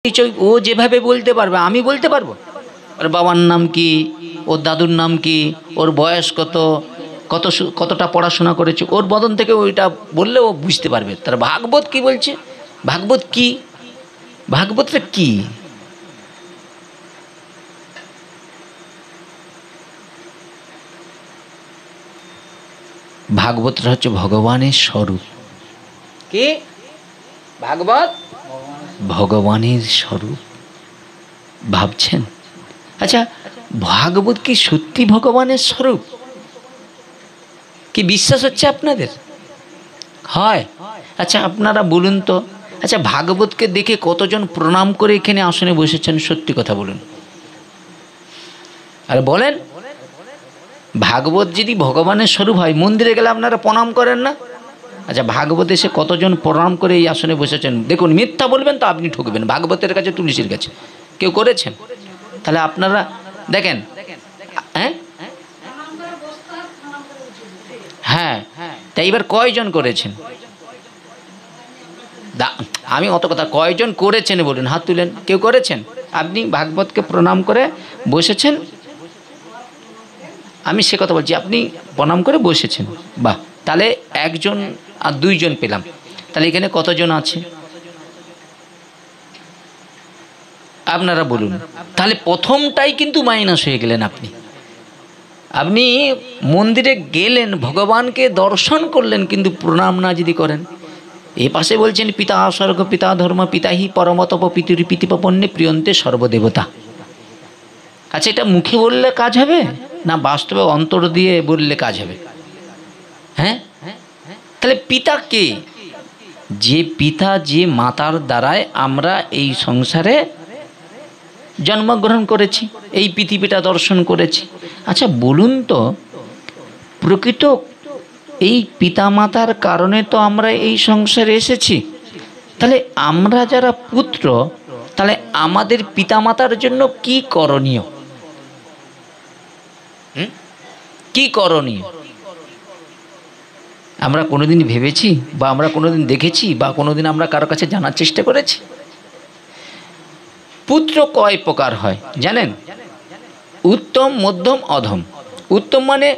পরিচয় ও যেভাবে বলতে পারবে আমি বলতে পারবো? ওর বাবার নাম কি, ওর দাদুর নাম কি, ওর বয়স কত, কতটা পড়াশোনা করেছে, ওর বদন থেকে ওইটা বললে ও বুঝতে পারবে। তার ভাগবত কি বলছে, ভাগবত কি, ভাগবতটা কি? ভাগবতটা হচ্ছে ভগবানের স্বরূপ। কি ভাগবত? ভগবানের স্বরূপ। ভাবছেন? আচ্ছা, ভাগবত কি সত্যি ভগবানের স্বরূপ? কি বিশ্বাস হচ্ছে আপনাদের? হয়? আচ্ছা আপনারা বলুন তো, আচ্ছা ভাগবতকে দেখে কতজন প্রণাম করে এখানে আসনে বসেছেন? সত্যি কথা বলুন। আর বলেন, ভাগবত যদি ভগবানের স্বরূপ হয়, মন্দিরে গেলে আপনারা প্রণাম করেন না? আচ্ছা ভাগবত এসে কতজন প্রণাম করে এই আসনে বসেছেন? দেখুন, মিথ্যা বলবেন তো আপনি ঠকবেন। ভাগবতের কাছে, তুলসীর কাছে কেউ করেছেন? তাহলে আপনারা দেখেন, হ্যাঁ হ্যাঁ, তাই এবার কয়জন করেছেন? আমি অত কথা, কয়জন করেছেন বলুন, হাত তুলেন। কেউ করেছেন? আপনি ভাগবতকে প্রণাম করে বসেছেন? আমি সে কথা বলছি, আপনি প্রণাম করে বসেছেন, বাহ। তাহলে একজন আর দুইজন পেলাম, তাহলে এখানে কতজন আছে আপনারা বলুন। তাহলে প্রথমটাই কিন্তু মাইনাস হয়ে গেলেন আপনি। আপনি মন্দিরে গেলেন, ভগবানকে দর্শন করলেন, কিন্তু প্রণাম না যদি করেন। এ পাশে বলছেন পিতা স্বর্গ পিতা ধর্ম পিতা হি পরমতপ পিতুর পিতিপন্নে প্রিয়ন্তে সর্বদেবতা। আচ্ছা, এটা মুখে বললে কাজ হবে না বাস্তবে অন্তর দিয়ে বললে কাজ হবে? হ্যাঁ, তাহলে পিতা কে? যে পিতা, যে মাতার দ্বারায় আমরা এই সংসারে জন্মগ্রহণ করেছি, এই পৃথিবীটা দর্শন করেছি। আচ্ছা বলুন তো, প্রকৃত এই পিতামাতার কারণে তো আমরা এই সংসারে এসেছি। তাহলে আমরা যারা পুত্র, তাহলে আমাদের পিতামাতার জন্য কি করণীয়? কি করণীয়? আমরা কোনোদিন ভেবেছি, বা আমরা কোনোদিন দেখেছি, বা কোনোদিন আমরা কারো কাছে জানার চেষ্টা করেছি? পুত্র কয় প্রকার হয় জানেন? উত্তম, মধ্যম, অধম। উত্তম মানে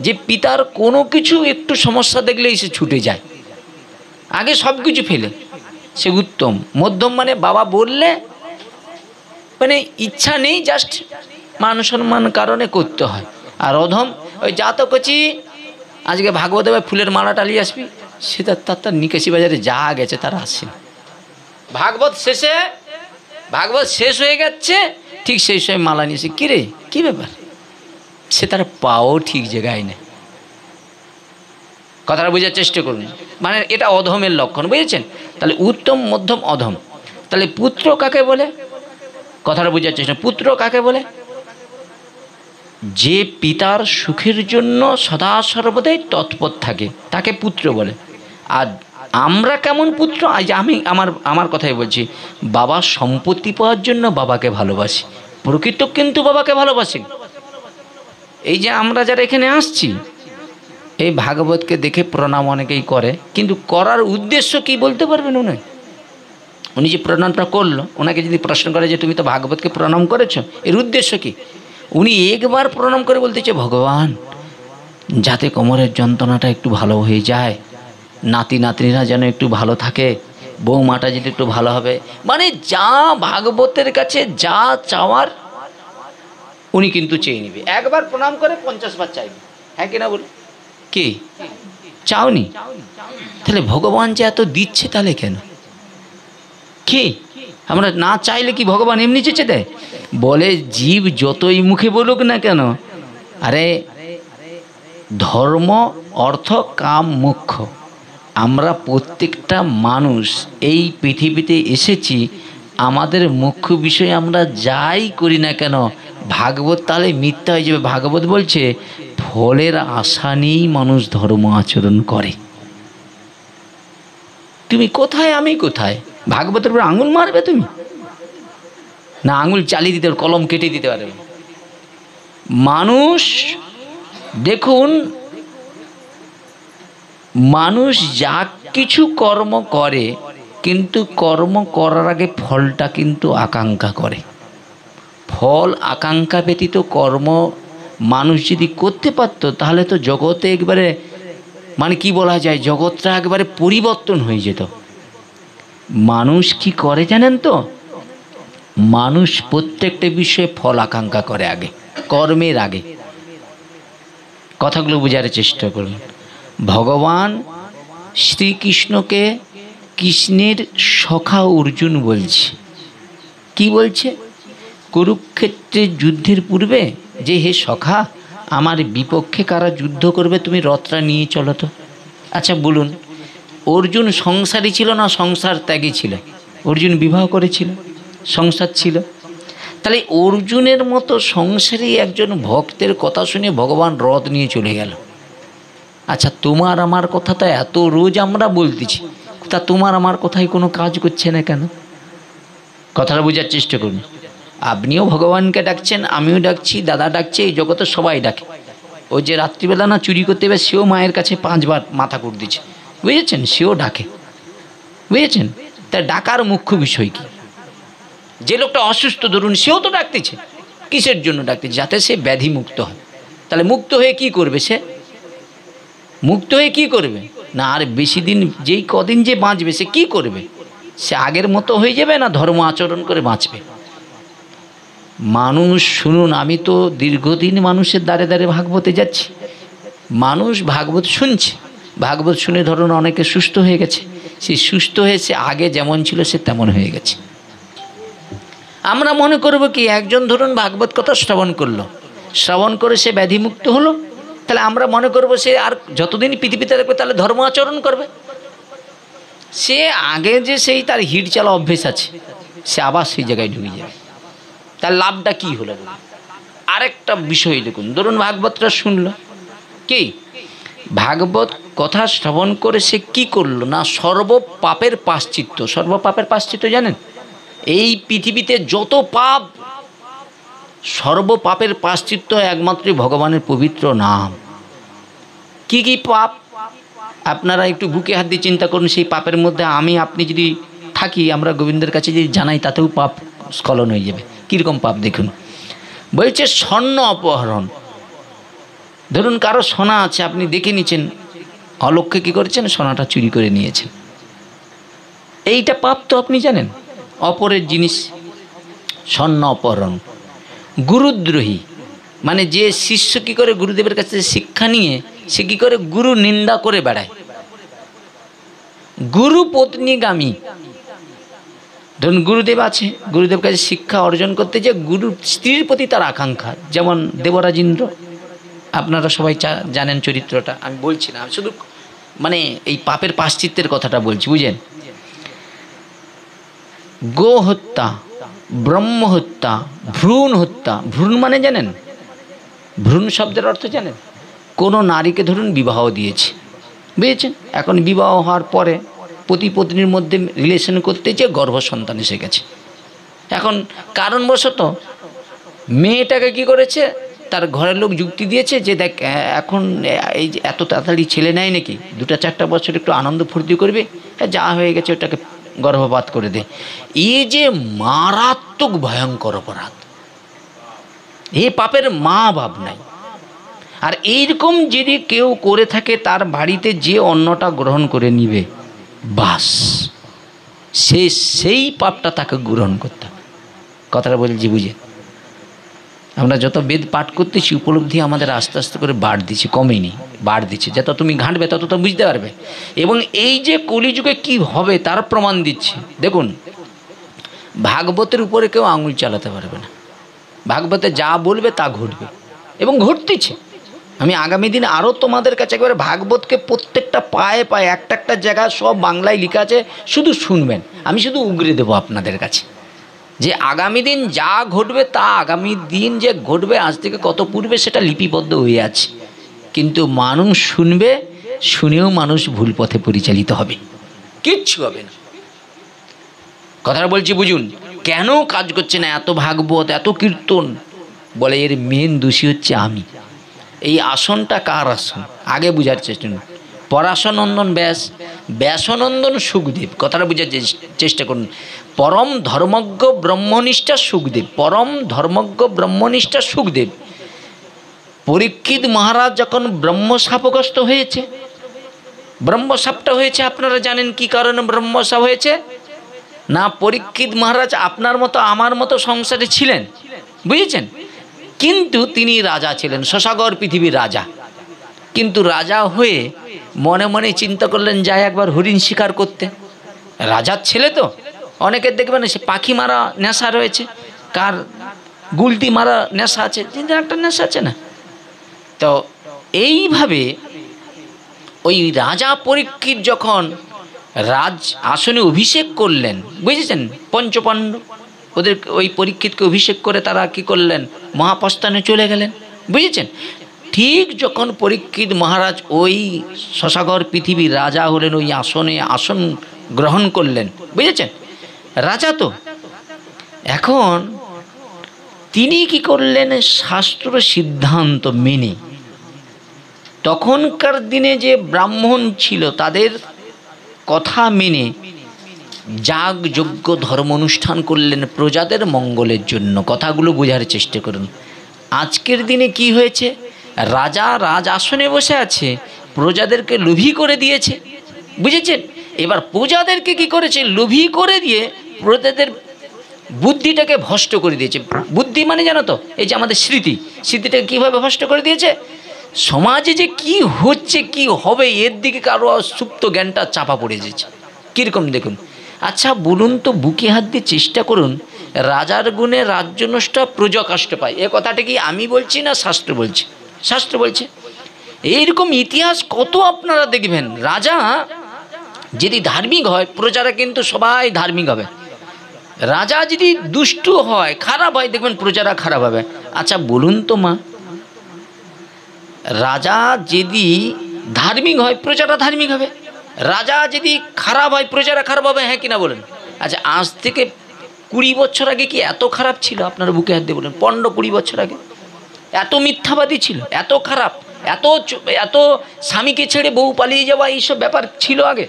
যে পিতার কোনো কিছু একটু সমস্যা দেখলেই সে ছুটে যায়, আগে সব কিছু ফেলে, সে উত্তম। মধ্যম মানে বাবা বললে মানে ইচ্ছা নেই, জাস্ট মান সম্মান কারণে করতে হয়। আর অধম, ওই যা তো কচি আজকে ভাগবত ফুলের মালা টালিয়ে আসবি, সে তার নিকাশি বাজারে যা গেছে তার আসে। ভাগবত শেষে, ভাগবত শেষ হয়ে গেছে, ঠিক সেই সময় মালা নিয়েছে, কিরে কি ব্যাপার, সে তার পাও ঠিক জায়গায় নেই। কথাটা বোঝার চেষ্টা করুন, মানে এটা অধমের লক্ষণ, বুঝেছেন? তাহলে উত্তম, মধ্যম, অধম। তাহলে পুত্র কাকে বলে? কথাটা বোঝার চেষ্টা, পুত্র কাকে বলে? যে পিতার সুখের জন্য সদা সর্বদাই তৎপর থাকে, তাকে পুত্র বলে। আর আমরা কেমন পুত্র? আজ আমি আমার কথাই বলছি, বাবার সম্পত্তি পাওয়ার জন্য বাবাকে ভালোবাসি, প্রকৃত কিন্তু বাবাকে ভালোবাসি। এই যে আমরা যারা এখানে আসছি, এই ভাগবতকে দেখে প্রণাম অনেকেই করে, কিন্তু করার উদ্দেশ্য কি বলতে পারবেন? উনি যে প্রণামটা করলো, ওনাকে যদি প্রশ্ন করে যে তুমি তো ভাগবতকে প্রণাম করেছো, এর উদ্দেশ্য কি? উনি একবার প্রণাম করে বলতেছে, ভগবান যাতে কোমরের যন্ত্রণাটা একটু ভালো হয়ে যায়, নাতি নাতনিরা যেন একটু ভালো থাকে, বৌমাটা যদি একটু ভালো হবে, মানে যা ভাগবতের কাছে যা চাওয়ার উনি কিন্তু চেয়ে নেবে। একবার প্রণাম করে 50 বার চাইবে, হ্যাঁ কিনা বলুন? কি চাওনি? তাহলে ভগবান যে এত দিচ্ছে, তাহলে কেন? কি আমরা না চাইলে কি ভগবান এমনি চেয়ে দেয়? বলে জীব যতই মুখে বলুক না কেন, আরে ধর্ম, অর্থ, কাম, মোক্ষ, আমরা প্রত্যেকটা মানুষ এই পৃথিবীতে এসেছি, আমাদের মুখ্য বিষয় আমরা যাই করি না কেন, ভাগবত তাহলে মিথ্যা হয়ে যাবে। ভাগবত বলছে ফলের আশা নিয়েই মানুষ ধর্ম আচরণ করে। তুমি কোথায়, আমি কোথায়? ভাগবতের উপর আঙুল মারবে তুমি? না, আঙুল চালিয়ে দিতে, কলম কেটে দিতে পারবে মানুষ। দেখুন, মানুষ যা কিছু কর্ম করে কিন্তু কর্ম করার আগে ফলটা কিন্তু আকাঙ্ক্ষা করে। ফল আকাঙ্ক্ষা ব্যতীত কর্ম মানুষ যদি করতে পারত তাহলে তো জগতে একবারে মানে কি বলা যায়, জগৎটা একবারে পরিবর্তন হয়ে যেত। মানুষ কি করে জানেন তো, মানুষ প্রত্যেকটা বিষয়ে ফল আকাঙ্ক্ষা করে আগে, কর্মের আগে। কথাগুলো বোঝার চেষ্টা করুন। ভগবান শ্রীকৃষ্ণকে কৃষ্ণের সখা অর্জুন বলছে। কি বলছে? কুরুক্ষেত্রের যুদ্ধের পূর্বে যে হে সখা, আমার বিপক্ষে কারা যুদ্ধ করবে, তুমি রথটা নিয়ে চলো তো। আচ্ছা বলুন, অর্জুন সংসারী ছিল না সংসার ত্যাগী ছিল? অর্জুন বিবাহ করেছিল, সংসার ছিল। তাহলে অর্জুনের মতো সংসারী একজন ভক্তের কথা শুনে ভগবান রথ নিয়ে চলে গেল। আচ্ছা তোমার আমার কথা তো এত রোজ আমরা বলতেছি, তা তোমার আমার কথায় কোনো কাজ করছে না কেন? কথাটা বোঝার চেষ্টা করুন। আপনিও ভগবানকে ডাকছেন, আমিও ডাকছি, দাদা ডাকছে, এই জগতে সবাই ডাকে। ওই যে রাত্রিবেলা না চুরি করতে হবে, সেও মায়ের কাছে 5 বার মাথা করে দিচ্ছে, বুঝেছেন? সেও ডাকে, বুঝেছেন? তা ডাকার মুখ্য বিষয় কি? যে লোকটা অসুস্থ ধরুন, সেও তো ডাকতেছে। কিসের জন্য ডাকতেছে? যাতে সে ব্যাধি মুক্ত হয়। তাহলে মুক্ত হয়ে কি করবে সে? মুক্ত হয়ে কি করবে না? আর বেশি দিন, যেই কদিন যে বাঁচবে, সে কি করবে? সে আগের মতো হয়ে যাবে না ধর্ম আচরণ করে বাঁচবে? মানুষ শুনুন, আমি তো দীর্ঘদিন মানুষের দ্বারে দ্বারে ভাগবতে যাচ্ছি, মানুষ ভাগবত শুনছে, ভাগবত শুনে ধরুন অনেকে সুস্থ হয়ে গেছে। সে সুস্থ হয়ে সে আগে যেমন ছিল সে তেমন হয়ে গেছে। আমরা মনে করব কি, একজন ধরুন ভাগবত কথা শ্রবণ করলো, শ্রবণ করে সে ব্যাধিমুক্ত হলো, তাহলে আমরা মনে করব সে আর যতদিন পৃথিবীতে থাকবে তাহলে ধর্ম আচরণ করবে। সে আগে যে সেই তার হিট চালা অভ্যেস আছে, সে আবার সেই জায়গায় ঢুকে যাবে। তার লাভটা কি হলো? আরেকটা বিষয় দেখুন, ধরুন ভাগবতটা শুনলো, কি ভাগবত কথা শ্রবণ করে সে কি করলো না, সর্বপাপের প্রায়শ্চিত্ত। সর্বপাপের প্রায়শ্চিত্ত জানেন? এই পৃথিবীতে যত পাপ, সর্বপাপের প্রায়শ্চিত্ত একমাত্র ভগবানের পবিত্র নাম। কি কি পাপ আপনারা একটু বুকে হাত দিয়ে চিন্তা করুন। সেই পাপের মধ্যে আমি আপনি যদি থাকি, আমরা গোবিন্দের কাছে যদি জানাই, তাতেও পাপ স্খলন হয়ে যাবে। কীরকম পাপ দেখুন, বলছে স্বর্ণ অপহরণ। ধরুন কারো সোনা আছে, আপনি দেখে নিচ্ছেন, অলক্ষ্যে কী করেছেন, সোনাটা চুরি করে নিয়েছেন। এইটা পাপ তো আপনি জানেন, অপরের জিনিস। স্বর্ণ অপহরণ। গুরুদ্রোহী, মানে যে শিষ্য কী করে গুরুদেবের কাছে শিক্ষা নিয়ে সে কী করে গুরু নিন্দা করে বেড়ায়। গুরু পত্নীগামী, ধরুন গুরুদেব আছে, গুরুদেব কাছে শিক্ষা অর্জন করতে যে গুরু স্ত্রীর প্রতি তার আকাঙ্ক্ষা, যেমন দেবরাজেন্দ্র, আপনারা সবাই জানেন চরিত্রটা, আমি বলছি না, শুধু মানে এই পাপের প্রায়শ্চিত্তের কথাটা বলছি, বুঝেন? গো হত্যা, ব্রহ্ম হত্যা, ভ্রূণ হত্যা। ভ্রূণ মানে জানেন? ভ্রূণ শব্দের অর্থ জানেন? কোনো নারীকে ধরুন বিবাহ দিয়েছে, বুঝেছেন? এখন বিবাহ হওয়ার পরে পতি পত্নীর মধ্যে রিলেশন করতে যে গর্ভ সন্তান এসে গেছে। এখন কারণবশত মেয়েটাকে কি করেছে, তার ঘরের লোক যুক্তি দিয়েছে যে দেখ, এখন এই যে এত তাড়াতাড়ি ছেলে নেয় নাকি, 2-4 বছর একটু আনন্দ ফুর্তি করবে, যা হয়ে গেছে ওটাকে গর্ভপাত করে দে। এই যে মারাত্মক ভয়ঙ্কর অপরাধ, এই পাপের মা বাপ নাই। আর এইরকম যদি কেউ করে থাকে, তার বাড়িতে যে অন্নটা গ্রহণ করে নিবে, বাস সে সেই পাপটা তাকে গ্রহণ করতে হবে। কথাটা বলছি, বুঝে? আমরা যত বেদ পাঠ করতেছি, উপলব্ধি আমাদের আস্তে আস্তে করে বাড় দিচ্ছি, কমেনি, বাড় দিচ্ছে। যত তুমি ঘাঁটবে তত তো বুঝতে পারবে। এবং এই যে কলিযুগে কি হবে তার প্রমাণ দিচ্ছে। দেখুন, ভাগবতের উপরে কেউ আঙুল চালাতে পারবে না। ভাগবতে যা বলবে তা ঘটবে, এবং ঘটতেছে। আমি আগামী দিন আরও তোমাদের কাছে একবারে ভাগবতকে প্রত্যেকটা পায়ে পায়ে একটা একটা জায়গায় সব বাংলায় লেখা আছে, শুধু শুনবেন। আমি শুধু উগরে দেবো আপনাদের কাছে, যে আগামী দিন যা ঘটবে তা আগামী দিন যে ঘটবে আজ থেকে কত পূর্বে সেটা লিপিবদ্ধ হয়ে আছে। কিন্তু মানুষ শুনবে, শুনেও মানুষ ভুল পথে পরিচালিত হবে, কিচ্ছু হবে না। কথাটা বলছি বুঝুন। কেন কাজ করছে না? এত ভাগবত, এত কীর্তন, বলে এর মেন দোষী হচ্ছে আমি। এই আসনটা কার আসন আগে বুঝার চেষ্টা করুন। পরাশনন্দন ব্যাস, ব্যাসনন্দন সুখদেব। কথাটা বোঝার চেষ্টা করুন। পরম ধর্মজ্ঞ ব্রহ্মনিষ্ঠা সুখদেব, পরম ধর্মজ্ঞ ব্রহ্মনিষ্ঠা সুখদেব। পরীক্ষিত মহারাজ যখন ব্রহ্মশাপগ্রস্ত হয়েছে, ব্রহ্মশাপটা হয়েছে আপনারা জানেন কি কারণে ব্রহ্মশাপ হয়েছে না? পরীক্ষিত মহারাজ আপনার মতো আমার মতো সংসারে ছিলেন, বুঝেছেন, কিন্তু তিনি রাজা ছিলেন, শশাগর পৃথিবীর রাজা। কিন্তু রাজা হয়ে মনে মনে চিন্তা করলেন যাই একবার হরিণ শিকার করতে। রাজার ছেলে তো, অনেকের দেখবেন সে পাখি মারা নেশা রয়েছে, কার গুলতি মারা নেশা আছে, কিন্তু একটা নেশা আছে না। তো এইভাবে ওই রাজা পরীক্ষিত যখন রাজ আসনে অভিষেক করলেন, বুঝেছেন, পঞ্চপাণ্ডব ওদের ওই পরীক্ষিতকে অভিষেক করে তারা কি করলেন, মহাপ্রস্থানে চলে গেলেন, বুঝেছেন। ঠিক যখন পরীক্ষিত মহারাজ ওই শশাগর পৃথিবীর রাজা হলেন, ওই আসনে আসন গ্রহণ করলেন, বুঝেছেন, রাজা তো এখন তিনি কি করলেন, শাস্ত্র সিদ্ধান্ত মেনে তখনকার দিনে যে ব্রাহ্মণ ছিল তাদের কথা মেনে যাগযজ্ঞ ধর্ম অনুষ্ঠান করলেন প্রজাদের মঙ্গলের জন্য। কথাগুলো বোঝার চেষ্টা করুন। আজকের দিনে কি হয়েছে, রাজা রাজ আসনে বসে আছে, প্রজাদেরকে লোভী করে দিয়েছে, বুঝেছেন। এবার প্রজাদেরকে কি করেছে, লোভী করে দিয়ে প্রজাদের বুদ্ধিটাকে ভ্রষ্ট করে দিয়েছে। বুদ্ধি মানে জানো তো, এই যে আমাদের স্মৃতিটাকে কীভাবে ভ্রষ্ট করে দিয়েছে, সমাজে যে কি হচ্ছে কি হবে এর দিকে কারো সুপ্ত জ্ঞানটা চাপা পড়ে যাচ্ছে। কীরকম দেখুন, আচ্ছা বলুন তো, বুকে হাত দিয়ে চেষ্টা করুন, রাজার গুণে রাজ্য নষ্ট প্রজা কষ্ট পায়, এ কথাটা কি আমি বলছি না শাস্ত্র বলছে? শাস্ত্র বলছে। এইরকম ইতিহাস কত আপনারা দেখবেন। রাজা যদি ধার্মিক হয় প্রজারা কিন্তু সবাই ধার্মিক হবে, রাজা যদি দুষ্টু হয় খারাপ হয় দেখবেন প্রজারা খারাপ হবে। আচ্ছা বলুন তো মা, রাজা যদি ধার্মিক হয় প্রজারা ধার্মিক হবে, রাজা যদি খারাপ হয় প্রজারা খারাপ হবে, হ্যাঁ কিনা বলেন? আচ্ছা আজ থেকে 20 বছর আগে কি এত খারাপ ছিল? আপনারা বুকে হাত দিয়ে বলেন, 15-20 বছর আগে এত মিথ্যাবাদী ছিল, এত খারাপ, এত স্বামীকে ছেড়ে বউ পালিয়ে যাওয়া এইসব ব্যাপার ছিল আগে?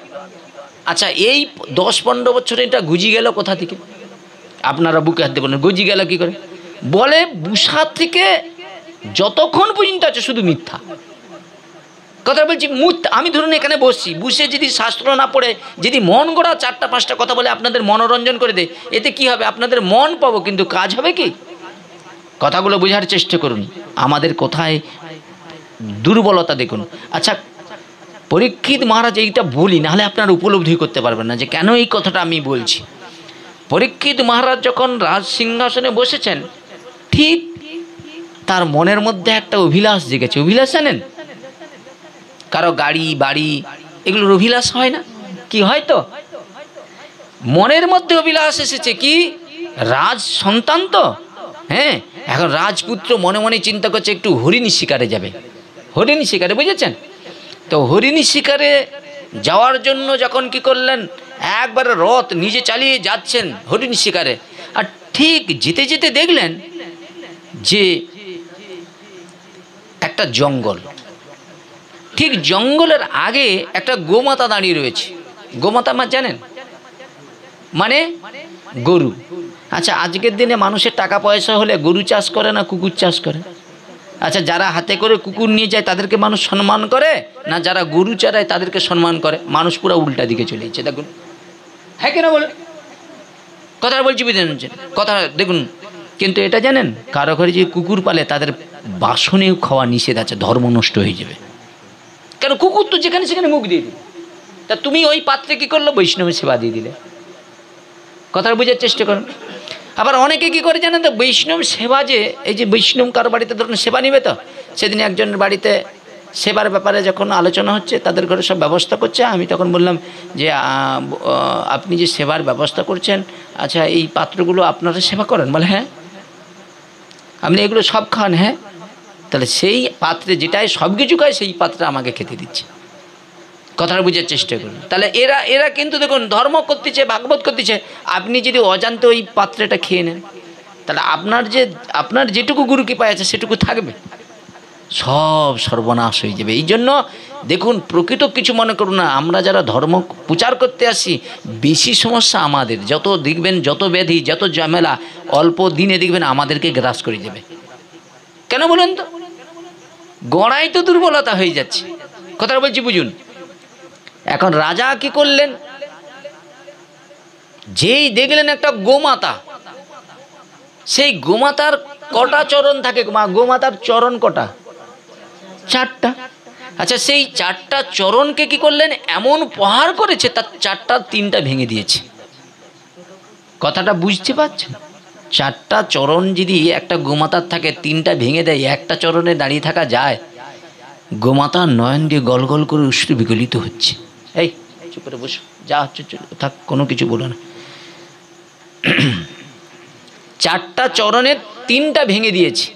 আচ্ছা এই 10-15 বছর এটা গুজি গেল কোথা থেকে? আপনারা বুকে হাত দিয়ে বলেন, গুজি গেল কী করে? বলে বুসা থেকে যতক্ষণ পর্যন্ত আছে শুধু মিথ্যা কথা বলছি। আমি ধরুন এখানে বসছি, বসে যদি শাস্ত্র না পড়ে যদি মন গড়া 4-5টা কথা বলে আপনাদের মনোরঞ্জন করে দেয়, এতে কি হবে? আপনাদের মন পাবো, কিন্তু কাজ হবে কি? কথাগুলো বোঝার চেষ্টা করুন, আমাদের কোথায় দুর্বলতা দেখুন। আচ্ছা পরীক্ষিত মহারাজ এইটা বলি, নাহলে আপনারা উপলব্ধি করতে পারবেন না যে কেন এই কথাটা আমি বলছি। পরীক্ষিত মহারাজ যখন রাজ সিংহাসনে বসেছেন, ঠিক তার মনের মধ্যে একটা অভিলাষ জেগেছে। অভিলাষ জানেন? কারো গাড়ি বাড়ি এগুলোর অভিলাষ হয় না? কি হয় তো মনের মধ্যে অভিলাষ এসেছে কি, রাজ সন্তান তো, হ্যাঁ, এখন রাজপুত্র মনে মনে চিন্তা করছে একটু হরিণ শিকারে যাবে, হরিণ শিকারে, বুঝেছেন তো। হরিণ শিকারে যাওয়ার জন্য যখন কি করলেন, একবার রথ নিজে চালিয়ে যাচ্ছেন হরিণ শিকারে, আর ঠিক যেতে যেতে দেখলেন যে একটা জঙ্গল, ঠিক জঙ্গলের আগে একটা গোমাতা দাঁড়িয়ে রয়েছে। গোমাতা মা জানেন মানে গরু। আচ্ছা আজকের দিনে মানুষের টাকা পয়সা হলে গরু চাষ করে না কুকুর চাষ করে? আচ্ছা যারা হাতে করে কুকুর নিয়ে যায় তাদেরকে মানুষ সম্মান করে না যারা গরু চড়ায় তাদেরকে সম্মান করে? মানুষ পুরো উল্টা দিকে চলে যাচ্ছে দেখুন, হ্যাঁ কেন বলে কথা বলছি বুঝলেন কথা দেখুন। কিন্তু এটা জানেন, কারো ঘরে যে কুকুর পালে তাদের বাসনেও খাওয়া নিষেধ আছে, ধর্ম নষ্ট হয়ে যাবে। কেন? কুকুর তো যেখানে সেখানে মুখ দিয়ে দিল, তা তুমি ওই পাত্রে কী করলো, বৈষ্ণবের সেবা দিয়ে দিলে। কথাটা বোঝার চেষ্টা করুন। আবার অনেকে কী করে জানেন তো, বৈষ্ণব সেবা যে এই যে বৈষ্ণব কারো বাড়িতে ধরুন সেবা নিবে, তো সেদিন একজনের বাড়িতে সেবার ব্যাপারে যখন আলোচনা হচ্ছে, তাদের ঘরে সব ব্যবস্থা করছে, আমি তখন বললাম যে আপনি যে সেবার ব্যবস্থা করছেন, আচ্ছা এই পাত্রগুলো আপনারা সেবা করেন? বলে হ্যাঁ। আপনি এগুলো সব খান? হ্যাঁ। তাহলে সেই পাত্রে যেটাই সব কিছু খায় সেই পাত্রে আমাকে খেতে দিচ্ছে। কথাটা বোঝার চেষ্টা করুন। তাহলে এরা কিন্তু দেখুন ধর্ম করতেছে, ভাগবত করতেছে, আপনি যদি অজান্তে ওই পাত্রটা খেয়ে নেন তাহলে আপনার যেটুকু গুরু কৃপা আছে সেটুকু থাকবে? সব সর্বনাশ হয়ে যাবে। এই জন্য দেখুন, প্রকৃত কিছু মনে করুন না, আমরা যারা ধর্ম প্রচার করতে আসি বেশি সমস্যা আমাদের, যত দেখবেন যত ব্যাধি যত ঝামেলা অল্প দিনে দেখবেন আমাদেরকে গ্রাস করে যাবে। কেন বলেন তো? গড়াই তো দুর্বলতা হয়ে যাচ্ছে। কথাটা বলছি বুঝুন। এখন রাজা কি করলেন, যেই দেখলেন একটা গোমাতা, সেই গোমাতার কটা চরণ থাকে? গোমাতার চরণ কটা? 4টা। আচ্ছা, সেই 4টা চরণকে কি করলেন, এমন প্রহার করেছে তার 4টার 3টা ভেঙে দিয়েছে। কথাটা বুঝতে পারছেন? 4টা চরণ যদি একটা গোমাতার থাকে, 3টা ভেঙে দেয়, একটা চরণে দাঁড়িয়ে থাকা যায়? গোমাতার নয়ন দিয়ে গল গল করে অশ্রু বিগলিত হচ্ছে। এই চুপ করে বসো, যা হচ্ছে থাক, কোনো কিছু বলো না। 4টা চরণের 3টা ভেঙে দিয়েছে,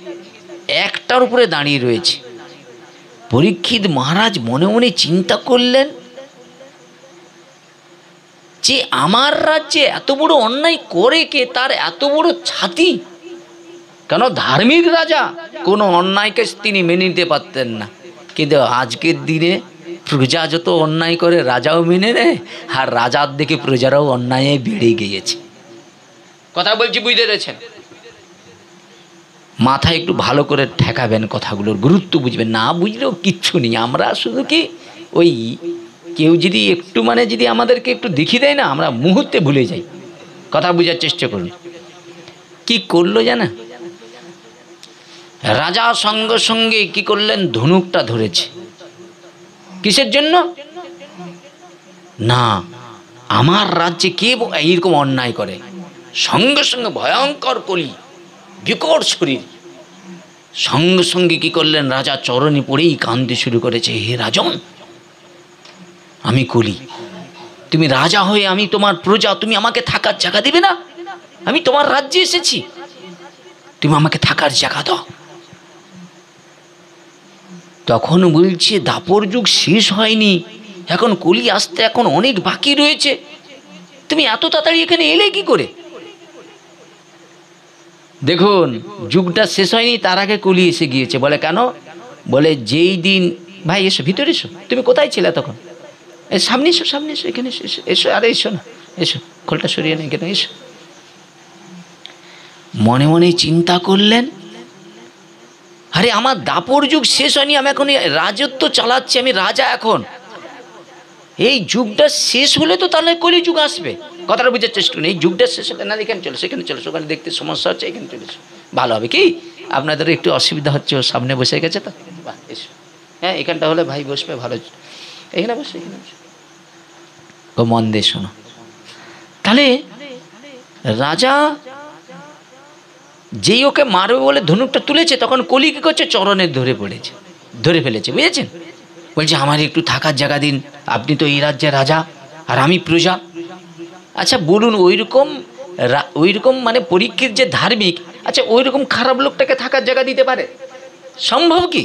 একটার উপরে দাঁড়িয়ে রয়েছে। পরীক্ষিত মহারাজ মনে মনে চিন্তা করলেন যে আমার রাজ্যে এত বড় অন্যায় করে কে, তার এত বড় ছাতি? কেন, ধার্মিক রাজা, কোনো অন্যায়কে তিনি মেনে নিতে পারতেন না। কিন্তু আজকের দিনে প্রজা যত অন্যায় করে রাজাও মেনে নেয়, আর রাজার দিকে প্রজারাও অন্যায়ে বেড়ে গিয়েছে। কথা বলছি, বুঝতে পেরেছেন? মাথায় একটু ভালো করে ঠেকাবেন, কথাগুলোর গুরুত্ব বুঝবেন। না বুঝলেও কিচ্ছু নেই। আমরা শুধু কি ওই কেউ যদি একটু যদি আমাদেরকে একটু দেখিয়ে দেয় না, আমরা মুহূর্তে ভুলে যাই। কথা বোঝার চেষ্টা করুন। কি করলো জানা? রাজা সঙ্গে সঙ্গে কি করলেন, ধনুকটা ধরেছে। কিসের জন্য? না, আমার রাজ্যে কে এইরকম অন্যায় করে। সঙ্গে সঙ্গে ভয়ঙ্কর কলি, বিকট শরীর, সঙ্গে সঙ্গে কি করলেন, রাজা চরণে পড়েই কাঁদতে শুরু করেছে। হে রাজন, আমি কলি, তুমি রাজা হয়ে, আমি তোমার প্রজা, তুমি আমাকে থাকার জায়গা দিবে না? আমি তোমার রাজ্যে এসেছি, তুমি আমাকে থাকার জায়গা দাও। তখন বলছে, দাপর যুগ শেষ হয়নি, এখন কলি আসতে এখন অনেক বাকি রয়েছে, তুমি এত তাড়াতাড়ি এখানে এলে কি করে? দেখুন, যুগটা শেষ হয়নি, তার আগে কলি এসে গিয়েছে। বলে কেন? বলে যেই দিন, ভাই এসো, ভিতরে এসো। তুমি কোথায় ছিলে তখন? সামনে এসো, সামনে এসো, এখানে এসো, এসো, এসো। আরে এসো না, এসো, খোলটা সরিয়ে নেই কেন, এসো। মনে মনে চিন্তা করলেন, আরে আমার দাপর যুগ শেষ হয়নি, আমি এখন রাজত্ব চালাচ্ছি, আমি রাজা এখন। এই যুগটা শেষ হলে তো তাহলে কলি যুগ আসবে। কথাটা বুঝার চেষ্টা করুন। এই যুগটা শেষ হলে, না এখানে চলো, সেখানে চলো, সেখানে দেখতে সমস্যা হচ্ছে, এখানে চলে এসো, ভালো হবে। কি আপনাদের একটু অসুবিধা হচ্ছে, ও সামনে বসে গেছে তো, বাহ এসো। হ্যাঁ, এখানটা হলে ভাই বসবে, ভালো, এখানে বসে, এখানে বসে। ও মন দিয়ে শোনো। তাহলে রাজা যেই ওকে মারবে বলে ধনুকটা তুলেছে, তখন কলি কি করছে, চরণে ধরে পড়েছে, ধরে ফেলেছে। বুঝেছেন? বলছে আমার একটু থাকার জায়গা দিন, আপনি তো এই রাজ্যের রাজা আর আমি প্রজা। আচ্ছা বলুন, ওইরকম পরীক্ষিত যে ধার্মিক, আচ্ছা ওইরকম খারাপ লোকটাকে থাকার জায়গা দিতে পারে? সম্ভব কি?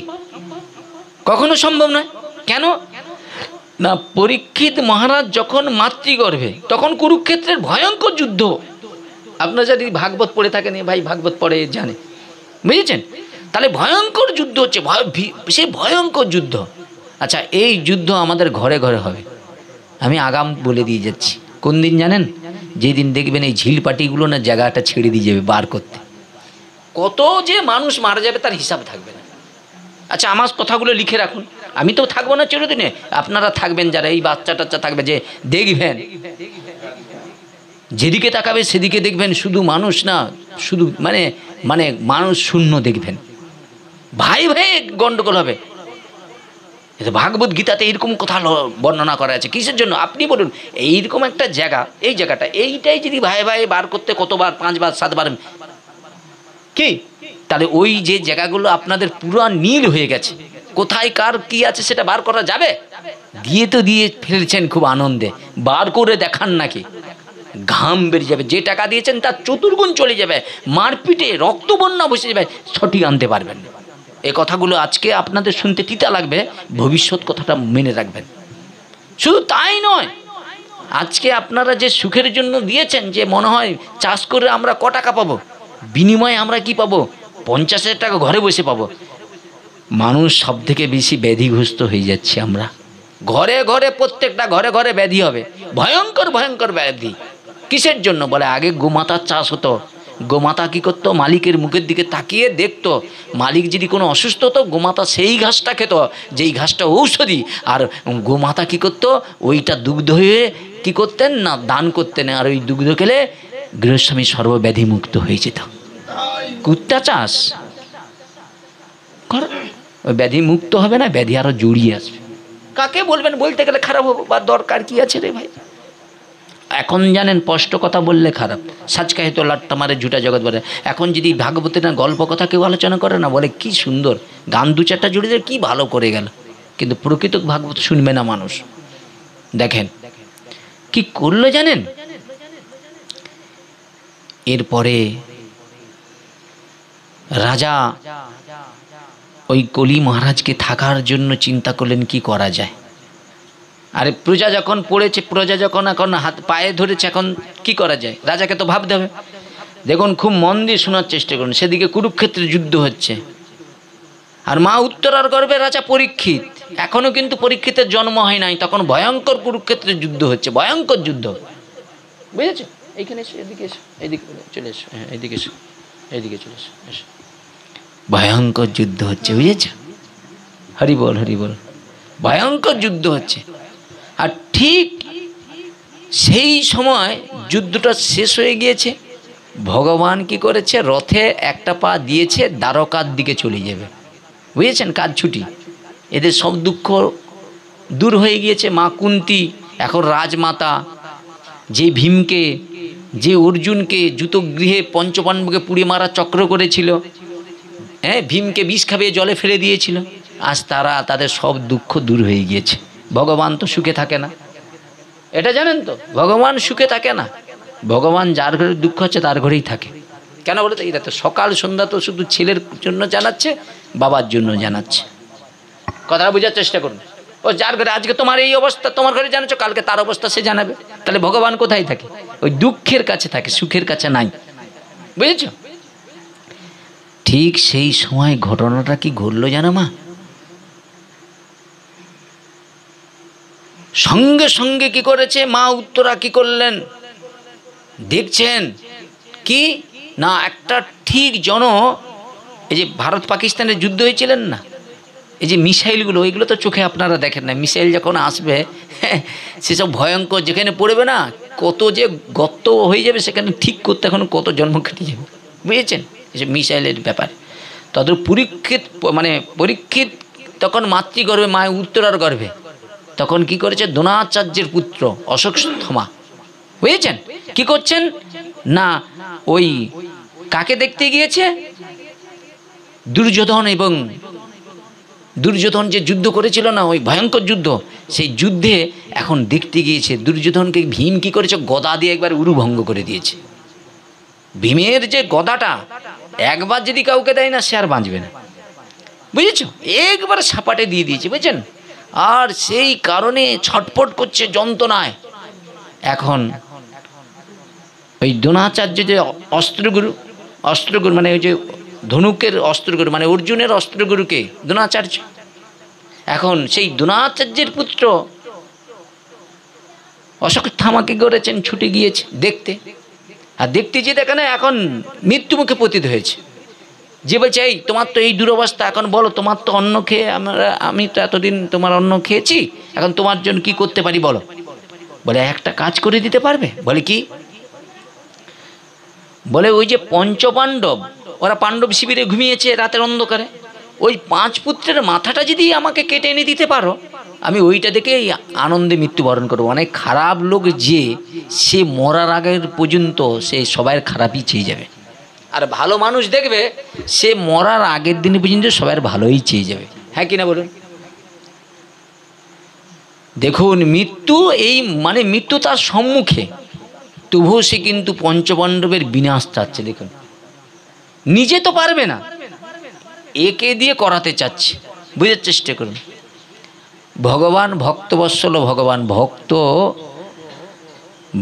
কখনো সম্ভব নয়। কেন না, পরীক্ষিত মহারাজ যখন মাতৃগর্ভে, তখন কুরুক্ষেত্রের ভয়ঙ্কর যুদ্ধ। আপনারা যদি ভাগবত পড়ে থাকেন, ভাই ভাগবত পড়ে জানে, বুঝেছেন? তাহলে ভয়ঙ্কর যুদ্ধ হচ্ছে, সেই ভয়ঙ্কর যুদ্ধ। আচ্ছা, এই যুদ্ধ আমাদের ঘরে ঘরে হবে। আমি আগাম বলে দিয়ে যাচ্ছি। কোন দিন জানেন? যেদিন দেখবেন এই ঝিলপাটিগুলো না জায়গাটা ছেড়ে দিয়ে যাবে বার করতে, কত যে মানুষ মারা যাবে তার হিসাব থাকবে না। আচ্ছা, আমার কথাগুলো লিখে রাখুন। আমি তো থাকবো না চিরদিনে, আপনারা থাকবেন, যারা এই বাচ্চা টাচ্চা থাকবে, যে দেখবেন যেদিকে তাকাবে সেদিকে দেখবেন শুধু মানুষ না, শুধু মানুষ শূন্য দেখবেন। ভাই ভাই গন্ডগোল হবে। ভাগবত গীতাতে এইরকম কথা বর্ণনা করা আছে। কিসের জন্য আপনি বলুন? এইরকম একটা জায়গা, এই জায়গাটা, এইটাই যদি ভাই ভাই বার করতে কতবার, 5 বার 7 বার, কি তাহলে ওই যে জায়গাগুলো আপনাদের পুরো নীল হয়ে গেছে, কোথায় কার কি আছে সেটা বার করা যাবে? দিয়ে ফেলছেন খুব আনন্দে, বার করে দেখান নাকি, ঘাম বেরিয়ে যাবে, যে টাকা দিয়েছেন তার চতুর্গুণ চলে যাবে, মারপিটে রক্তবন্যা বসে যাবে, সঠিক আনতে পারবেন। এই কথাগুলো আজকে আপনাদের শুনতে তিতা লাগবে, ভবিষ্যৎ কথাটা মেনে রাখবেন। শুধু তাই নয়, আজকে আপনারা যে সুখের জন্য দিয়েছেন, যে মনে হয় চাষ করে আমরা ক টাকা পাবো, বিনিময়ে আমরা কি পাবো? 50,000 টাকা ঘরে বসে পাবো। মানুষ সব থেকে বেশি ব্যাধিগ্রস্ত হয়ে যাচ্ছে আমরা। ঘরে ঘরে, প্রত্যেকটা ঘরে ঘরে ব্যাধি হবে, ভয়ঙ্কর ভয়ঙ্কর ব্যাধি। কিসের জন্য? বলে আগে গোমাতার চাষ হতো। গোমাতা কী করতো? মালিকের মুখের দিকে তাকিয়ে দেখতো, মালিক যদি কোনো অসুস্থ হতো গোমাতা সেই ঘাসটা খেত যেই ঘাসটা ঔষধি, আর গোমাতা কী করতো? ওইটা দুগ্ধ হয়ে কী করতেন না, দান করতেন, আর ওই দুগ্ধ খেলে গৃহস্বামী সর্বব্যাধি মুক্ত হয়ে যেত। কুত্তা চাষ কর, ওই ব্যাধি মুক্ত হবে না, ব্যাধি আরও জড়িয়ে আসবে। কাকে বলবেন? বলতে গেলে খারাপ হবে, বা দরকার কি আছে রে ভাই? এখন জানেন স্পষ্ট কথা বললে খারাপ, সাজকাহে তো লাট্টা মারে ঝুটা জগৎ বলে। এখন যদি ভাগবতের না গল্প কথা কেউ আলোচনা করে না, বলে কি সুন্দর গান দু চারটা জুড়ে দিয়ে কী ভালো করে গেল, কিন্তু প্রকৃত ভাগবত শুনবে না মানুষ। দেখেন কি করলো জানেন? এরপরে রাজা ওই কলি মহারাজকে থাকার জন্য চিন্তা করলেন কি করা যায়। আরে প্রজা যখন পড়েছে, প্রজা যখন এখন হাত পায়ে ধরেছে, এখন কি করা যায়? রাজাকে তো ভাবতে হবে। দেখুন খুব মন দিয়ে শোনার চেষ্টা করুন। সেদিকে কুরুক্ষেত্রে যুদ্ধ হচ্ছে, আর মা উত্তরার গর্ভে রাজা পরীক্ষিত, এখনও কিন্তু পরীক্ষিতের জন্ম হয় নাই, তখন ভয়ঙ্কর কুরুক্ষেত্রে যুদ্ধ হচ্ছে, ভয়ঙ্কর যুদ্ধ, বুঝেছো? এইখানে এসো, এদিকে এসো, এইদিকে চলে এসো, হ্যাঁ এইদিকে এসো, এইদিকে চলে এসো, এসো। ভয়ঙ্কর যুদ্ধ হচ্ছে, বুঝেছ? হরি বল হরি বল। ভয়ঙ্কর যুদ্ধ হচ্ছে, আর ঠিক সেই সময় যুদ্ধটা শেষ হয়ে গিয়েছে। ভগবান কি করেছে? রথে একটা পা দিয়েছে, দ্বারকার দিকে চলে যাবে, বুঝেছেন? কাজ ছুটি, এদের সব দুঃখ দূর হয়ে গিয়েছে। মা কুন্তী এখন রাজমাতা, যে ভীমকে, যে অর্জুনকে জুতগৃহে পঞ্চপাণ্ডবকে পুড়ে মারা চক্র করেছিল, হ্যাঁ ভীমকে বিষ খাবিয়ে জলে ফেলে দিয়েছিল, আজ তাদের সব দুঃখ দূর হয়ে গিয়েছে। ভগবান তো সুখে থাকে না, এটা জানেন তো? ভগবান সুখে থাকে না, ভগবান যার ঘরে দুঃখ হচ্ছে তার ঘরেই থাকে। কেন বলে তো? এটা তো সকাল সন্ধ্যা তো শুধু ছেলের জন্য জানাচ্ছে, বাবার জন্য জানাচ্ছে। কথাটা বোঝার চেষ্টা করুন। ও যার ঘরে আজকে তোমার এই অবস্থা, তোমার ঘরে জানাচ্ছ, কালকে তার অবস্থা সে জানাবে। তাহলে ভগবান কোথায় থাকে? ওই দুঃখের কাছে থাকে, সুখের কাছে নাই, বুঝেছ? ঠিক সেই সময় ঘটনাটা কি ঘটলো জানো মা? সঙ্গে সঙ্গে কি করেছে মা উত্তরা? কি করলেন দেখছেন কি না, একটা ঠিক এই যে ভারত পাকিস্তানের যুদ্ধ হয়েছিলেন না, এই যে মিসাইলগুলো, ওইগুলো তো চোখে আপনারা দেখেন না, মিসাইল যখন আসবে সেসব ভয়ঙ্কর, যেখানে পড়বে না কত যে গর্ত হয়ে যাবে, সেখানে ঠিক করতে এখন কত জন্ম কেটে যাবে, বুঝেছেন? এসব মিসাইলের ব্যাপার। তত পরীক্ষিত তখন মাতৃগর্ভে, মায়ের উত্তরার গর্ভে, তখন কি করেছে? দ্রোণাচার্যের পুত্র অশ্বত্থামা, বুঝেছেন? কি করছেন না, ওই কাকে দেখতে গিয়েছে? দুর্যোধন যে যুদ্ধ করেছিল না, ওই ভয়ঙ্কর যুদ্ধ, সেই যুদ্ধে এখন দেখতে গিয়েছে। দুর্যোধনকে ভীম কি করেছে? গদা দিয়ে একবার উরুভঙ্গ করে দিয়েছে। ভীমের যে গদাটা একবার যদি কাউকে দেয় না, সে আর বাঁচবে না, বুঝেছ? একবার সাপাটে দিয়ে দিয়েছে, বুঝেছেন? আর সেই কারণে ছটফট করছে যন্ত্রণায়। এখন ওই দ্রোণাচার্য যে অস্ত্রগুরু মানে ওই যে ধনুকের অস্ত্রগুরু, মানে অর্জুনের অস্ত্রগুরুকে দ্রোণাচার্য, এখন সেই দ্রোণাচার্যের পুত্র অশ্বত্থামাকে করেছেন, ছুটে গিয়েছে দেখতে, আর দেখতে যেতে এখানে এখন মৃত্যুমুখে পতিত হয়েছে। যে বলছে, এই তোমার তো এই দুরবস্থা, এখন বলো, তোমার তো অন্ন খেয়ে আমি তো এতদিন তোমার অন্ন খেয়েছি, এখন তোমার জন্য কি করতে পারি বলো। বলে একটা কাজ করে দিতে পারবে। বলে কি? বলে ওই যে পঞ্চপাণ্ডব, ওরা পাণ্ডব শিবিরে ঘুমিয়েছে রাতের অন্ধকারে, ওই 5 পুত্রের মাথাটা যদি আমাকে কেটে এনে দিতে পারো, আমি ওইটা দেখে আনন্দে মৃত্যুবরণ করবো। অনেক খারাপ লোক যে সে মরার আগের পর্যন্ত সে সবার খারাপই চেয়ে যাবে, আর ভালো মানুষ দেখবে সে মরার আগের দিন পর্যন্ত সবার ভালোই চেয়ে যাবে। হ্যাঁ কিনা বলুন? দেখুন মৃত্যু মৃত্যু তার সম্মুখে, তবুও সে কিন্তু পঞ্চপাণ্ডবের বিনাশ চাচ্ছে। দেখুন নিজে তো পারবে না, একে দিয়ে করাতে চাচ্ছে, বুঝার চেষ্টা করুন। ভগবান ভক্তবৎসল, ভগবান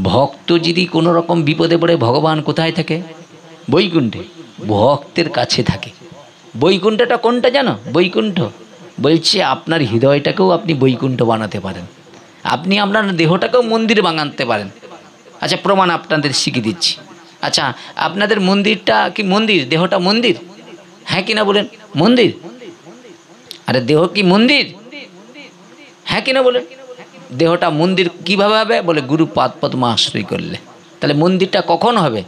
ভক্ত যদি কোনো রকম বিপদে পড়ে, ভগবান কোথায় থাকে? বৈকুণ্ঠে, ভক্তের কাছে থাকে। বৈকুণ্ঠটা কোনটা জানো? বৈকুণ্ঠ বলছে আপনার হৃদয়টাকেও আপনি বৈকুণ্ঠ বানাতে পারেন, আপনি আপনার দেহটাকেও মন্দির বানাতে পারেন। আচ্ছা প্রমাণ আপনাদের শিখিয়ে দিচ্ছি। আচ্ছা আপনাদের মন্দিরটা কি মন্দির? দেহটা মন্দির? হ্যাঁ কিনা বলেন? মন্দির? আরে দেহ কি মন্দির? হ্যাঁ কিনা বলেন? দেহটা মন্দির কিভাবে হবে? বলে গুরু পাদ পদ্ম আশ্রয় করলে। তাহলে মন্দিরটা কখন হবে?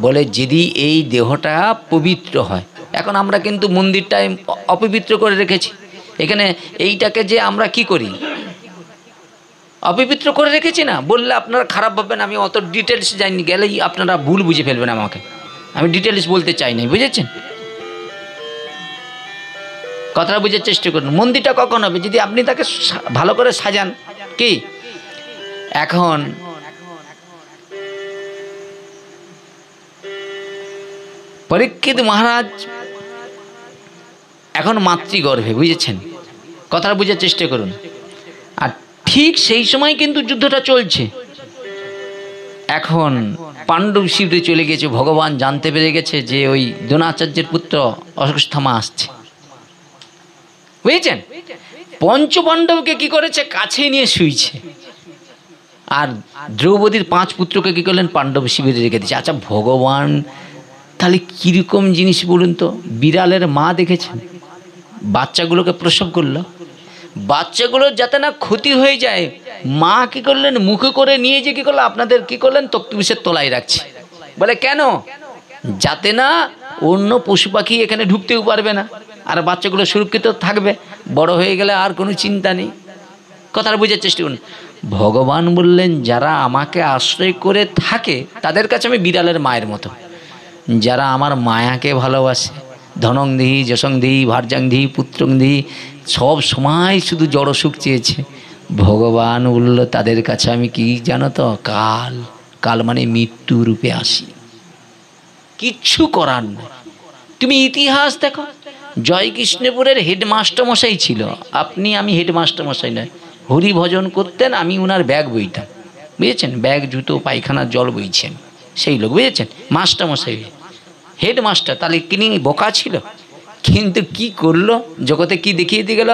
বলে যদি এই দেহটা পবিত্র হয়। এখন আমরা কিন্তু মন্দিরটা অপবিত্র করে রেখেছি। এখানে এইটাকে যে আমরা কি করি, অপবিত্র করে রেখেছি না। বললে আপনারা খারাপ ভাববেন, আমি অত ডিটেলস যাইনি, গেলেই আপনারা ভুল বুঝে ফেলবেন আমাকে। আমি ডিটেলস বলতে চাই না, বুঝেছেন? কথাটা বুঝার চেষ্টা করুন। মন্দিরটা কখন হবে? যদি আপনি তাকে ভালো করে সাজান। কি এখন পরীক্ষিত মহারাজ এখন মাতৃগর্ভে, বুঝেছেন? কথাটা বুঝার চেষ্টা করুন। আর ঠিক সেই সময় কিন্তু যুদ্ধটা চলছে। এখন পাণ্ডব শিবিরে চলে গেছে, ভগবান জানতে পেরে গেছে যে ওই দ্রোণাচার্যের পুত্র অশ্বত্থামা আসছে, বুঝেছেন? পঞ্চপাণ্ডবকে কি করেছে? কাছে নিয়ে শুইছে। আর দ্রৌপদীর 5 পুত্রকে কি করলেন? পাণ্ডব শিবিরে রেখে দিয়েছে। আচ্ছা ভগবান তাহলে কীরকম জিনিস বলুন তো? বিড়ালের মা দেখেছেন বাচ্চাগুলোকে প্রসব করলো, বাচ্চাগুলোর যাতে না ক্ষতি হয়ে যায়, মা কি করলেন? মুখে করে নিয়ে যে কি করলো? আপনাদের কি করলেন? তক্তবিশের তলায় রাখছে। বলে কেন? যাতে না অন্য পশু পাখি এখানে ঢুকতেও পারবে না, আর বাচ্চাগুলো সুরক্ষিত থাকবে, বড় হয়ে গেলে আর কোনো চিন্তা নেই। কথাটা বোঝার চেষ্টা করুন। ভগবান বললেন যারা আমাকে আশ্রয় করে থাকে তাদের কাছে আমি বিড়ালের মায়ের মতো। যারা আমার মায়াকে ভালোবাসে, ধনং দিহি যশং দিহি ভার্যাং দিহি পুত্রং দিহি, সব সময় শুধু জড় সুখ চেয়েছে, ভগবান বলল তাদের কাছে আমি কি জানো তো? কাল। কাল মানে মৃত্যু রূপে আসি, কিচ্ছু করার নেই। তুমি ইতিহাস দেখো, জয়কৃষ্ণপুরের হেডমাস্টার মশাই ছিল, আমি হেডমাস্টার মশাই নয়, হরি ভজন করতেন, আমি ওনার ব্যাগ বইতাম, বুঝেছেন? ব্যাগ জুতো পায়খানার জল বইছেন সেই লোক, বুঝেছেন? মাস্টার মশাই, হেডমাস্টার। তাহলে তিনি বোকা ছিল? কিন্তু কি করলো? জগতে কি দেখিয়ে দিয়ে গেল?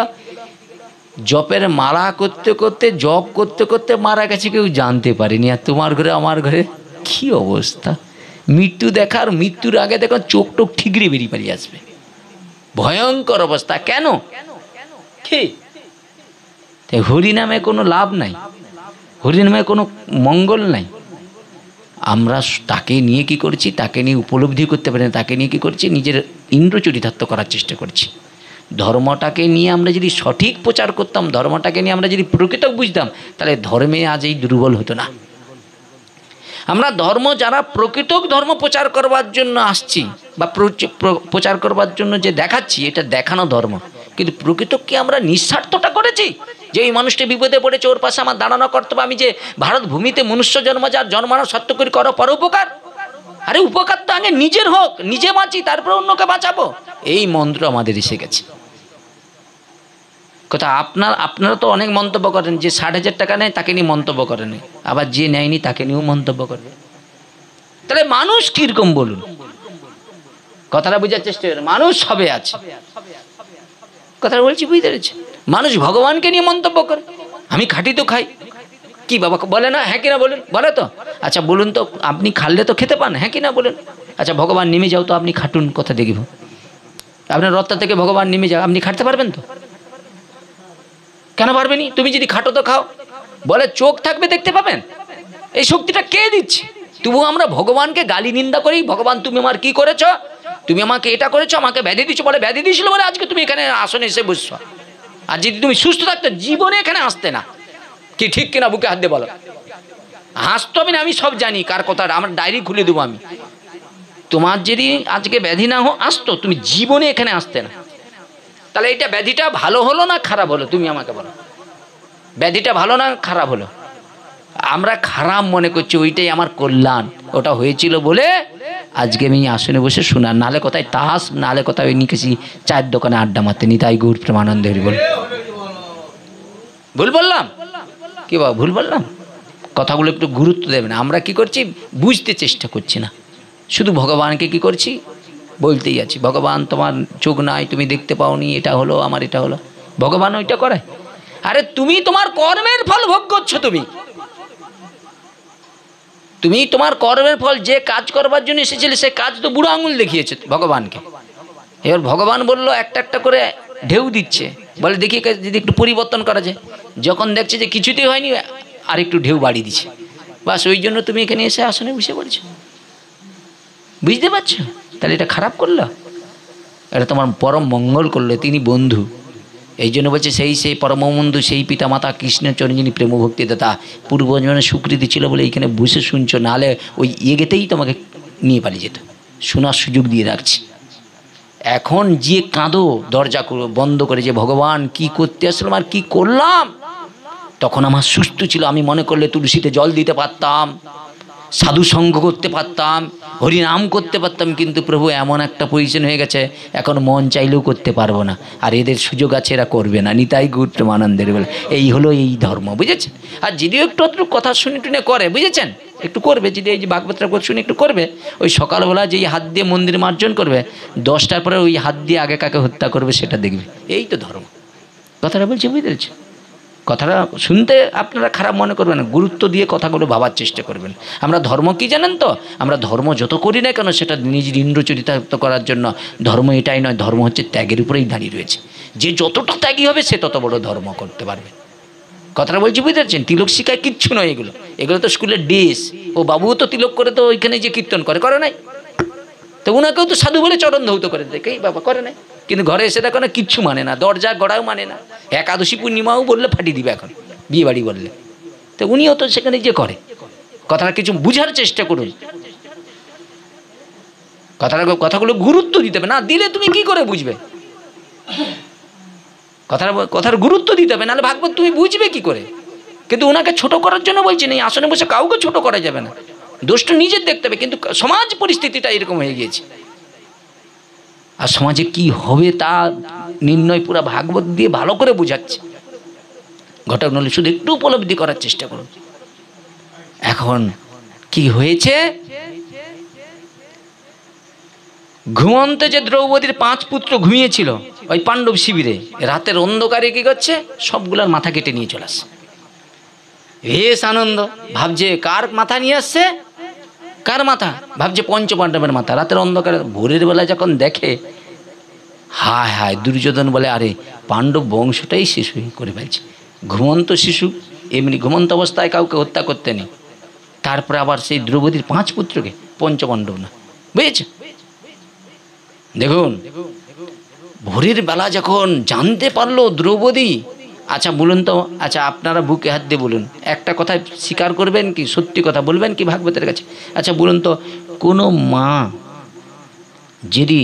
জপের মালা করতে করতে, জপ করতে করতে মারা গেছে, কেউ জানতে পারেনি। আর তোমার ঘরে আমার ঘরে কি অবস্থা! মৃত্যু দেখার, মৃত্যুর আগে দেখো চোখ টোক ঠিকরে বেরিয়ে পালিয়ে আসবে, ভয়ঙ্কর অবস্থা। কেন? ঠিক হরিনামে কোনো লাভ নাই, হরিনামে কোনো মঙ্গল নাই। আমরা তাকে নিয়ে কি করছি? তাকে নিয়ে উপলব্ধি করতে পারি না, তাকে নিয়ে কি করছি? নিজের ইন্দ্রচরিতার্থ করার চেষ্টা করছি। ধর্মটাকে নিয়ে আমরা যদি সঠিক প্রচার করতাম, ধর্মটাকে নিয়ে আমরা যদি প্রকৃত বুঝতাম, তাহলে ধর্মে আজ এই দুর্বল হতো না। আমরা ধর্ম, যারা প্রকৃত ধর্ম প্রচার করবার জন্য আসছি বা প্রচার করবার জন্য যে দেখাচ্ছি, এটা দেখানো ধর্ম। কিন্তু প্রকৃত কি আমরা নিঃস্বার্থটা করেছি? যে এই মানুষটি বিপদে পড়েছে, ওর পাশে আমার দাঁড়ানো কর্তব্য। আমি যে ভারত ভূমিতে মনুষ্য জন্ম, যার জন্মানো সত্য করে করো পরোপকার। আরে উপকার তো আগে নিজের হোক, নিজে বাঁচি, তারপর অন্যকে বাঁচাবো। এই মন্ত্র আমাদের এসে গেছে। কথা আপনারা তো অনেক মন্তব্য করেন, যে 60,000 টাকা নেয় তাকে নিয়ে মন্তব্য করেন, আবার যে নেয়নি তাকে নিয়েও মন্তব্য করবে। তাহলে মানুষ কিরকম বলুন? কথাটা বোঝার চেষ্টা করেন। মানুষ সবে আছে, কথাটা বলছি, বুঝতে পেরেছি? মানুষ ভগবানকে নিয়ে মন্তব্য করে, আমি খাটি তো খাই, কি বাবা বলে না? হ্যাঁ কিনা বলেন? বলে তো। আচ্ছা বলুন তো, আপনি খাললে তো খেতে পান, হ্যাঁ কিনা বলেন? আচ্ছা ভগবান নেমে যাও তো, আপনি খাটুন, কথা দেখব। আপনার রত্তা থেকে ভগবান নেমে যাও, আপনি খাটতে পারবেন তো? কেন পারবেনি? তুমি যদি খাটো তো খাও। বলে চোখ থাকবে, দেখতে পাবেন। এই শক্তিটা কে দিচ্ছে? তবু আমরা ভগবানকে গালি নিন্দা করি। ভগবান তুমি আমার কি করেছো? তুমি আমাকে এটা করেছো, আমাকে ব্যাধি দিচ্ছ। বলে ব্যাধি দিয়েছিল বলে আজকে তুমি এখানে আসনে এসে বসছো। আর যদি তুমি সুস্থ থাকতো, জীবনে এখানে আসতে না। কি ঠিক কিনা? বুকে হাত দিয়ে বলো। হাসতে হবে না, আমি সব জানি কার কথা, আমার ডায়েরি খুলে দেবো আমি। তোমার যদি আজকে ব্যাধি না আসতো, তুমি জীবনে এখানে আসতে না। তাহলে এটা ব্যাধিটা ভালো হলো না খারাপ হলো? তুমি আমাকে বলো, ব্যাধিটা ভালো না খারাপ হলো? আমরা খারাপ মনে করছি, ওইটাই আমার কল্যাণ। ওটা হয়েছিল বলে আজকে আমি আসনে বসে শোনার, নালে কোথায় তাস, নালে কোথায় ওই নিকেছি চায়ের দোকানে আড্ডা মারতে নি। তাই গৌর প্রেমানন্দ হরি বল। ভুল বললাম কি বাবা? ভুল বললাম? কথাগুলো একটু গুরুত্ব দেবে না। আমরা কি করছি? বুঝতে চেষ্টা করছি না, শুধু ভগবানকে কি করছি? বলতেই আছি, ভগবান তোমার চোখ নাই, তুমি দেখতে পাওনি, এটা হলো আমার, এটা হলো। ভগবান ওইটা করে? আরে তুমি তোমার কর্মের ফল ভোগ করছো। তুমি তোমার কর্মের ফল, যে কাজ করবার জন্য এসেছিলে সে কাজ তো বুড়ো আঙুল দেখিয়েছে ভগবানকে। এবার ভগবান বলল একটা একটা করে ঢেউ দিচ্ছে, বলে দেখি যদি একটু পরিবর্তন করা যায়। যখন দেখছে যে কিছুতেই হয়নি, আর একটু ঢেউ বাড়িয়ে দিচ্ছে। বাস ওই জন্য তুমি এখানে এসে আসনে বসে পড়ছো। বুঝতে পারছো? তাহলে এটা খারাপ করলো? এটা তোমার পরম মঙ্গল করলো। তিনি বন্ধু, এই জন্য বলছে সেই পরম বন্ধু, সেই পিতা মাতা কৃষ্ণচরণ যিনি প্রেম ভক্তি দাতা, পূর্বজন্মের স্বীকৃতি ছিল বলে এইখানে বসে শুনছো, নাহলে ওই এগেতেই তোমাকে নিয়ে পালিয়ে যেত। শোনার সুযোগ দিয়ে রাখছি। এখন যে কাঁদো দরজা বন্ধ করে, যে ভগবান কি করতে আসলাম আর কি করলাম। তখন আমার সুস্থ ছিল, আমি মনে করলে তুলসীতে জল দিতে পারতাম, সাধু সঙ্গ করতে পারতাম, হরিনাম করতে পারতাম, কিন্তু প্রভু এমন একটা পজিশন হয়ে গেছে এখন মন চাইলেও করতে পারবো না। আর এদের সুযোগ আছে, এরা করবে না। নিতাই গৌর প্রেমানন্দের বলে এই হলো এই ধর্ম, বুঝেছেন? আর যদিও একটু কথা শুনে টুনে করে, বুঝেছেন, একটু করবে, যদি এই যে ভাগবতরা শুনে একটু করবে, ওই সকালবেলা যেই হাত দিয়ে মন্দির মার্জন করবে, 10টার পরে ওই হাত দিয়ে আগে কাকে হত্যা করবে সেটা দেখবে। এই তো ধর্ম। কথাটা বলছি, বুঝতে পেরেছি? কথাটা শুনতে আপনারা খারাপ মনে করবেন না, গুরুত্ব দিয়ে কথাগুলো ভাবার চেষ্টা করবেন। আমরা ধর্ম কি জানেন তো? আমরা ধর্ম যত করি না কেন, সেটা নিজের ইন্দ্র চরিতার্থ করার জন্য। ধর্ম এটাই নয়, ধর্ম হচ্ছে ত্যাগের উপরেই দাঁড়িয়ে রয়েছে। যে যতটা ত্যাগী হবে সে তত বড় ধর্ম করতে পারবে। কথাটা বলছি, বুঝতে পারছেন? তিলক শিখায় কিচ্ছু নয় এগুলো, এগুলো তো স্কুলের ড্রেস। ও বাবুও তো তিলক করে, তো ওইখানে যে কীর্তন করে নাই? তো ওনাকেও তো সাধু বলে চরণ ধৌত করে দেখে বাবা করে নাই, কিন্তু ঘরে এসে দেখো না কিচ্ছু মানে না, দরজা গড়াও মানে না, একাদশী পূর্ণিমাও বললে ফাটিয়ে দিবে এখন বিয়ে বাড়ি বললে। তো উনিও তো সেখানে যে করে। কথাটা কিছু বুঝার চেষ্টা করুন। কথাগুলো গুরুত্ব দিতে হবে, না দিলে তুমি কি করে বুঝবে? কথার গুরুত্ব দিতে হবে, নাহলে ভাগবত তুমি বুঝবে কি করে? কিন্তু ওনাকে ছোট করার জন্য বলছি না, এই আসনে বসে কাউকে ছোট করা যাবে না, দোষটা নিজের দেখতে হবে। কিন্তু সমাজ পরিস্থিতিটা এরকম হয়ে গিয়েছে, আর সমাজে কি হবে তা নির্ণয় পুরো ভাগবত দিয়ে ভালো করে বোঝাচ্ছে। ঘটনাগুলো শুধু একটু উপলব্ধি করার চেষ্টা করুন। এখন কি হয়েছে? ঘুমন্তে যে দ্রৌপদীর 5 পুত্র ঘুমিয়েছিল ওই পাণ্ডব শিবিরে, রাতের অন্ধকারে কি করছে, সবগুলার মাথা কেটে নিয়ে চলে আসছে। বেশ আনন্দ, ভাবছে কার মাথা নিয়ে আসছে, কার মাথা? ভাবছে পঞ্চপাণ্ডবের মাথা। রাতের অন্ধকারে ভোরের বেলা যখন দেখে, হায় হায়, দুর্যোধন বলে আরে পাণ্ডব বংশটাই শিশু করে ফেলছে। ঘুমন্ত শিশু, এমনি ঘুমন্ত অবস্থায় কাউকে হত্যা করতে নেই। তারপরে আবার সেই দ্রৌপদীর 5 পুত্রকে, পঞ্চপাণ্ডব না, বুঝেছে? দেখুন, ভোরের বেলা যখন জানতে পারলো দ্রৌপদী, আচ্ছা বলুন তো, আচ্ছা আপনারা বুকে হাত দিয়ে বলুন, একটা কথা স্বীকার করবেন কি, সত্যি কথা বলবেন কি ভাগবতের কাছে? আচ্ছা বলুন তো, কোনো মা যদি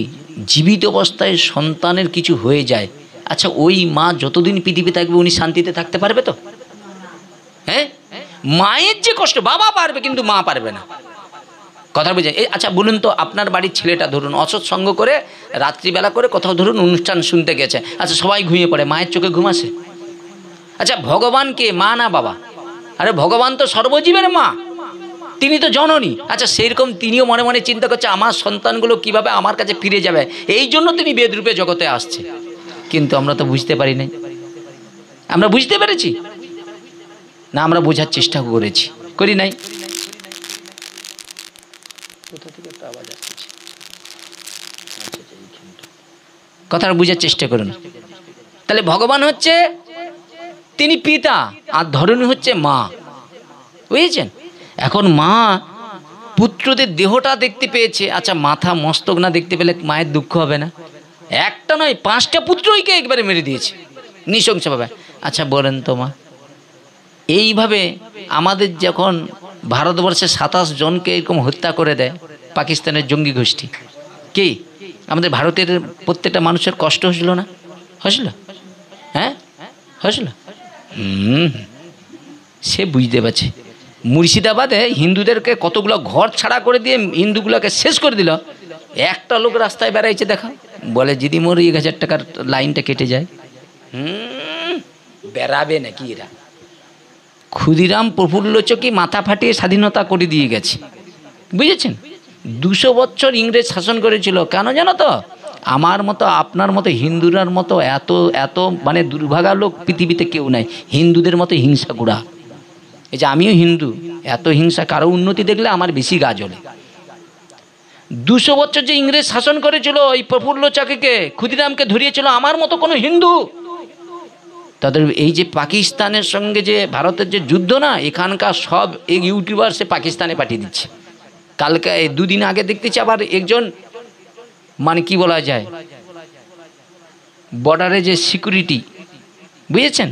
জীবিত অবস্থায় সন্তানের কিছু হয়ে যায়, আচ্ছা ওই মা যতদিন পৃথিবী থাকবে উনি শান্তিতে থাকতে পারবে তো? হ্যাঁ, মায়ের যে কষ্ট, বাবা পারবে কিন্তু মা পারবে না। কথা বুঝে? আচ্ছা বলুন তো, আপনার বাড়ির ছেলেটা ধরুন অসৎসঙ্গ করে রাত্রিবেলা করে কোথাও ধরুন অনুষ্ঠান শুনতে গেছে, আচ্ছা সবাই ঘুমিয়ে পড়ে, মায়ের চোখে ঘুম আসে? আচ্ছা ভগবান কে, মা না বাবা? আরে ভগবান তো সর্বজীবের মা, তিনি তো জননী। আচ্ছা সেইরকম তিনিও মনে মনে চিন্তা করছে আমার সন্তানগুলো কিভাবে আমার কাছে ফিরে যাবে, এই জন্য তিনি বেদরূপে জগতে আসছে। কিন্তু আমরা তো বুঝতে পারি নাই। আমরা বুঝতে পেরেছি না? আমরা বোঝার চেষ্টা করেছি, করি নাই? কথাটা বুঝার চেষ্টা করুন। তাহলে ভগবান হচ্ছে তিনি পিতা, আর ধরনী হচ্ছে মা, বুঝেছেন? এখন মা পুত্রদের দেহটা দেখতে পেয়েছে, আচ্ছা মাথা মস্তক না দেখতে পেলে মায়ের দুঃখ হবে না? একটা নয় 5টা পুত্রইকে একবারে মেরে দিয়েছে নৃশংসভাবে। আচ্ছা বলেন তো মা, এইভাবে আমাদের যখন ভারতবর্ষে 27 জনকে এরকম হত্যা করে দেয় পাকিস্তানের জঙ্গি গোষ্ঠী, কি আমাদের ভারতের প্রত্যেকটা মানুষের কষ্ট হয়েছিল না? হয়েছিল? হ্যাঁ হয়েছিল। সে বুঝতে পারছে। মুর্শিদাবাদে হিন্দুদেরকে কতগুলো ঘর ছাড়া করে দিয়ে হিন্দুগুলোকে শেষ করে দিল। একটা লোক রাস্তায় বেড়াইছে, দেখা বলে যদি মোর 1000 টাকার লাইনটা কেটে যায়, বেড়াবে নাকি এরা? ক্ষুদিরাম প্রফুল্ল চোখে মাথা ফাটিয়ে স্বাধীনতা করে দিয়ে গেছে, বুঝেছেন? 200 বছর ইংরেজ শাসন করেছিল, কেন জানো তো? আমার মতো আপনার মতো হিন্দুরার মতো এত এত মানে দুর্ভাগা লোক পৃথিবীতে কেউ নাই, হিন্দুদের মতো হিংসা গুড়া। এই যে আমিও হিন্দু, এত হিংসা, কারো উন্নতি দেখলে আমার বেশি গা জ্বলে। 200 বছর যে ইংরেজ শাসন করেছিল, এই প্রফুল্ল চাকিকে, ক্ষুদিরামকে ধরিয়েছিল, আমার মতো কোনো হিন্দু। তাদের এই যে পাকিস্তানের সঙ্গে যে ভারতের যে যুদ্ধ না, এখানকার সব এই ইউটিউবার সে পাকিস্তানে পাঠিয়ে দিচ্ছে। কালকে 2 দিন আগে দেখতেছি আবার একজন, মানে কি বলা যায়, বর্ডারে যে সিকিউরিটি, বুঝেছেন,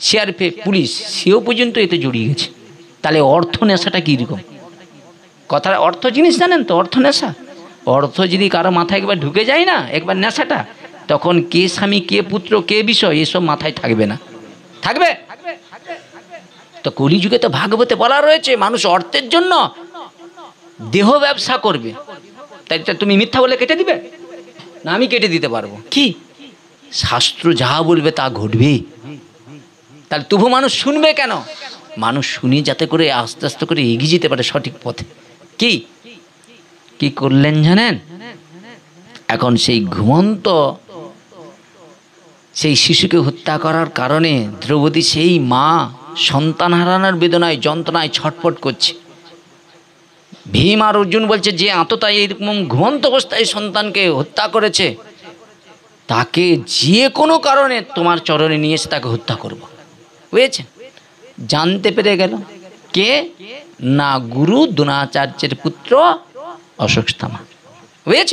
সিআরপিএফ পুলিশ, সেও পর্যন্ত এতে জড়িয়ে গেছে। তাহলে অর্থ নেশাটা কীরকম? কথার অর্থ জিনিস জানেন তো? অর্থ নেশা, অর্থ যদি কারো মাথায় একবার ঢুকে যায় না, একবার নেশাটা, তখন কে স্বামী, কে পুত্র, কে বিষয়, এসব মাথায় থাকবে না। থাকবে তো? কলিযুগে তো ভাগবতে বলা রয়েছে মানুষ অর্থের জন্য দেহ ব্যবসা করবে। তাই তুমি মিথ্যা বলে কেটে দিবে না? আমি কেটে দিতে পারবো। কি শাস্ত্র যা বলবে তা ঘটবে। তাহলে তবু মানুষ শুনবে কেন? মানুষ শুনি যাতে করে আস্তে আস্তে করে এগিয়ে যেতে পারে সঠিক পথে। কি কি করলেন জানেন? এখন সেই ঘুমন্ত সেই শিশুকে হত্যা করার কারণে দ্রৌপদী, সেই মা সন্তান হারানোর বেদনায় যন্ত্রণায় ছটফট করছে। ভীম আর অর্জুন বলছে যে আততায়ী এরকম ঘুমন্ত অবস্থায় সন্তানকে হত্যা করেছে, তাকে যে কোনো কারণে তোমার চরণে নিয়ে এসে তাকে হত্যা করব। বুঝেছেন? জানতে পেরে গেল কে না, গুরু দ্রোণাচার্যের পুত্র অশ্বত্থামা। বুঝেছ?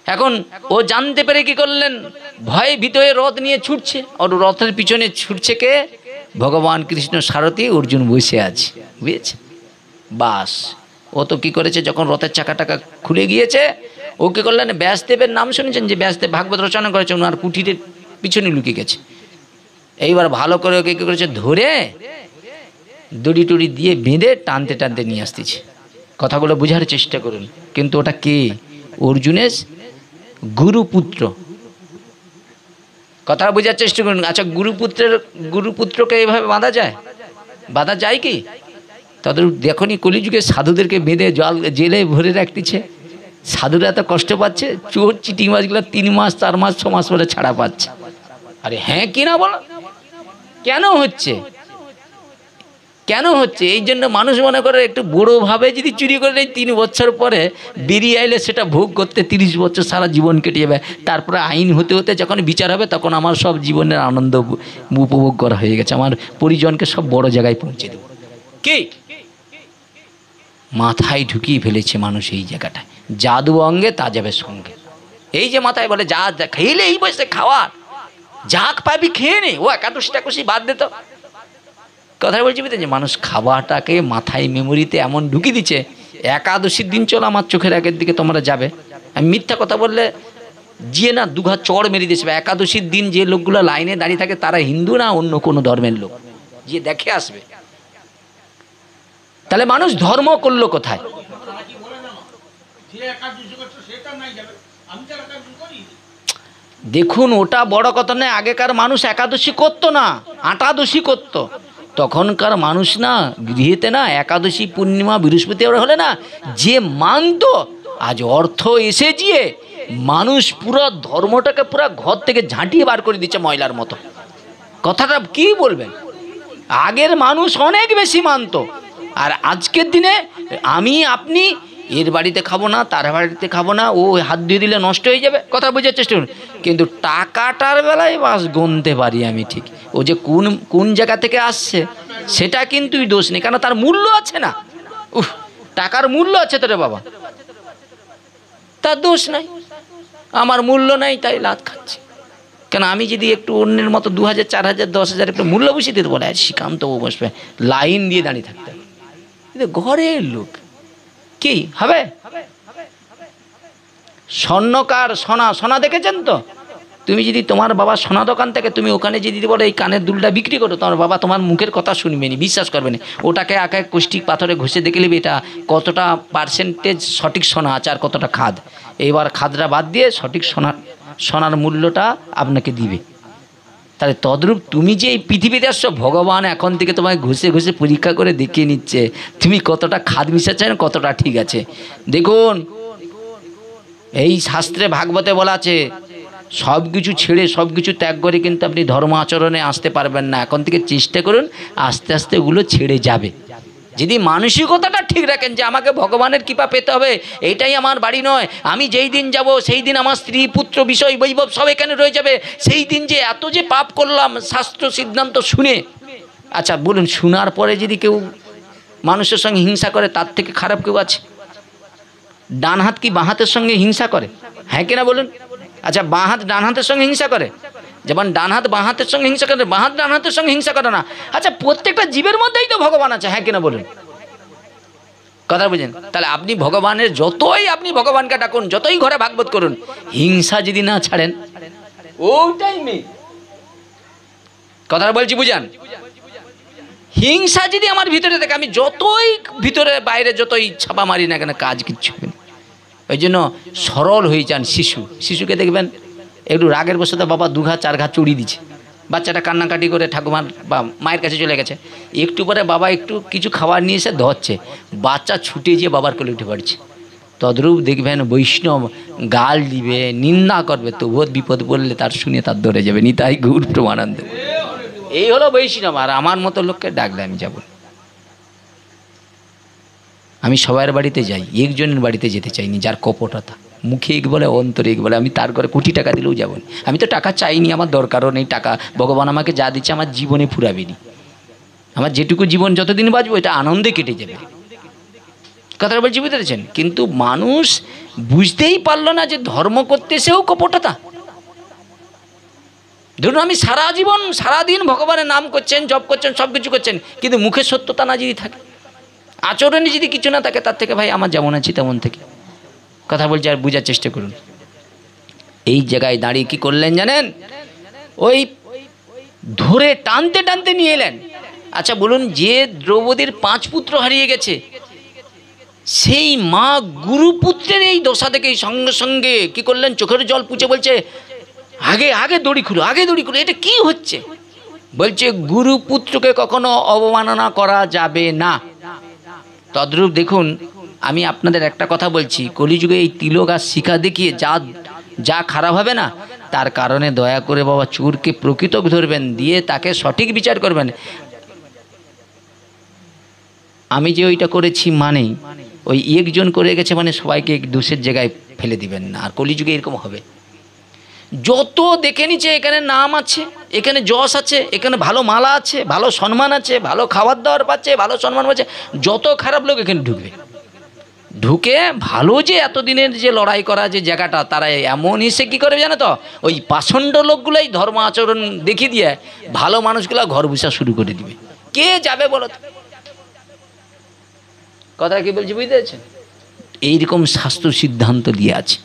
এখন ও জানতে পেরে কি করলেন? ভয়ে ভীত হয়ে রথ নিয়ে ছুটছে, আর রথের পিছনে ছুটছে কে? ভগবান কৃষ্ণ সারথি, অর্জুন বসে আছে। বুঝেছে? বাস ও তো কি করেছে, যখন রথের চাকাটাকা খুলে গিয়েছে, ও কি করলেন? ব্যাসদেবের নাম শুনেছেন? যে ব্যাসদেব ভাগবত রচনা করেছে, ওনার কুটিরের পিছনে লুকিয়ে গেছে। এইবার ভালো করে ওকে কী করেছে, ধরে দড়ি টড়ি দিয়ে বেঁধে টানতে টানতে নিয়ে আসতেছে। কথাগুলো বোঝার চেষ্টা করুন। কিন্তু ওটা কে? অর্জুনের গুরুপুত্র। কথা বোঝার চেষ্টা করুন। আচ্ছা, গুরুপুত্রকে এইভাবে বাঁধা যায়? বাঁধা যায় কি? তাদের দেখনি কলিযুগে সাধুদেরকে বেঁধে জেলে ভরে রাখতেছে। সাধুরা এত কষ্ট পাচ্ছে, চোর চিটিং মাছগুলো 3 মাস 4 মাস 6 মাস পরে ছাড়া পাচ্ছে। আরে হ্যাঁ কি না বলো? কেন হচ্ছে? কেন হচ্ছে? এই জন্য মানুষ মনে করে একটু বড়োভাবে যদি চুরি করে নেয়, 3 বছর পরে বেরিয়ে আইলে সেটা ভোগ করতে 30 বছর সারা জীবন কেটে যাবে। তারপরে আইন হতে হতে যখন বিচার হবে, তখন আমার সব জীবনের আনন্দ উপভোগ করা হয়ে গেছে, আমার পরিজনকে সব বড় জায়গায় পৌঁছে দেব। কি মাথায় ঢুকিয়ে ফেলেছে মানুষ এই জায়গাটায়। জাদু অঙ্গে তা যাবে সঙ্গে। এই যে মাথায় বলে যা খেলে এই বয়সে খাওয়ার, যাক পাবি খেয়ে নে, ও একাদশী টাকুশি বাদ দিত। কথা বলছি বুঝতে, যে মানুষ খাওয়াটাকে মাথায় মেমোরিতে এমন ঢুকিয়ে দিচ্ছে, একাদশীর দিন চলো আমার চোখের আগের দিকে তোমরা যাবে। আমি মিথ্যা কথা বললে গিয়ে না 2 ঘা চড় মেরে দিয়েছে। একাদশীর দিন যে লোকগুলো লাইনে দাঁড়িয়ে থাকে, তারা হিন্দু না অন্য কোনো ধর্মের লোক, গিয়ে দেখে আসবে। তাহলে মানুষ ধর্ম করলো কোথায়? দেখুন, ওটা বড় কথা নয়। আগেকার মানুষ একাদশী করতো না, আটাদশী করতো। তখনকার মানুষ না গৃহেতে না একাদশী, পূর্ণিমা, বৃহস্পতিবার হলে না যে মানত, আজ অর্থ এসে গিয়ে মানুষ পুরো ধর্মটাকে পুরো ঘর থেকে ঝাঁটিয়ে বার করে দিচ্ছে ময়লার মতো। কথাটা কি বলবেন? আগের মানুষ অনেক বেশি মানত, আর আজকের দিনে আমি আপনি এর বাড়িতে খাবো না, তার বাড়িতে খাবো না, ও হাত দিয়ে দিলে নষ্ট হয়ে যাবে। কথা বোঝার চেষ্টা করুন। কিন্তু টাকাটার বেলায় বাস গুনতে পারি আমি ঠিক, ও যে কোন কোন জায়গা থেকে আসছে সেটা কিন্তু দোষ নেই, কেন তার মূল্য আছে না। টাকার মূল্য আছে তো রে বাবা, তার দোষ নাই। আমার মূল্য নাই তাই লাত খাচ্ছি। কেন আমি যদি একটু অন্যের মতো 2000, 4000, 10,000 একটু মূল্য বসিয়ে দিতে বলে, শ্রীকান্ত বসবে লাইন দিয়ে দাঁড়িয়ে থাকতে, কিন্তু ঘরের লোক কি হবে? স্বর্ণকার সোনা, সোনা দেখেছেন তো? তুমি যদি তোমার বাবা সোনা দোকান থেকে তুমি ওখানে যদি বলো এই কানের দুলটা বিক্রি করো, তোমার বাবা তোমার মুখের কথা শুনবে না, বিশ্বাস করবে না। ওটাকে একা কষ্টিক পাথরে ঘষে দেখে নেবে এটা কতটা পার্সেন্টেজ সঠিক সোনা আছে আর কতটা খাদ। এইবার খাদটা বাদ দিয়ে সঠিক সোনার মূল্যটা আপনাকে দিবে। তাহলে তদ্রূপ তুমি যে এই পৃথিবীতে আসছো, ভগবান এখন থেকে তোমায় ঘষে ঘষে পরীক্ষা করে দেখিয়ে নিচ্ছে তুমি কতটা খাদ মিশাচ্ছেন, কতটা ঠিক আছে। দেখুন এই শাস্ত্রে ভাগবতে বলা আছে, সব কিছু ছেড়ে সব কিছু ত্যাগ করে কিন্তু আপনি ধর্ম আচরণে আসতে পারবেন না। এখন থেকে চেষ্টা করুন, আস্তে আস্তে ওগুলো ছেড়ে যাবে। যদি মানসিকতাটা ঠিক রাখেন যে আমাকে ভগবানের কৃপা পেতে হবে, এইটাই আমার বাড়ি নয়, আমি যেই দিন যাব সেই দিন আমার স্ত্রী পুত্র বিষয় বৈভব সব এখানে রয়ে যাবে, সেই দিন যে এত যে পাপ করলাম শাস্ত্র সিদ্ধান্ত শুনে। আচ্ছা বলুন, শোনার পরে যদি কেউ মানুষের সঙ্গে হিংসা করে, তার থেকে খারাপ কেউ আছে? ডান হাত কি বাঁ হাতের সঙ্গে হিংসা করে? হ্যাঁ কিনা বলুন? আচ্ছা বাঁ হাত ডান হাতের সঙ্গে হিংসা করে, যেমন ডান হাত বাঁ হাতের সঙ্গে হিংসা করে, বাঁ হাত ডান হাতের সঙ্গে হিংসা করে না। আচ্ছা প্রত্যেকটা জীবের মধ্যেই তো ভগবান আছে, হ্যাঁ কিনা বলুন? কথা বুঝেন? তাহলে আপনি ভগবানের যতই আপনি ভগবানকে ডাকুন, যতই ঘরে ভাগবত করুন, হিংসা যদি না ছাড়েন, ওইটাই মেয়ে কথা বলছি, বুঝান? হিংসা যদি আমার ভিতরে থাকে, আমি যতই ভিতরে বাইরে যতই ছাপা মারি না কেন, কাজ কিচ্ছু হবে না। ওই জন্য সরল হয়ে যান। শিশুকে দেখবেন একটু রাগের বসে বাবা 2 ঘা 4 ঘা চড়িয়ে দিচ্ছে, বাচ্চাটা কান্নাকাটি করে ঠাকুমার বা মায়ের কাছে চলে গেছে, একটু পরে বাবা একটু কিছু খাবার নিয়ে এসে ধরছে, বাচ্চা ছুটে গিয়ে বাবার কোলে উঠে পড়ছে। তদ্রূপ দেখবেন বৈষ্ণব গাল দিবে, নিন্দা করবে, তবুও বিপদ বললে তার শুনে তার ধরে যাবে। নিতাই গৌর প্রেমানন্দ। এই হলো বৈষ্ণব। আর আমার মতো লোককে ডাকলে আমি যাব। আমি সবার বাড়িতে যাই, একজনের বাড়িতে যেতে চাইনি যার কপটতা, মুখে এক বলে অন্তরে এক বলে। আমি তার ঘরে কোটি টাকা দিলেও যাব না। আমি তো টাকা চাইনি, আমার দরকারও নেই টাকা। ভগবান আমাকে যা দিচ্ছে আমার জীবনে ফুরাবেনি। আমার যেটুকু জীবন যতদিন বাঁচবো এটা আনন্দে কেটে যাবে। কথাটা বলছি, বুঝতে পেরেছেন? কিন্তু মানুষ বুঝতেই পারলো না যে ধর্ম করতে এসেও কপটতা। ধরুন আমি সারা জীবন সারাদিন ভগবানের নাম করছেন, জপ করছেন, সব কিছু করছেন, কিন্তু মুখে সত্যতা না যদি থাকে, আচরণে যদি কিছু না থাকে, তার থেকে ভাই আমার যেমন আছি তেমন থেকে কথা বলছি। আর বোঝার চেষ্টা করুন। এই জায়গায় দাঁড়িয়ে কি করলেন জানেন? ওই ধরে টানতে টানতে নিয়ে এলেন। আচ্ছা বলুন, যে দ্রৌপদীর 5 পুত্র হারিয়ে গেছে, সেই মা গুরুপুত্রের এই দশা দেখেই সঙ্গে সঙ্গে কি করলেন? চোখের জল পুছে বলছে, আগে আগে দড়ি খুলো, আগে দড়ি খুলো। এটা কি হচ্ছে? বলছে গুরুপুত্রকে কখনো অবমাননা করা যাবে না। তদ্রূপ দেখুন, আমি আপনাদের একটা কথা বলছি, কলিযুগে এই তিলক আর শিখা দেখিয়ে যা খারাপ হবে না, তার কারণে দয়া করে বাবা চোরকে প্রকৃত ধরবেন, দিয়ে তাকে সঠিক বিচার করবেন। আমি যে ওইটা করেছি মানেই ওই একজন করে গেছে মানে সবাইকে দোষের জায়গায় ফেলে দিবেন না। আর কলিযুগে এরকম হবে। যত দেখে নিচ্ছে এখানে নাম আছে, এখানে যশ আছে, এখানে ভালো মালা আছে, ভালো সম্মান আছে, ভালো খাবার দাবার পাচ্ছে, ভালো সম্মান পাচ্ছে, যত খারাপ লোক এখানে ঢুকে ভালো যে এতদিনের যে লড়াই করা যে জায়গাটা, তারা এমন এসে কী করে জানো তো, ওই পাষণ্ড লোকগুলোই ধর্ম আচরণ দেখিয়ে দিয়ে ভালো মানুষগুলো ঘর বসা শুরু করে দিবে। কে যাবে বলো তো? কথা কি বলছি, বুঝতে পারছেন? এইরকম শাস্ত্র সিদ্ধান্ত দিয়ে আছে।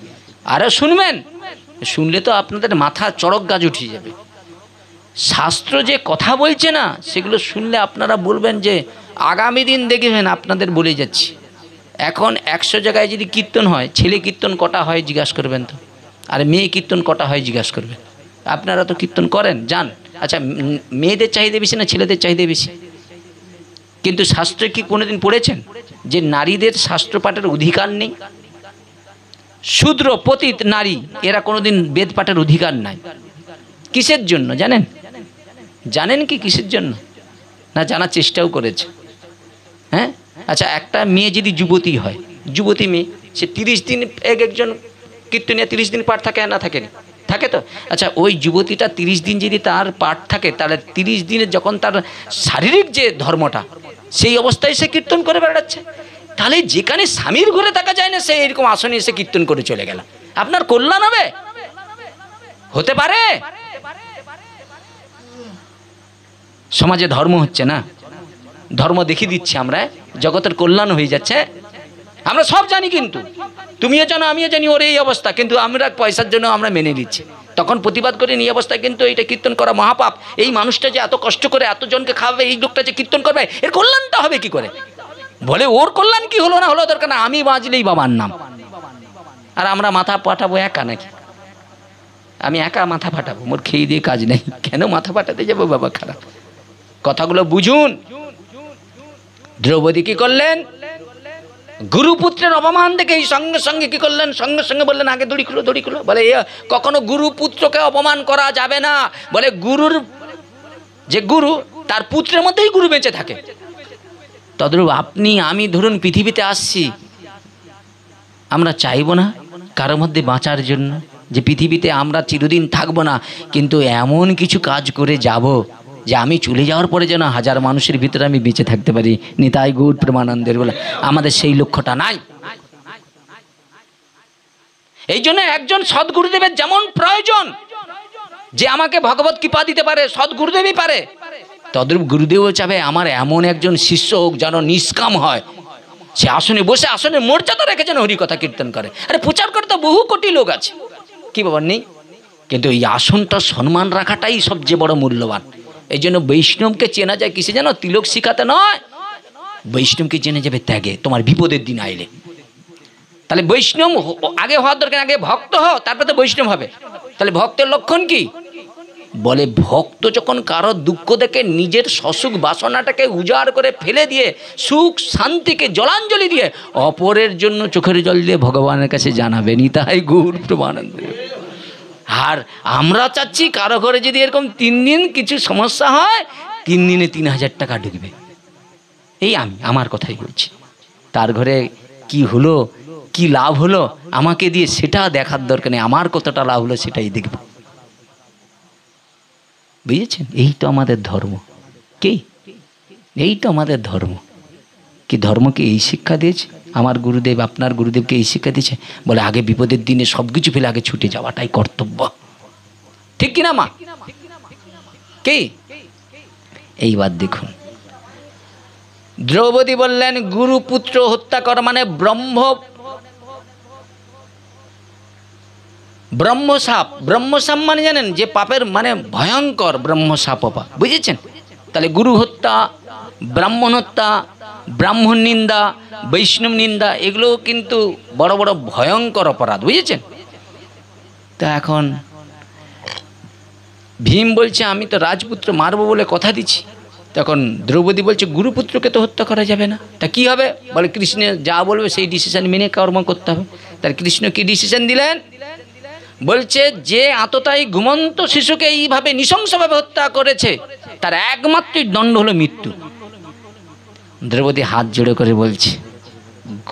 আরও শুনবেন, শুনলে তো আপনাদের মাথা চড়ক গাছ উঠে যাবে। শাস্ত্র যে কথা বলছে না, সেগুলো শুনলে আপনারা বলবেন যে আগামী দিন দেখবেন, আপনাদের বলে যাচ্ছি, এখন 100 জায়গায় যদি কীর্তন হয়, ছেলে কীর্তন কটা হয় জিজ্ঞাসা করবেন তো, আর মেয়ে কীর্তন কটা হয় জিজ্ঞাসা করবেন। আপনারা তো কীর্তন করেন, যান। আচ্ছা মেয়েদের চাহিদা বেশি না ছেলেদের চাহিদা বেশি? কিন্তু শাস্ত্রে কি কোনোদিন পড়েছেন যে নারীদের শাস্ত্র পাঠের অধিকার নেই? শূদ্র পতিত নারী এরা কোনোদিন বেদ পাঠের অধিকার নাই। কিসের জন্য জানেন? জানেন কি কিসের জন্য? না জানার চেষ্টাও করেছে? হ্যাঁ, আচ্ছা একটা মেয়ে যদি যুবতী হয়, যুবতী মেয়ে, সে 30 দিন একজন কীর্তনিয়া 30 দিন পাঠ থাকে না থাকে? থাকে তো। আচ্ছা ওই যুবতীটা 30 দিন যদি তার পাঠ থাকে, তাহলে 30 দিনে যখন তার শারীরিক যে ধর্মটা, সেই অবস্থায় সে কীর্তন করে বেড়াচ্ছে। তাহলে যেখানে স্বামীর ঘরে থাকা যায় না, সে এরকম আসনে এসে কীর্তন করে চলে গেল, আপনার কল্যাণ হবে? হতে পারে? সমাজে ধর্ম হচ্ছে না, ধর্ম দেখিয়ে দিচ্ছে আমরা, জগতের কল্যাণ হয়ে যাচ্ছে, আমরা সব জানি, কিন্তু তুমিও জানো আমিও জানি ওর এই অবস্থা, কিন্তু আমরা পয়সার জন্য আমরা মেনে নিচ্ছি। তখন প্রতিবাদ করে এই অবস্থায় কিন্তু এটা কীর্তন করা মহাপাপ। এই মানুষটা যে এত কষ্ট করে এতজনকে খাওয়াবে, এই লোকটা যে কীর্তন করবে, এর কল্যাণটা হবে কি করে? বলে ওর কল্যাণ কি হলো না হলো দরকার না, আমি বাঁচলেই বাবার নাম। আর আমরা মাথা পাঠাবো একা নাকি? আমি একা মাথা ফাটাবো, মোর খেয়ে দিয়ে কাজ নেই, কেন মাথা ফাটাতে যাবো বাবা? খারাপ কথাগুলো বুঝুন। দ্রৌপদী কি করলেন? গুরুপুত্রের অপমান দেখে এই সঙ্গে সঙ্গে কি করলেন? সঙ্গে সঙ্গে বললেন আগে দড়ি খুলো, দড়ি খুলো। বলে কখনো গুরুপুত্রকে অপমান করা যাবে না। বলে গুরুর যে গুরু, তার পুত্রের মধ্যেই গুরু বেঁচে থাকে। তদ্রূপ আপনি আমি ধরুন পৃথিবীতে আসছি, আমরা চাইবো না কারোর মধ্যে বাঁচার জন্য, যে পৃথিবীতে আমরা চিরদিন থাকবো না, কিন্তু এমন কিছু কাজ করে যাব যে আমি চলে যাওয়ার পরে যেন হাজার মানুষের ভিতরে আমি বেঁচে থাকতে পারি। নিতাই গৌর প্রেমানন্দের বলে আমাদের সেই লক্ষ্যটা নাই। এই জন্য একজন সদ্গুরুদেবের যেমন প্রয়োজন যে আমাকে ভগবত কৃপা দিতে পারে, সদ্গুরুদেবই পারে, তদ্রূপ গুরুদেবও চাবে আমার এমন একজন শিষ্য হোক যেন নিষ্কাম হয়, সে আসনে বসে আসনে মর্যাদা রেখে যেন হরিকথা কীর্তন করে। আরে প্রচার করতে বহু কোটি লোক আছে, কি ব্যাপার নেই, কিন্তু এই আসনটা সম্মান রাখাটাই সবচেয়ে বড় মূল্যবান। এই জন্য বৈষ্ণবকে চেনা যায় কিসে জানো? তিলক শিখাতে নয়, বৈষ্ণবকে চেনা যাবে ত্যাগে। তোমার বিপদের দিন আইলে তাহলে বৈষ্ণব আগে হওয়ার দরকার, আগে ভক্ত হও, তারপরে তো বৈষ্ণব হবে। তাহলে ভক্তের লক্ষণ কি? বলে ভক্ত যখন কারো দুঃখ দেখে নিজের সসুখ বাসনাটাকে উজাড় করে ফেলে দিয়ে সুখ শান্তিকে জলাঞ্জলি দিয়ে অপরের জন্য চোখের জল দিয়ে ভগবানের কাছে জানাবে। নিতাই গৌর প্রেমানন্দ। আর আমরা চাচ্ছি কারো ঘরে যদি এরকম 3 দিন কিছু সমস্যা হয়, 3 দিনে 3000 টাকা ঢুকবে। এই আমার কথাই বলছি, তার ঘরে কি হলো, কি লাভ হলো আমাকে দিয়ে সেটা দেখার দরকার নেই, আমার কতটা লাভ হলো সেটাই দেখব। বুঝেছেন? এই তো আমাদের ধর্ম। কি এই তো আমাদের ধর্ম। কি ধর্মকে এই শিক্ষা দিয়েছে আমার গুরুদেব, আপনার গুরুদেবকে এই শিক্ষা দিয়েছে। বলে আগে বিপদের দিনে সব কিছু ফেলে আগে ছুটে যাওয়াটাই কর্তব্য। ঠিক কিনা মা? কি? এইবার দেখুন, দ্রৌপদী বললেন গুরুপুত্র হত্যা করা মানে ব্রহ্মসাপ। ব্রহ্মসাপ মানে জানেন যে পাপের মানে ভয়ঙ্কর ব্রহ্মসাপ পাপ। বুঝেছেন? তাহলে গুরু হত্যা, ব্রাহ্মণ হত্যা, ব্রাহ্মণ নিন্দা, বৈষ্ণব নিন্দা, এগুলো কিন্তু বড় বড় ভয়ঙ্কর অপরাধ। বুঝেছেন? তা এখন ভীম বলছে আমি তো রাজপুত্র মারবো বলে কথা দিচ্ছি। তখন দ্রৌপদী বলছে গুরুপুত্রকে তো হত্যা করা যাবে না, তা কি হবে? বলে কৃষ্ণ যা বলবে সেই ডিসিশন মেনে কর্ম করতে হবে। তার কৃষ্ণ কি ডিসিশন দিলেন? বলছে যে আততায়ী ঘুমন্ত শিশুকে এইভাবে নৃশংসভাবে হত্যা করেছে তার একমাত্র দণ্ড হলো মৃত্যু। দ্রৌপদী হাত জোড়ে করে বলছে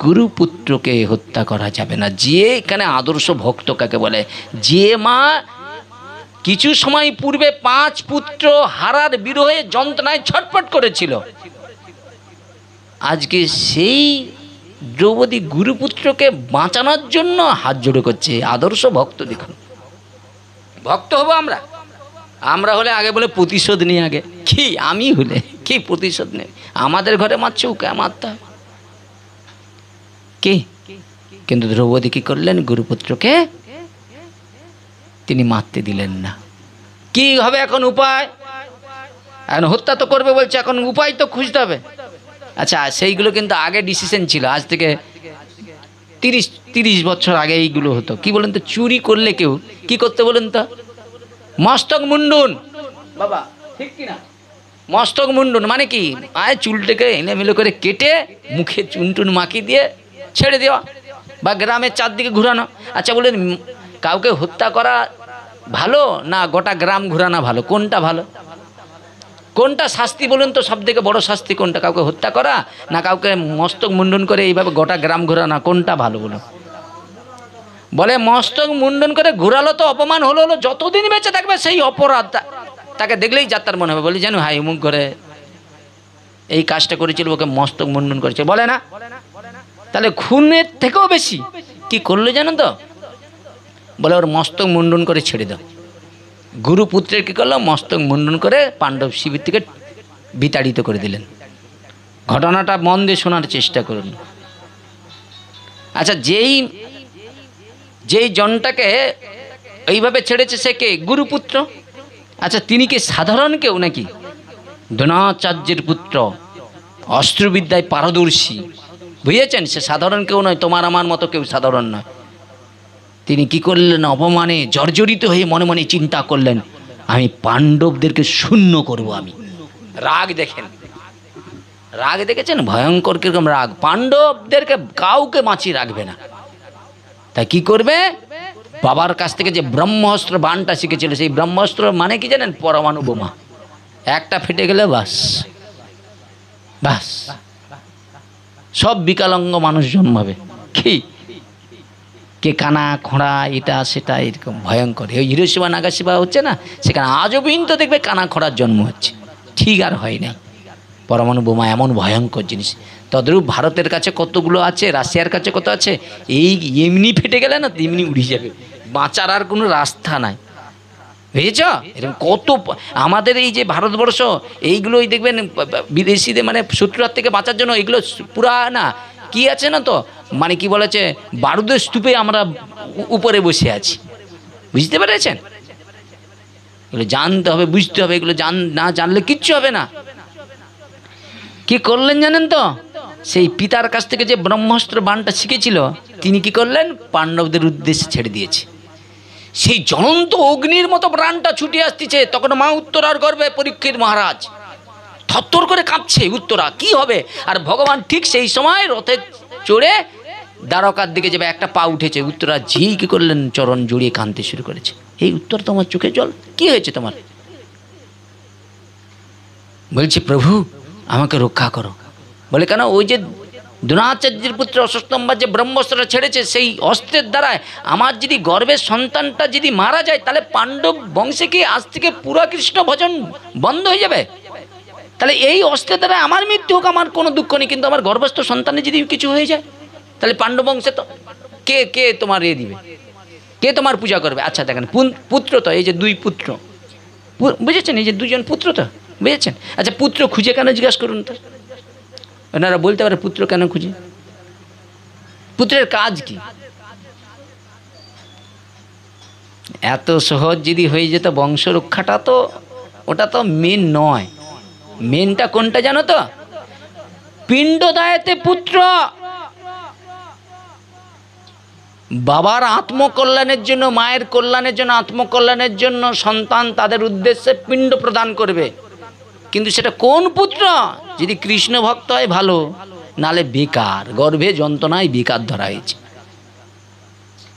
গুরুপুত্রকে হত্যা করা যাবে না। যে এখানে আদর্শ ভক্ত কাকে বলে, যে মা কিছু সময় পূর্বে 5 পুত্র হারার বিরহে যন্ত্রণায় ছটফট করেছিল, আজকে সেই দ্রৌপদী গুরুপুত্রকে বাঁচানোর জন্য হাত জোড়ে করছে। আদর্শ ভক্ত দেখুন। ভক্ত হব আমরা হলে আগে বলে প্রতিশোধ নিয়ে, আগে কি আমি হলে কি প্রতিশোধ নেই, আমাদের ঘরে মারছে ওকে মারতে হবে কি? কিন্তু দ্রৌপদী কি করলেন? গুরুপুত্রকে তিনি মারতে দিলেন না। কি হবে এখন উপায়? এখন হত্যা তো করবে বলছে, এখন উপায় তো খুঁজতে হবে। আচ্ছা সেইগুলো কিন্তু আগে ডিসিশন ছিল, আজ থেকে 30 বছর আগে এইগুলো হতো। কি বলেন তো? চুরি করলে কেউ কি করতে বলেন তো? মস্তক মুন্ডন। বাবা ঠিক কিনা? মস্তক মুন্ডন মানে কি? আয় চুলটাকে এলোমেলো করে কেটে মুখে চুনটুন মাখি দিয়ে ছেড়ে দেওয়া, বা গ্রামের চারদিকে ঘুরানো। আচ্ছা বলেন কাউকে হত্যা করা ভালো না গোটা গ্রাম ঘুরানো ভালো? কোনটা ভালো? কোনটা শাস্তি বলুন তো? সব থেকে বড় শাস্তি কোনটা? কাউকে হত্যা করা না কাউকে মস্তক মুন্ডন করে এইভাবে গোটা গ্রাম ঘোরানো? কোনটা ভালো বলুন? বলে মস্তক মুন্ডন করে ঘুরালো তো অপমান হলো, যতদিন বেঁচে থাকবে সেই অপরাধ তাকে দেখলেই যাত্রার মনে হবে। বলি জানো হাই মুখ করে এই কাজটা করেছিল, ওকে মস্তক মুন্ডন করেছে, বলে না? তাহলে খুনের থেকেও বেশি কি করলো জানো তো? বলে ওর মস্তক মুন্ডন করে ছেড়ে দাও। গুরুপুত্রের কী করলো? মস্তক মুন্ডন করে পাণ্ডব শিবির থেকে বিতাড়িত করে দিলেন। ঘটনাটা মন দিয়ে শোনার চেষ্টা করুন। আচ্ছা যেই জনটাকে এইভাবে ছেড়েছে সে কে? গুরুপুত্র। আচ্ছা তিনি কি সাধারণ কেউ নাকি? দ্রোণাচার্যের পুত্র, অস্ত্রবিদ্যায় পারদর্শী। বুঝেছেন? সে সাধারণ কেউ নয়, তোমার আমার মতো কেউ সাধারণ নয়। তিনি কি করলেন? অপমানে জর্জরিত হয়ে মনে মনে চিন্তা করলেন, আমি পাণ্ডবদেরকে শূন্য করব। আমি রাগ দেখেন, রাগ দেখেছেন ভয়ঙ্কর কিরকম রাগ। পাণ্ডবদেরকে কাউকে বাঁচিয়ে রাখবে না। তাই কি করবে? বাবার কাছ থেকে যে ব্রহ্মাস্ত্র বাণটা শিখেছিল, সেই ব্রহ্মাস্ত্র মানে কি জানেন? পরমাণু বোমা। একটা ফেটে গেলে বাস বাস সব বিকলাঙ্গ মানুষ জন্মাবে। কি কে কানা খোঁড়া এটা সেটা এরকম ভয়ঙ্কর। ওই হিরোশিমা নাগাসাকি হচ্ছে না, সেখানে আজও পর্যন্ত দেখবে কানা খোঁড়ার জন্ম হচ্ছে। ঠিক আর হয় নাই। পরমাণু বোমা এমন ভয়ঙ্কর জিনিস। তদ্রূপ ভারতের কাছে কতগুলো আছে, রাশিয়ার কাছে কত আছে। এই এমনি ফেটে গেলে না তেমনি উড়ে যাবে, বাঁচার আর কোনো রাস্তা নাই। বুঝেছ? এরকম কত আমাদের এই যে ভারতবর্ষ, এইগুলোই দেখবেন বিদেশিদের মানে শত্রুর থেকে বাঁচার জন্য এগুলো পুরা না কি আছে না, তো মানে কি বলেছে, বারুদের স্তূপে আমরা উপরে বসে আছি। বুঝতে পেরেছেন? এগুলো জানতে হবে, বুঝতে হবে। এগুলো না জানলে কিচ্ছু হবে না। কি করলেন জানেন তো? সেই পিতার কাছ থেকে যে ব্রহ্মাস্ত্র বাণটা শিখেছিল, তিনি কি করলেন? পাণ্ডবদের উদ্দেশ্যে ছেড়ে দিয়েছে। সেই জ্বলন্ত অগ্নির মতো প্রাণটা ছুটে আসতেছে। তখন মা উত্তরার গর্ভে পরীক্ষিত মহারাজ থরথর করে কাঁপছে। উত্তরা কি হবে? আর ভগবান ঠিক সেই সময় রথে চড়ে দ্বারকার দিকে যাবে, একটা পা উঠেছে। উত্তরা ঝি কি করলেন? চরণ জড়িয়ে কাঁদতে শুরু করেছে। এই উত্তর, তোমার চোখে জল, কি হয়েছে তোমার? বলছে, প্রভু আমাকে রক্ষা করো। বলে, কেন? ওই যে দ্রোণাচার্যের পুত্র অশ্বত্থাম্বা যে ব্রহ্মাস্ত্র ছেড়েছে, সেই অস্ত্রের দ্বারায় আমার যদি গর্ভের সন্তানটা যদি মারা যায়, তাহলে পাণ্ডব বংশে কি আজ থেকে পুরা কৃষ্ণ ভজন বন্ধ হয়ে যাবে? তাহলে এই অস্ত্রের দ্বারা আমার মৃত্যু হোক, আমার কোনো দুঃখ নেই, কিন্তু আমার গর্ভস্থ সন্তানের যদি কিছু হয়ে যায়, তাহলে পাণ্ডব বংশে তো কে তোমার দিবে? কে তোমার পূজা করবে? আচ্ছা দেখেন, পুত্র তো এই যে দুই পুত্র, বুঝেছেন? এই যে দুজন পুত্র তো, বুঝেছেন? আচ্ছা পুত্র খুঁজে কেন? জিজ্ঞাসা করুন তো। ওনারা বলতে পারে পুত্র কেন খুঁজে? পুত্রের কাজ কি? এত সহজ যদি হয়ে যেত বংশ রক্ষাটা, তো ওটা তো মেন নয়। মেনটা কোনটা জানো তো? পিণ্ডদায়েতে পুত্র। বাবার আত্মকল্যাণের জন্য, মায়ের কল্যাণের জন্য, আত্মকল্যাণের জন্য সন্তান তাদের উদ্দেশ্যে পিণ্ড প্রদান করবে। কিন্তু সেটা কোন পুত্র? যদি কৃষ্ণ ভক্ত হয় ভালো, নালে বেকার, গর্ভে যন্ত্রণায় বেকার ধরা হয়েছে।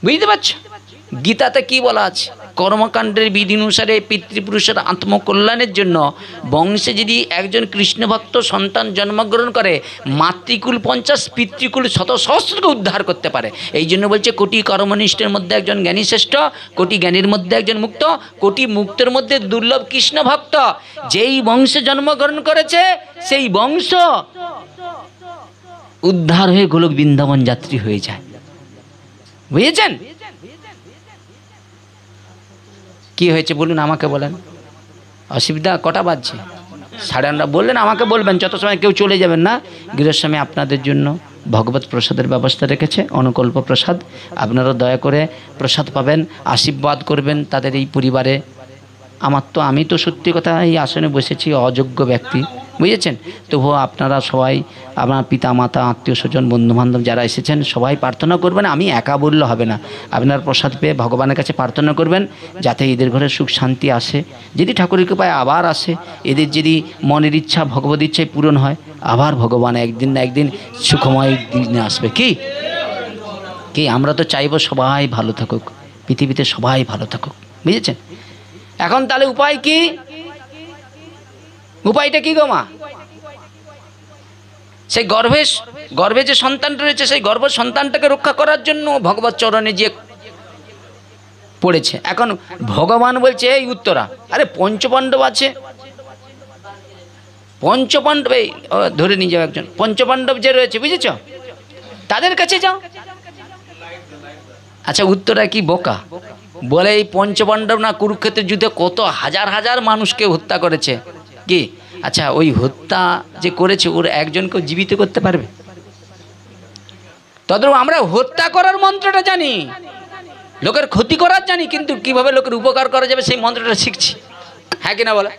বুঝতে পারছ? গীতাতে কি বলা আছে? কর্মকাণ্ডের বিধি অনুসারে পিতৃপুরুষের আত্মকল্যাণের জন্য বংশে যদি একজন কৃষ্ণভক্ত সন্তান জন্মগ্রহণ করে, মাতৃকুল 50, পিতৃকুল 100 উদ্ধার করতে পারে। এই জন্য বলছে, কোটি কর্মনিষ্ঠের মধ্যে একজন জ্ঞানী শ্রেষ্ঠ, কোটি জ্ঞানীর মধ্যে একজন মুক্ত, কোটি মুক্তের মধ্যে দুর্লভ কৃষ্ণ ভক্ত। যেই বংশে জন্মগ্রহণ করেছে, সেই বংশ উদ্ধার হয়ে গোলক বৃন্দাবন যাত্রী হয়ে যায়। বুঝেছেন? কি হয়েছে বলুন, আমাকে বলেন। অসুবিধা কটা বাজছে? 9:30 বললেন, আমাকে বলবেন। যত সময় কেউ চলে যাবেন না। গৃহস্বামী আপনাদের জন্য ভগবত প্রসাদের ব্যবস্থা রেখেছে, অনুকল্প প্রসাদ। আপনারা দয়া করে প্রসাদ পাবেন, আশীর্বাদ করবেন তাদের এই পরিবারে। আমি তো সত্যি কথা এই আসনে বসেছি, অযোগ্য ব্যক্তি, বুঝেছেন? তবুও আপনারা সবাই, আপনার পিতা মাতা, আত্মীয় স্বজন, বন্ধুবান্ধব যারা এসেছেন, সবাই প্রার্থনা করবেন। আমি একা বললে হবে না। আপনার প্রসাদ পেয়ে ভগবানের কাছে প্রার্থনা করবেন যাতে এদের ঘরে সুখ শান্তি আসে। যদি ঠাকুরের কৃপায় আবার আসে, এদের যদি মনের ইচ্ছা ভগবত ইচ্ছায় পূরণ হয়, আবার ভগবান একদিন না একদিন সুখময় দিনে আসবে। কি আমরা তো চাইবো সবাই ভালো থাকুক, পৃথিবীতে সবাই ভালো থাকুক, বুঝেছেন? এখন তাহলে উপায় কি? উপায়টা কি গো মা? সেই গর্ভে যে সন্তানটা রয়েছে, সেই গর্ভ সন্তানটাকে রক্ষা করার জন্য ভগবত চরণে যে পড়েছে। এখন ভগবান বলছে, এই উত্তরা, আরে পঞ্চপাণ্ডব আছে, পঞ্চপাণ্ডব ধরে নিয়ে যাও একজন, পঞ্চপাণ্ডব যে রয়েছে, বুঝেছ? তাদের কাছে যাও। আচ্ছা উত্তরা কি বোকা? বলে এই পঞ্চপাণ্ডব না কুরুক্ষেত্রের যুদ্ধে কত হাজার হাজার মানুষকে হত্যা করেছে। কি আচ্ছা ওই হত্যা যে করেছে, ওর একজনকেও জীবিত করতে পারবে? তদ্রূপ আমরা হত্যা করার মন্ত্রটা জানি, লোকের ক্ষতি করার জানি, কিন্তু কিভাবে লোকের উপকার করা যাবে সেই মন্ত্রটা শিখছি। হ্যাঁ কিনা বলে?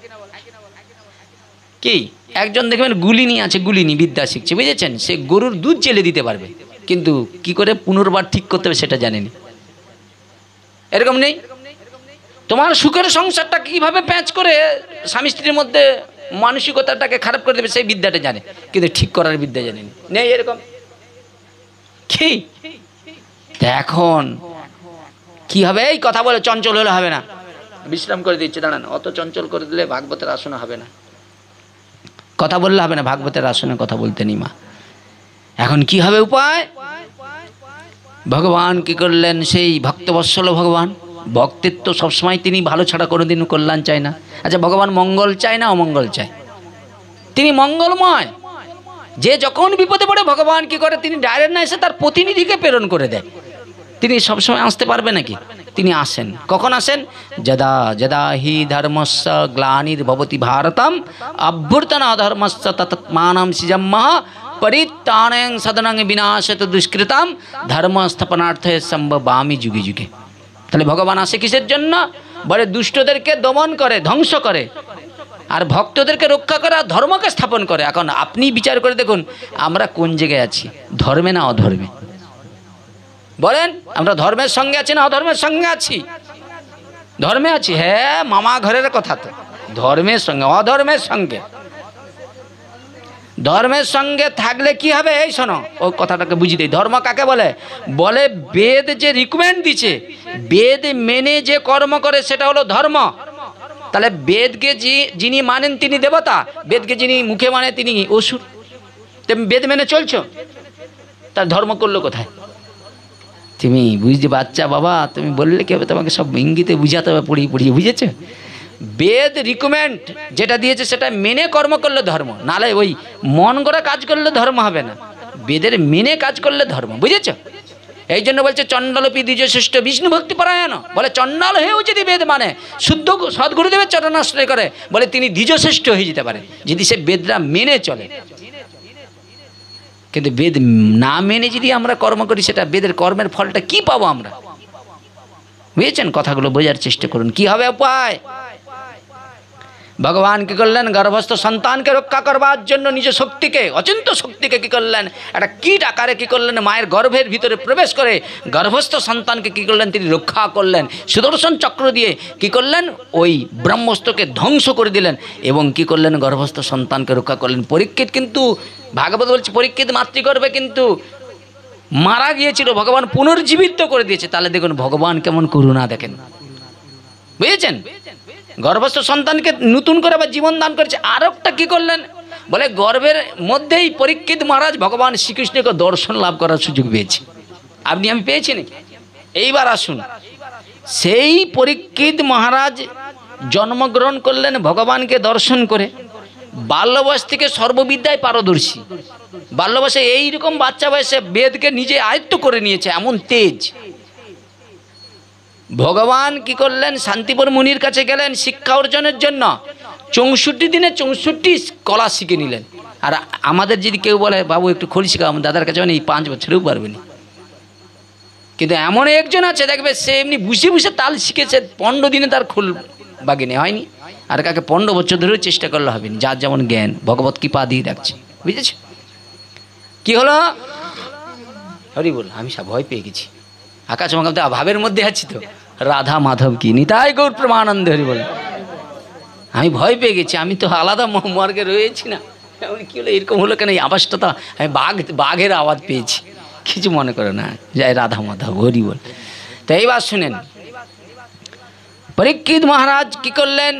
কি একজন দেখবেন গুলিনি আছে, গুলিনি বিদ্যা শিখছে, বুঝেছেন? সে গরুর দুধ চেলে দিতে পারবে, কিন্তু কি করে পুনর্বার ঠিক করতে হবে সেটা জানেনি। এরকম নেই? তোমার সুখের সংসারটা কিভাবে প্যাঁচ করে স্বামী স্ত্রীর মধ্যে মানসিকতাটাকে খারাপ করে দেবে সেই বিদ্যাটা জানে, কিন্তু ঠিক করার বিদ্যা জানেনি। নেই এরকম কি? এখন কি হবে? এই কথা বলে চঞ্চল হলে হবে না। বিশ্রাম করে দিচ্ছে, দাঁড়ান। অত চঞ্চল করে দিলে ভাগবতের আসনে হবে না, কথা বললে হবে না, ভাগবতের আসনে কথা বলতে নি মা। এখন কি হবে উপায়? ভগবান কি করলেন? সেই ভক্তবৎসল ভগবান, ভক্তের তো সবসময় তিনি ভালো ছাড়া কোনোদিন কল্যাণ চায় না। আচ্ছা, ভগবান মঙ্গল চায় না অমঙ্গল চায়? তিনি মঙ্গলময়। যে যখন বিপদে পড়ে ভগবান কি করে? তিনি ডাইরেক্ট না এসে তার প্রতিনিধিকে প্রেরণ করে দেয়। তিনি সবসময় আসতে পারবে নাকি? তিনি আসেন। কখন আসেন? যদা যদা হি ধর্মস্য গ্লানির্ভবতি ভারতম অভ্যুত্থান অধর্মস্য তদাত্মানং সৃজম্মহ পরিত্রাণাং সাধনাং বিনাশত দুষ্কৃতাম ধর্ম স্থাপনার্থে সম্ভবামি যুগে যুগে। তাহলে ভগবান আসে কিসের জন্য? বলে দুষ্টদেরকে দমন করে, ধ্বংস করে, আর ভক্তদেরকে রক্ষা করে, আর ধর্মকে স্থাপন করে। এখন আপনি বিচার করে দেখুন আমরা কোন জায়গায় আছি, ধর্মে না অধর্মে? বলেন, আমরা ধর্মের সঙ্গে আছি না অধর্মের সঙ্গে আছি? ধর্মে আছি। হ্যাঁ, মামা ঘরের কথা তো ধর্মের সঙ্গে, অধর্মের সঙ্গে। ধর্মের সঙ্গে থাকলে কি হবে? এই শোনো, ও কথাটাকে বুঝিয়ে দিই। ধর্ম কাকে বলে? বলে বেদ যে রিকমেন্ড দিচ্ছে, বেদ মেনে যে কর্ম করে সেটা হলো ধর্ম। তাহলে বেদকে যিনি মানেন তিনি দেবতা, বেদকে যিনি মুখে মানে তিনি অসুর। তুমি বেদ মেনে চলছো, তার ধর্ম করলো কোথায়? তুমি বুঝতে বাচ্চা বাবা, তুমি বললে কি হবে? তোমাকে সব ইঙ্গিতে বুঝাতে হবে, পড়িয়ে পড়িয়ে, বুঝেছো? বেদ রিকমেন্ড যেটা দিয়েছে সেটা মেনে কর্ম করলে ধর্ম, নালে ওই মন গড়া কাজ করলে ধর্ম হবে না, বেদের মেনে কাজ করলে ধর্ম, বুঝেছো? এই জন্য বলছে চণ্ডালপি দ্বিজশ্রেষ্ঠ বিষ্ণু ভক্তি পরায়ণ। বলে চণ্ডাল হয়েও যদি বেদ মানে, শুদ্ধ সদ্গুরুদেবের চরণাশ্রয় করে, বলে তিনি দ্বিজশ্রেষ্ঠ হয়ে যেতে পারে যদি সে বেদরা মেনে চলে। কিন্তু বেদ না মেনে যদি আমরা কর্ম করি, সেটা বেদের কর্মের ফলটা কি পাবো আমরা? বুঝেছেন? কথাগুলো বোঝার চেষ্টা করুন। কি হবে উপায়? ভগবান কি করলেন? গর্ভস্থ সন্তানকে রক্ষা করবার জন্য নিজ শক্তিকে, অচিন্ত শক্তিকে কি করলেন? একটা কীট আকারে কি করলেন? মায়ের গর্ভের ভিতরে প্রবেশ করে গর্ভস্থ সন্তানকে কি করলেন? তিনি রক্ষা করলেন। সুদর্শন চক্র দিয়ে কি করলেন? ওই ব্রহ্মাস্ত্রকে ধ্বংস করে দিলেন এবং কি করলেন? গর্ভস্থ সন্তানকে রক্ষা করলেন। পরীক্ষিত কিন্তু, ভাগবত বলছে পরীক্ষিত মাতৃগর্ভে কিন্তু মারা গিয়েছিল, ভগবান পুনর্জীবিত করে দিয়েছে। তাহলে দেখুন ভগবান কেমন করুণা, দেখেন, বুঝেছেন? গর্ভস্থ সন্তানকে নতুন করে আবার জীবন দান করেছে। আর একটা কি করলেন? বলে গর্ভের মধ্যেই পরীক্ষিত মহারাজ ভগবান শ্রীকৃষ্ণকে দর্শন লাভ করার সুযোগ পেয়েছে। আপনি আমি পেয়েছি নাকি? এইবার আসুন, সেই পরীক্ষিত মহারাজ জন্মগ্রহণ করলেন ভগবানকে দর্শন করে। বাল্যবয়স থেকে সর্ববিদ্যায় পারদর্শী, বাল্যবয়সে এইরকম বাচ্চা বয়সে বেদকে নিজে আয়ত্ত করে নিয়েছে, এমন তেজ। ভগবান কি করলেন? শান্তিপুর মুনির কাছে গেলেন শিক্ষা অর্জনের জন্য। 64 দিনে 64 কলা শিখে নিলেন। আর আমাদের যদি কেউ বলে বাবু একটু খড়ি শিখাও, আমার দাদার কাছে মানে এই 5 বছরেও পারবে না। কিন্তু এমন একজন আছে দেখবে সে এমনি বসে বসে তাল শিখেছে, 15 দিনে তার খোল বাগিনে হয়নি। আর কাকে 15 বছর ধরেও চেষ্টা করলে হবে না, যার যেমন জ্ঞান ভগবত কৃপা দিয়ে রাখছে, বুঝেছ? কি হলো? হরি বল, আমি সব ভয় পেয়ে গেছি, আকাশ মঙ্গল ভাবের মধ্যে আছি তো। রাধা মাধব কি নিতাই গৌর প্রেমানন্দ, হরি বল। আমি ভয় পেয়ে গেছি, আমি তো আলাদা মর্গে রয়েছি না। কি হলো, এরকম হলো কেন? এই আওয়াজটা তো আমি বাঘের আওয়াজ পেয়েছি, কিছু মনে করে না। জয় রাধা মাধব, হরি বল। তো এইবার শুনেন, পরীক্ষিত মহারাজ কি করলেন?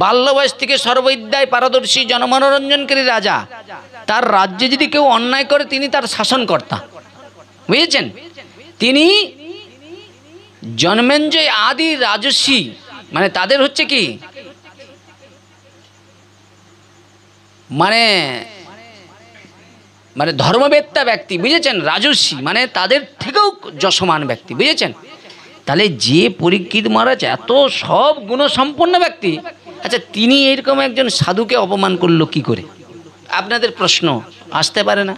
বাল্যবয়স থেকে সর্ববিদ্যায় পারদর্শী, জনমনোরঞ্জনকারী রাজা। তার রাজ্যে যদি কেউ অন্যায় করে তিনি তার শাসনকর্তা, বুঝেছেন? তিনি জন্মেঞ্জয় আদি রাজস্বী, মানে তাদের হচ্ছে কি, মানে মানে ধর্মবেত্তা ব্যক্তি, বুঝেছেন? রাজস্বী মানে তাদের থেকেও যশমান ব্যক্তি, বুঝেছেন? তাহলে যে পরীক্ষিত মহারাজ এত সব গুণসম্পন্ন ব্যক্তি, আচ্ছা তিনি এরকম একজন সাধুকে অপমান করলো কি করে? আপনাদের প্রশ্ন আসতে পারে না?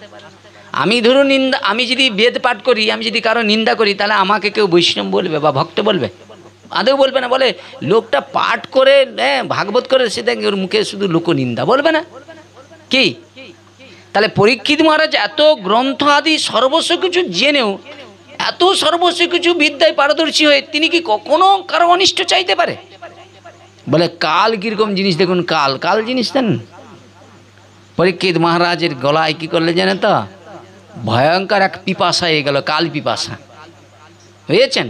আমি ধরুন নিন্দা, আমি যদি বেদ পাঠ করি, আমি যদি কারো নিন্দা করি, তাহলে আমাকে কেউ বৈষ্ণব বলবে বা ভক্ত বলবে? আদৌ বলবে না। বলে লোকটা পাঠ করে ভাগবত করে সে দেখে ওর মুখে শুধু লোক নিন্দা, বলবে না কি? তাহলে পরীক্ষিত মহারাজ এত গ্রন্থ আদি সর্বস্ব কিছু জেনেও এত সর্বস্ব কিছু বিদ্যায় পারদর্শী হয়ে তিনি কি কখনো কারো অনিষ্ট চাইতে পারে? বলে কাল কিরকম জিনিস দেখুন, কাল কাল জিনিস দেন। পরীক্ষিত মহারাজের গলায় কি করলে জানেন তো? ভয়ঙ্কর এক পিপাসা হয়ে গেল, কাল পিপাসা। বুঝেছেন?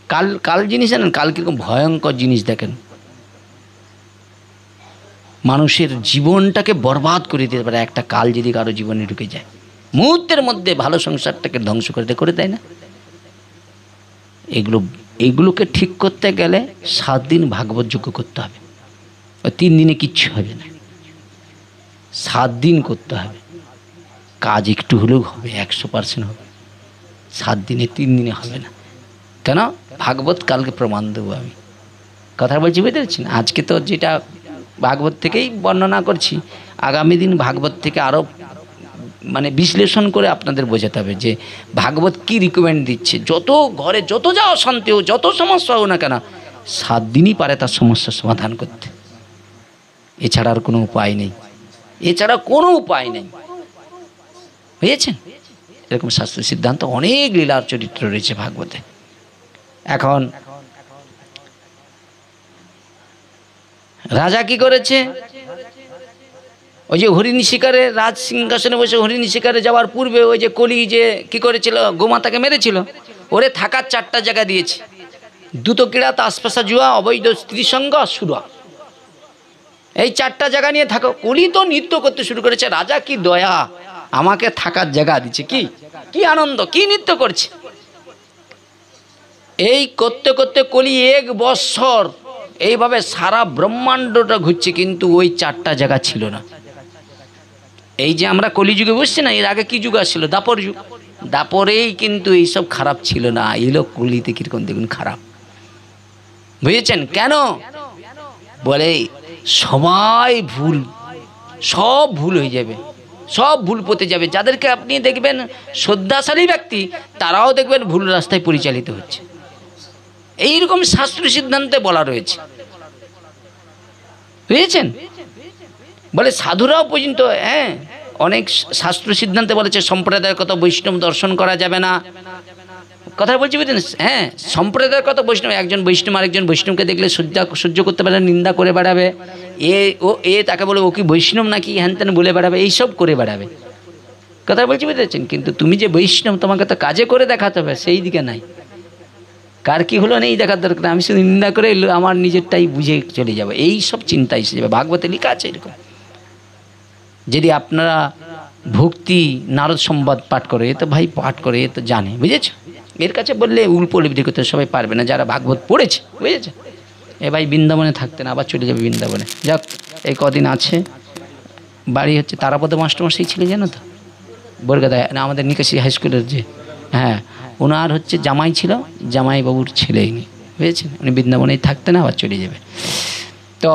কাল কাল জিনিস জানেন, কাল কিরকম ভয়ঙ্কর জিনিস দেখেন, মানুষের জীবনটাকে বরবাদ করে দিতে পারে একটা কাল যদি কারো জীবনে ঢুকে যায়, মুহূর্তের মধ্যে ভালো সংসারটাকে ধ্বংস করে দেয় না। এগুলোকে ঠিক করতে গেলে 7 দিন ভাগবত যজ্ঞ করতে হবে। 3 দিনে কিচ্ছু হবে না, 7 দিন করতে হবে। কাজ একটু হলেও হবে, 100% হবে। 7 দিনে 3 দিনে হবে না। কেন? ভাগবত কালকে প্রমাণ দেবো আমি। কথা বলছি, বুঝতে পারছেন? আজকে তো যেটা ভাগবত থেকেই বর্ণনা করছি, আগামী দিন ভাগবত থেকে আরও মানে বিশ্লেষণ করে আপনাদের বোঝাতে হবে যে ভাগবত কি রিকমেন্ড দিচ্ছে। যত ঘরে যত যা অশান্তি হোক, যত সমস্যা হোক না কেন, 7 দিনই পারে তার সমস্যার সমাধান করতে। এছাড়া আর কোনো উপায় নেই, এছাড়া কোনো উপায় নেই। বুঝেছেন? এরকম শাস্ত্র সিদ্ধান্ত, অনেক লীলার চরিত্র রয়েছে ভাগবতে। এখন রাজা কি করেছে? ওই যে হরিণী শিকারে, রাজ সিংহাসনে বসে হরিণী শিকারে যাওয়ার পূর্বে ওই যে কলি যে কি করেছিল, গোমাতাকে মেরেছিল, ওরে থাকার 4টা জায়গা দিয়েছে। দ্রুত ক্রীড়া, তাসপাশা, জুয়া, অবৈধ স্ত্রী সঙ্গ, সুরা। এই 4টা জায়গা নিয়ে থাকো। কলি তো নৃত্য করতে শুরু করেছে। রাজা কি দয়া, আমাকে থাকার জায়গা দিচ্ছে, কি কি আনন্দ, কি নৃত্য করছে। এই করতে করতে কলি 1 বৎসর এইভাবে সারা ব্রহ্মাণ্ডটা ঘুরছে, কিন্তু ওই 4টা জায়গা ছিল না। এই যে আমরা কলিযুগে বসছি না, এর আগে কি যুগ আসছিল? দাপর যুগ। দাপরেই কিন্তু এইসব খারাপ ছিল না, এলো কলিতে কিরকম দেখুন খারাপ। বুঝেছেন? কেন? বলে সবাই ভুল, সব ভুল হয়ে যাবে, সব ভুল পথে যাবে। যাদেরকে আপনি দেখবেন শ্রদ্ধাশালী ব্যক্তি, তারাও দেখবেন ভুল রাস্তায় পরিচালিত হচ্ছে। এইরকম শাস্ত্র সিদ্ধান্তে বলা রয়েছে। বুঝেছেন? বলে সাধুরাও পর্যন্ত অনেক শাস্ত্র সিদ্ধান্তে বলেছে সম্প্রদায়গত বৈষ্ণব দর্শন করা যাবে না। কথা বলছি, বুঝলেন? সম্প্রদায়গত বৈষ্ণব, একজন বৈষ্ণব আরেকজন বৈষ্ণবকে দেখলে সহ্য করতে পারে, নিন্দা করে বেড়াবে। তাকে বলে ও কি বৈষ্ণব নাকি, হ্যান ত্যান বলে বেড়াবে, এইসব করে বেড়াবে। কথা বলছি, বুঝেছেন? কিন্তু তুমি যে বৈষ্ণব, তোমাকে তো কাজে করে দেখাতে হবে, সেই দিকে নাই। কার কি হলো নেই দেখার দরকার, আমি শুধু নিন্দা করে আমার নিজেরটাই বুঝে চলে যাবো, এই সব চিন্তা এসে যাবে। ভাগবতে লেখা আছে এরকম। যদি আপনারা ভক্তি নারদ সংবাদ পাঠ করে, এ তো ভাই পাঠ করে, এ তো জানে, বুঝেছ? এর কাছে বললে উপলব্ধি করতে সবাই পারবে না, যারা ভাগবত পড়েছে। বুঝেছে? এ ভাই বৃন্দাবনে থাকতেন, আবার চলে যাবে বৃন্দাবনে। যাক, এই কদিন আছে। বাড়ি হচ্ছে তারাপদ মাস্টারমশাই ছিলেন, জানো তো? বরগাদায় আমাদের নিকাশি হাই স্কুলের যে, ওনার হচ্ছে জামাই ছিল, জামাইবাবুর ছেলে ইনি। বুঝেছেন? উনি বৃন্দাবনেই থাকতেন, আবার চলে যাবে। তো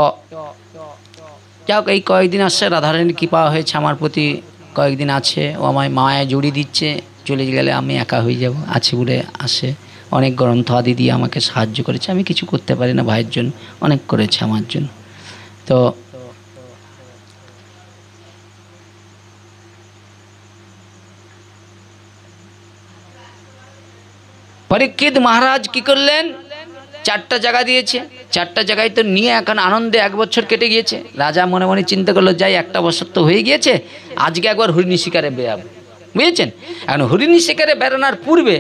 যাক, এই কয়েকদিন আসছে, রাধারানীর কৃপা হয়েছে আমার প্রতি, কয়েকদিন আছে। ও আমায় মায়া জড়ি দিচ্ছে, চলে গেলে আমি একা হয়ে যাব, আছে বলে আসে। অনেক গ্রন্থ আদি দিয়ে আমাকে সাহায্য করেছে। আমি কিছু করতে পারি না ভাইয়ের জন্য, অনেক করেছে আমার জন্য। তো পরীক্ষিত মহারাজ কি করলেন? 4টা জায়গা দিয়েছে, 4টা জায়গায় তো নিয়ে এখন আনন্দে 1 বছর কেটে গিয়েছে। রাজা মনে মনে চিন্তা করলো, যাই 1টা বছর তো হয়ে গিয়েছে, আজকে একবার হরিণী শিকারে বেরাবো। বুঝেছেন? এখন হরিণী শিকারে বেরোনোর পূর্বে,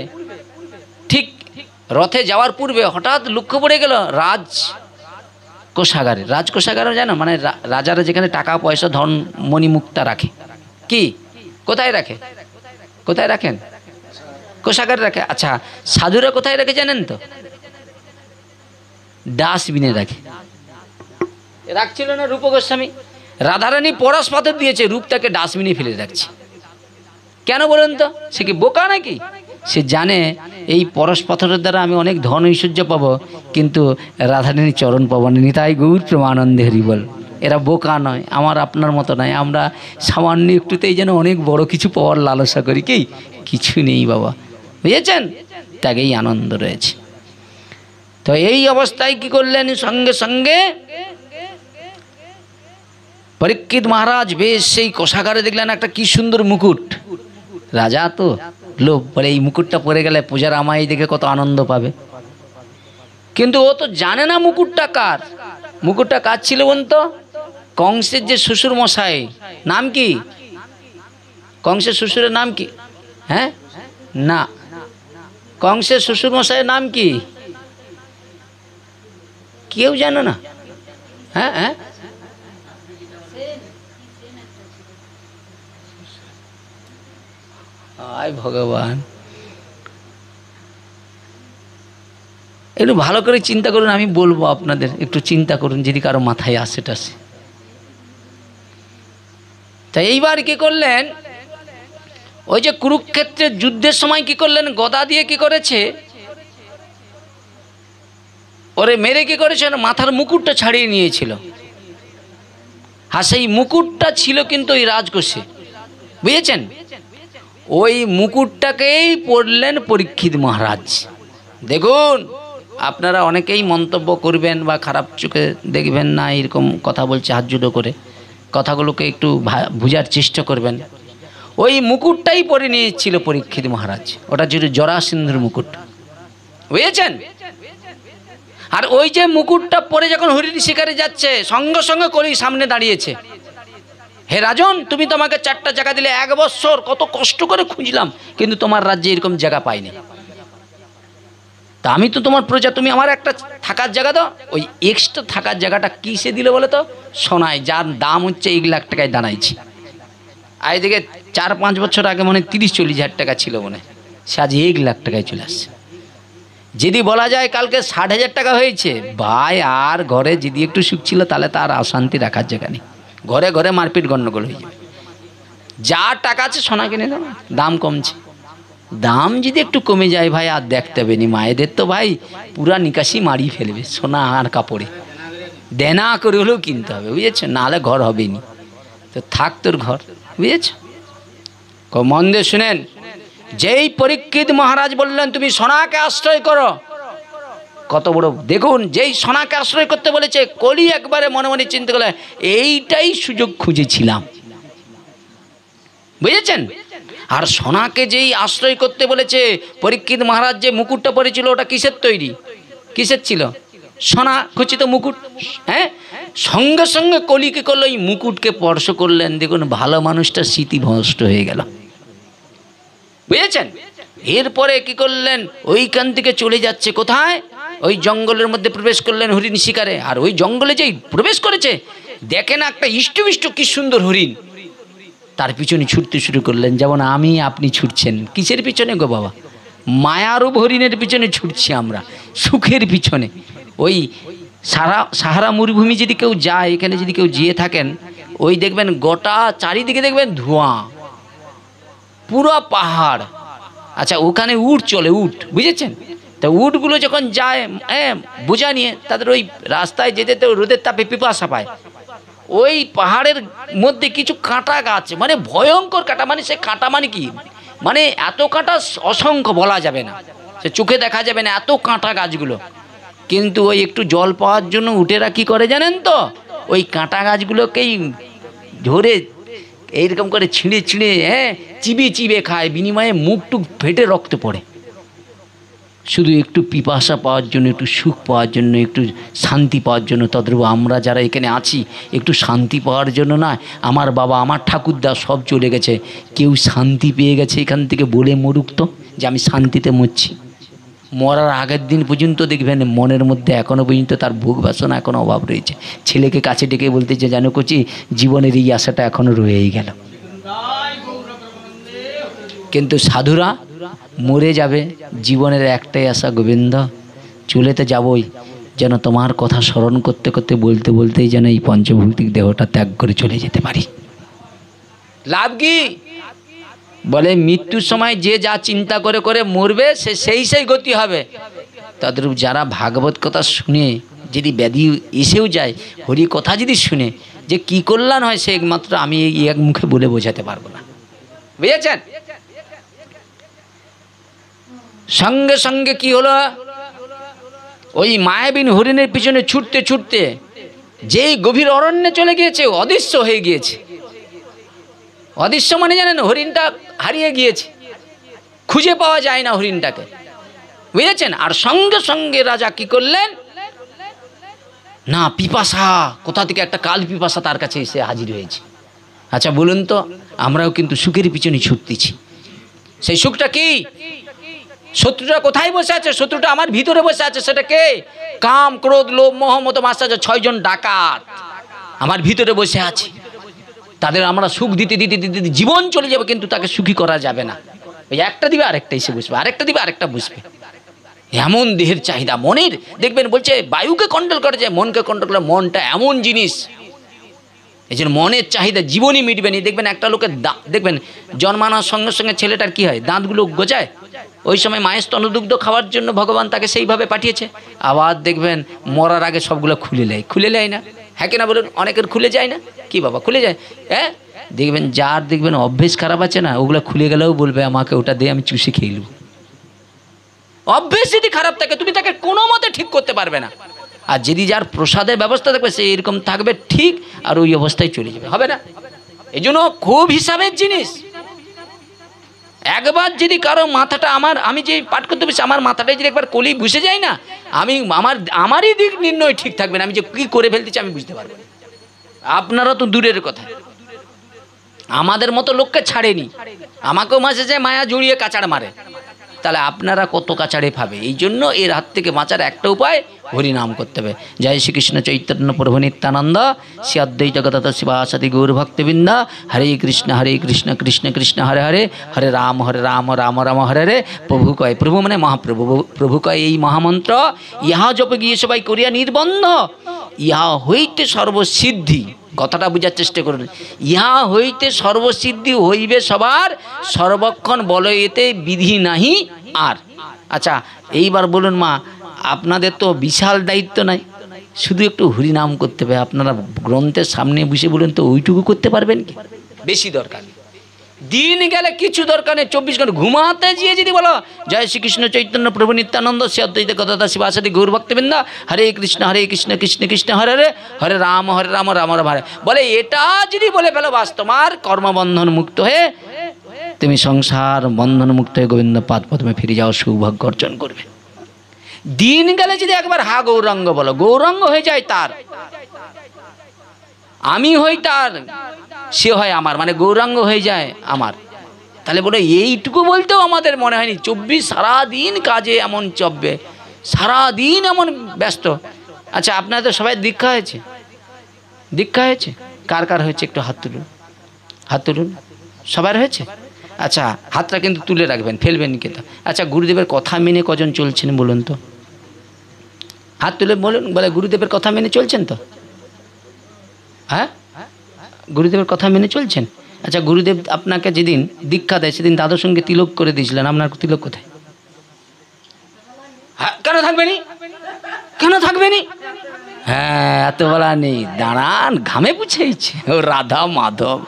ঠিক রথে যাওয়ার পূর্বে হঠাৎ লক্ষ্য পড়ে গেল রাজ কোষাগারে। রাজকোষাগারে জানো, মানে রাজারা যেখানে টাকা পয়সা ধন মণিমুক্তা রাখে। কি কোথায় রাখে? কোথায় রাখেন? কোষাগারে রাখে। আচ্ছা, সাধুরা কোথায় রাখে জানেন তো? ডাস্টবিনে রাখে। রাখছিল না রূপ গোস্বামী? রাধারানী পরশ পাথর দিয়েছে, রূপ তাকে ডাস্টবিনে ফেলে রাখছে। কেন বলেন তো? সে কি বোকা নাকি? সে জানে এই পরশ পাথরের দ্বারা আমি অনেক ধন ঐশ্বর্য পাবো, কিন্তু রাধারানীর চরণ পাবো না। নিতাই গৌর প্রেমানন্দে হরি বল। এরা বোকা নয়, আমার আপনার মতো নয়। আমরা সামান্য একটুতেই যেন অনেক বড় কিছু পাওয়ার লালসা করি। কি কিছু নেই বাবা, বুঝেছেন? তাকেই আনন্দ রয়েছে। তো এই অবস্থায় কি করলেন? সঙ্গে সঙ্গে পরীক্ষিত মহারাজ বেশ সেই কোষাগারে দেখলেন একটা কি সুন্দর মুকুট। রাজা তো লোভ, বলে এই মুকুটটা পরে গেলে পূজার আমায় দেখে কত আনন্দ পাবে। কিন্তু ও তো জানে না মুকুটটা কার। মুকুটটা কার ছিল বলুন তো? কংসের যে শ্বশুর মশাই, নাম কি? কংসের শ্বশুরের নাম কি? হ্যাঁ না, কংসের শ্বশুর মশাইয়ের নাম কি? কেউ জানো না? হ্যাঁ হ্যাঁ, আয় ভগবান, একটু ভালো করে চিন্তা করুন, আমি বলবো আপনাদের, একটু চিন্তা করুন যদি কারো মাথায় আসে টাসে। তাই এইবার কি করলেন, ওই যে কুরুক্ষেত্রের যুদ্ধের সময় কি করলেন, গদা দিয়ে কি করেছে, ওরে মেরে কি করেছে, মাথার মুকুটটা ছাড়িয়ে নিয়েছিল। আর সেই মুকুটটা ছিল কিন্তু ওই রাজকোষে, বুঝেছেন? ওই মুকুটটাকেই পড়লেন পরীক্ষিত মহারাজ। দেখুন, আপনারা অনেকেই মন্তব্য করবেন বা খারাপ চোখে দেখবেন না, এরকম কথা বলছে হাত জুড়ো করে, কথাগুলোকে একটু বুঝার চেষ্টা করবেন। ওই মুকুটটাই পরে নিয়েছিল পরীক্ষিত মহারাজ, ওটা ছিল জরাসন্ধের মুকুট, বুঝেছেন? আর ওই যে মুকুটটা পরে যখন হরিণ শিকারে যাচ্ছে, সঙ্গে সঙ্গে কলি সামনে দাঁড়িয়েছে, হে রাজন, তুমি তো আমাকে 4টা জায়গা দিলে, 1 বছর কত কষ্ট করে খুঁজলাম, কিন্তু তোমার রাজ্যে এরকম জায়গা পাইনি। তা আমি তো তোমার প্রজা, তুমি আমার একটা থাকার জায়গা দাও। ওই এক্সট্রা থাকার জায়গাটা কিসে দিল বলে তো? সোনায়, যার দাম হচ্ছে 1 লাখ টাকায় দাঁড়াইছি। আর এদিকে 4-5 বছর আগে মনে 30-40 হাজার টাকা ছিল, মনে সে আজ 1 লাখ টাকায় চলে আসছে। যদি বলা যায় কালকে 60,000 টাকা হয়েছে, ভাই আর ঘরে যদি একটু সুখ ছিল তাহলে তার অশান্তি রাখার জায়গা নেই, ঘরে ঘরে মারপিট গন্ডগোল হয়ে যাবে। যা টাকা আছে সোনা কিনে দাও, দাম কমছে। দাম যদি একটু কমে যায় ভাই, আর দেখতে হবে নি, মায়েদের তো ভাই পুরা নিকাশি মারি ফেলবে সোনা আর কাপড়ে, দেনা করে হলেও কিনতে হবে, বুঝেছো? নাহলে ঘর হবে নি। তো থাক তোর ঘর, বুঝেছো? মন দিয়ে শুনেন, যেই পরীক্ষিত মহারাজ বললেন তুমি সোনাকে আশ্রয় করো, কত বড় দেখুন, যেই সোনাকে আশ্রয় করতে বলেছে, কলি একবারে মনে মনে চিন্তা করলে এইটাই সুযোগ খুঁজেছিলাম, বুঝেছেন? আর সোনাকে যেই আশ্রয় করতে বলেছে, পরীক্ষিত মহারাজ যে মুকুটটা পরেছিল ওটা কিসের তৈরি, কিসের ছিল? সোনা খচিত মুকুট। হ্যাঁ, সঙ্গে সঙ্গে কলি কি করলো, এই মুকুটকে স্পর্শ করলেন, দেখুন ভালো মানুষটা স্মৃতিভ্রষ্ট হয়ে গেল, বুঝেছেন? এরপরে কি করলেন, ওইখান থেকে চলে যাচ্ছে কোথায়, ওই জঙ্গলের মধ্যে প্রবেশ করলেন হরিণ শিকারে। আর ওই জঙ্গলে যেই প্রবেশ করেছে, দেখেন একটা ইষ্টমিষ্ট কি সুন্দর হরিণ, তার পিছনে ছুটতে শুরু করলেন, যেমন আমি আপনি ছুটছেন। কিসের পিছনে গো বাবা? মায়ারূপ হরিণের পিছনে ছুটছি আমরা, সুখের পিছনে। ওই সাহারা মরুভূমি যদি কেউ যায়, এখানে যদি কেউ যেয়ে থাকেন, ওই দেখবেন গোটা চারিদিকে দেখবেন ধোঁয়া, পুরো পাহাড়। আচ্ছা, ওখানে উট চলে, উট, বুঝেছেন? তা উটগুলো যখন যায় বোঝা নিয়ে, তাদের ওই রাস্তায় যেতে তো রোদের তাপে পিপাসা পায়। ওই পাহাড়ের মধ্যে কিছু কাঁটা গাছ, মানে ভয়ঙ্কর কাঁটা, মানে সে কাঁটা মানে কি, মানে এত কাঁটা অসংখ্য বলা যাবে না, সে চোখে দেখা যাবে না, এত কাঁটা গাছগুলো। কিন্তু ওই একটু জল পাওয়ার জন্য উটেরা কি করে জানেন তো, ওই কাঁটা গাছগুলোকেই ধরে এইরকম করে ছিঁড়ে ছিঁড়ে চিবিয়ে চিবিয়ে খায়, বিনিময়ে মুখটুক ফেটে রক্ত পড়ে, শুধু একটু পিপাসা পাওয়ার জন্য, একটু সুখ পাওয়ার জন্য, একটু শান্তি পাওয়ার জন্য। তদ্রূপ আমরা যারা এখানে আছি, একটু শান্তি পাওয়ার জন্য না, আমার বাবা, আমার ঠাকুরদা সব চলে গেছে, কেউ শান্তি পেয়ে গেছে এখান থেকে বলে মরুক তো, যে আমি শান্তিতে মরছি। মরার আগের দিন পর্যন্ত দেখবেন মনের মধ্যে এখনও পর্যন্ত তার ভোগ বাসনা এখনও অভাব রয়েছে। ছেলেকে কাছে ডেকে বলতেছে, জানো কচি, জীবনের এই আশাটা এখনও রয়েই গেল। কিন্তু সাধুরা মরে যাবে, জীবনের একটাই আশা, গোবিন্দ চলে তো যাবই, যেন তোমার কথা স্মরণ করতে করতে বলতে বলতেই যেন এই পঞ্চভৌতিক দেহটা ত্যাগ করে চলে যেতে পারি। লাভ কি? বলে মৃত্যুর সময় যে যা চিন্তা করে করে মরবে, সে সেই গতি হবে। তদ্রূপ যারা ভাগবত কথা শুনে যদি ব্যাধি এসেও যায়, হরি কথা যদি শুনে যে কি কল্যাণ হয়, সে একমাত্র আমি এই এক মুখে বলে বোঝাতে পারবো না, বুঝেছেন? সঙ্গে সঙ্গে কি হলো, ওই মায়াবিন হরিণের পিছনে ছুটতে ছুটতে যেই গভীর অরণ্যে চলে গিয়েছে, অদৃশ্য হয়ে গিয়েছে। অদৃশ্য মানে জানেন, হরিণটা হারিয়ে গিয়েছে। খুঁজে পাওয়া যায় না হরিণটাকে, বুঝেছেন? আর সঙ্গে সঙ্গে রাজা কি করলেন না, পিপাসা কোথা থেকে একটা কাল পিপাসা তার কাছে এসে হাজির হয়েছে। আচ্ছা বলুন তো, আমরাও কিন্তু সুখের পিছনে ছুটতেছি। সেই সুখটা কি? শত্রুটা কোথায় বসে আছে? শত্রুটা আমার ভিতরে বসে আছে। সেটা কে? কাম, ক্রোধ, লোভ, মোহ, মত, মাৎসর্য, 6 জন ডাকাত আমার ভিতরে বসে আছে। তাদের আমরা সুখ দিতে দিতে দিতে দিতে জীবন চলে যাবে, কিন্তু তাকে সুখী করা যাবে না। ওই একটা দিবে আরেকটা এসে বসবে, আরেকটা দিবে আরেকটা বসবে। এমন দেহের চাহিদা মনের, দেখবেন বলছে বায়ুকে কন্ট্রোল করা যায়, মনকে কন্ট্রোল করে। মনটা এমন জিনিস, এই জন্য মনের চাহিদা জীবনই মিটবে না। দেখবেন একটা লোকের দেখবেন জন্মানোর সঙ্গে সঙ্গে ছেলেটার কি হয়, দাঁতগুলো গজায়। ওই সময় মায়ের স্তনদুগ্ধ খাওয়ার জন্য ভগবান তাকে সেইভাবে পাঠিয়েছে। আবার দেখবেন মরার আগে সবগুলো খুলে নেয় না? হ্যাঁ কিনা বলুন? অনেকের খুলে যায় না? কি বাবা খুলে যায়? হ্যাঁ, দেখবেন যার দেখবেন অভ্যেস খারাপ আছে না, ওগুলো খুলে গেলেও বলবে আমাকে ওটা দিয়ে আমি চুষে খেয়ে নেব। অভ্যেস যদি খারাপ থাকে তুমি তাকে কোনো মতে ঠিক করতে পারবে না। আর যদি যার প্রসাদের ব্যবস্থা থাকবে সে এরকম থাকবে ঠিক, আর ওই অবস্থায় চলে যাবে, হবে না? এই জন্য খুব হিসাবের জিনিস। একবার যদি কারো মাথাটা আমি যে পাঠ করতে বসে আমার মাথাটায় যদি একবার কলি বসে যায় না, আমারই দিক নির্ণয় ঠিক থাকবে না। আমি যে কী করে ফেলতেছি আমি বুঝতে পারবো। আপনারা তো দূরের কথা, আমাদের মতো লোককে ছাড়েনি, আমাকেও মাঝে যায় মায়া জড়িয়ে কাচাড় মারে। তাহলে আপনারা কত কাচাড়ে পাবে? এই জন্য এর হাত থেকে বাঁচার একটা উপায় হরিনাম করতে হবে। জয় শ্রীকৃষ্ণ চৈতন্য প্রভু নিত্যানন্দ, শ্রী অদ্বৈত গদাধর শিবাসাদি গৌর ভক্তবৃন্দ। হরে কৃষ্ণ কৃষ্ণ কৃষ্ণ হরে হরে, হরে রাম রাম রাম হরে হরে। প্রভু কয়, প্রভু মানে মহাপ্রভু, প্রভু কয় এই মহামন্ত্র ইহা জপে গিয়ে সবাই করিয়া নির্বন্ধ, ইহা হইতে সর্বসিদ্ধি। কথাটা বোঝার চেষ্টা করুন। ইহা হইতে সর্বসিদ্ধি হইবে সবার, সর্বক্ষণ বল এতে বিধি নাহি আর। আচ্ছা এইবার বলুন মা, আপনাদের তো বিশাল দায়িত্ব নাই, শুধু একটু হরিনাম করতে হবে। আপনারা গ্রন্থের সামনে বসে বলুন তো ওইটুকু করতে পারবেন কি? বেশি দরকার নেই, দিন গেলে কিছু দরকার নেই। 24 ঘন্টা ঘুমাতে গিয়ে যদি বলো জয় শ্রীকৃষ্ণ চৈতন্য প্রভু নিত্যানন্দ, শ্রী অদ্বৈত গদাধর শিবাসাদি গৌর ভক্তবৃন্দ, হরে কৃষ্ণ কৃষ্ণ কৃষ্ণ হরে হরে, হরে রাম রাম রাম হরে, বলে এটা যদি বলে ফেলো বাস, তোমার কর্মবন্ধন মুক্ত হয়ে তুমি সংসার বন্ধন মুক্ত হয়ে গোবিন্দ পাদ পদ্মে ফিরে যাও, সৌভাগ্য অর্জন করবে। দিন গেলে যদি একবার হা গৌরাঙ্গ বলো, গৌরাঙ্গ হয়ে যায় তার, আমি হই তার, সে হয় আমার, মানে গৌরাঙ্গ হয়ে যায় আমার। তাহলে বলে এইটুকু বলতেও আমাদের মনে হয়নি 24 সারাদিন কাজে এমন চলবে, সারাদিন এমন ব্যস্ত। আচ্ছা আপনাদের সবাই দীক্ষা হয়েছে? দীক্ষা হয়েছে? কার কার হয়েছে একটু হাত তুলুন, হাত তুলুন। সবার হয়েছে? আচ্ছা হাতটা কিন্তু তুলে রাখবেন, ফেলবেন কিন্তু। আচ্ছা গুরুদেবের কথা মেনে কজন চলছেন বলুন তো? হাত তুলে বলুন, বলে গুরুদেবের কথা মেনে চলছেন তো? হ্যাঁ, গুরুদেবের কথা মেনে চলছেন? আচ্ছা গুরুদেব আপনাকে যেদিন দীক্ষা দেয় সেদিন দাদুর সঙ্গে তিলক করে দিয়েছিলেন, আপনার তিলক কোথায়? হ্যাঁ কেন থাকবেনি? কেন থাকবেনি? হ্যাঁ এত বলা নেই, দাঁড়ান, ঘামে পুছেইছে ও রাধা মাধব।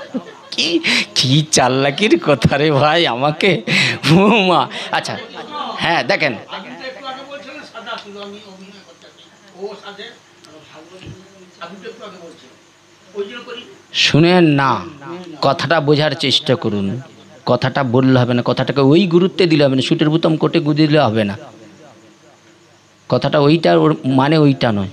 কি কি চাল্লাকির কথা রে ভাই আমাকে মা। আচ্ছা হ্যাঁ দেখেন, শুনেন না, কথাটা বোঝার চেষ্টা করুন। কথাটা বললে হবে না, কথাটাকে ওই গুরুত্বে দিলে হবে না, সুটের বুতাম কোটে দিলে হবে না। কথাটা ওইটা, ওর মানে ওইটা নয়।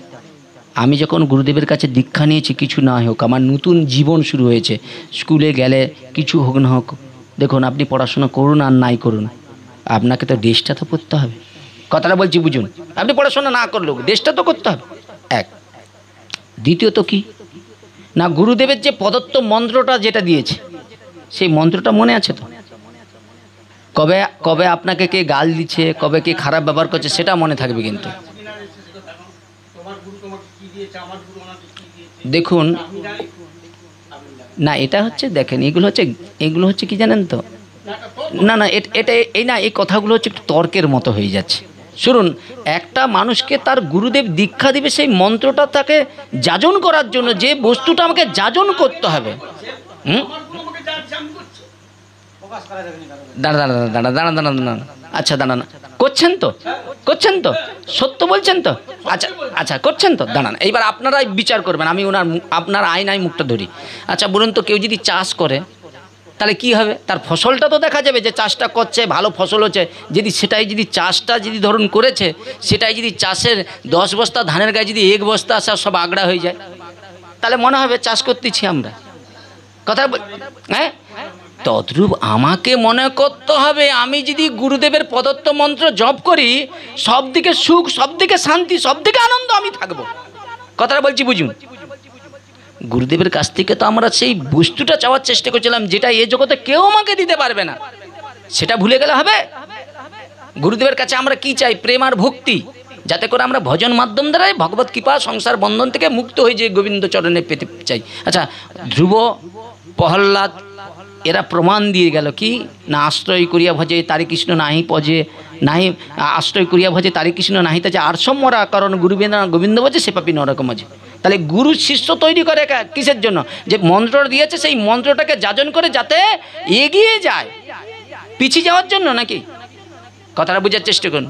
আমি যখন গুরুদেবের কাছে দীক্ষা নিয়েছি, কিছু না হোক আমার নতুন জীবন শুরু হয়েছে। স্কুলে গেলে কিছু হোক না হোক, দেখুন আপনি পড়াশোনা করুন আর নাই করুন, আপনাকে তো ড্রেসটা তো পরতে হবে। কথাটা বলছি বুঝুন, আপনি পড়াশোনা না করলেও ড্রেসটা তো করতে হবে। এক, দ্বিতীয়ত কি না, গুরুদেবের যে প্রদত্ত মন্ত্রটা যেটা দিয়েছে, সেই মন্ত্রটা মনে আছে তো? কবে কবে আপনাকে কে গাল দিচ্ছে, কবে কে খারাপ ব্যবহার করছে, সেটা মনে থাকবে। কিন্তু দেখুন না, এটা হচ্ছে দেখেন, এগুলো হচ্ছে কি জানেন তো? না না এটা এই কথাগুলো হচ্ছে একটু তর্কের মতো হয়ে যাচ্ছে। শুনুন, একটা মানুষকে তার গুরুদেব দীক্ষা দিবে, সেই মন্ত্রটা তাকে যাজন করার জন্য যে বস্তুটা আমাকে যাজন করতে হবে। দাঁড়া, আচ্ছা দাঁড়ান, করছেন তো? সত্য বলছেন তো? আচ্ছা আচ্ছা করছেন তো? দাঁড়ান, এইবার আপনারাই বিচার করবেন, আমি আপনার আয়নায় মুখটা ধরি। আচ্ছা বলুন তো, কেউ যদি চাষ করে, তাহলে কি হবে? তার ফসলটা তো দেখা যাবে যে চাষটা করছে, ভালো ফসল হচ্ছে। যদি চাষটা যদি ধরুন করেছে, সেটাই যদি চাষের 10 বস্তা ধানের গায়ে যদি 1 বস্তা আসা সব আগড়া হয়ে যায়, তাহলে মনে হবে চাষ করতেছি আমরা। কথা হ্যাঁ, তদ্রূপ আমাকে মনে করতে হবে আমি যদি গুরুদেবের প্রদত্ত মন্ত্র জপ করি, সব দিকে সুখ, সব দিকে শান্তি, সব দিকে আনন্দ আমি থাকবো। কথাটা বলছি বুঝুন। গুরুদেবের কাছ থেকে তো আমরা সেই বস্তুটা চাওয়ার চেষ্টা করছিলাম যেটা এই জগতে কেউ আমাকে দিতে পারবে না, সেটা ভুলে গেলে হবে? গুরুদেবের কাছে আমরা কি চাই? প্রেম আর ভক্তি, যাতে করে আমরা ভজন মাধ্যম দ্বারাই ভগবত কৃপা সংসার বন্ধন থেকে মুক্ত হয়ে যে গোবিন্দ চরণে পেতে চাই। আচ্ছা, ধ্রুব, প্রহ্লাদ এরা প্রমাণ দিয়ে গেল কি না, আশ্রয় করিয়া ভজে তারি কৃষ্ণ নাহি পজে, নাহি আশ্রয় করিয়া ভজে তারি কৃষ্ণ নাহি তাজে আরসম মরা, কারণ গোবিন্দ ভজে সে পাপি নরকম আছে। তাহলে গুরু শিষ্য তৈরি করে কিসের জন্য? যে মন্ত্র দিয়েছে সেই মন্ত্রটাকে যাজন করে যাতে এগিয়ে যায়, পিছিয়ে যাওয়ার জন্য নাকি? কথাটা বোঝার চেষ্টা করুন।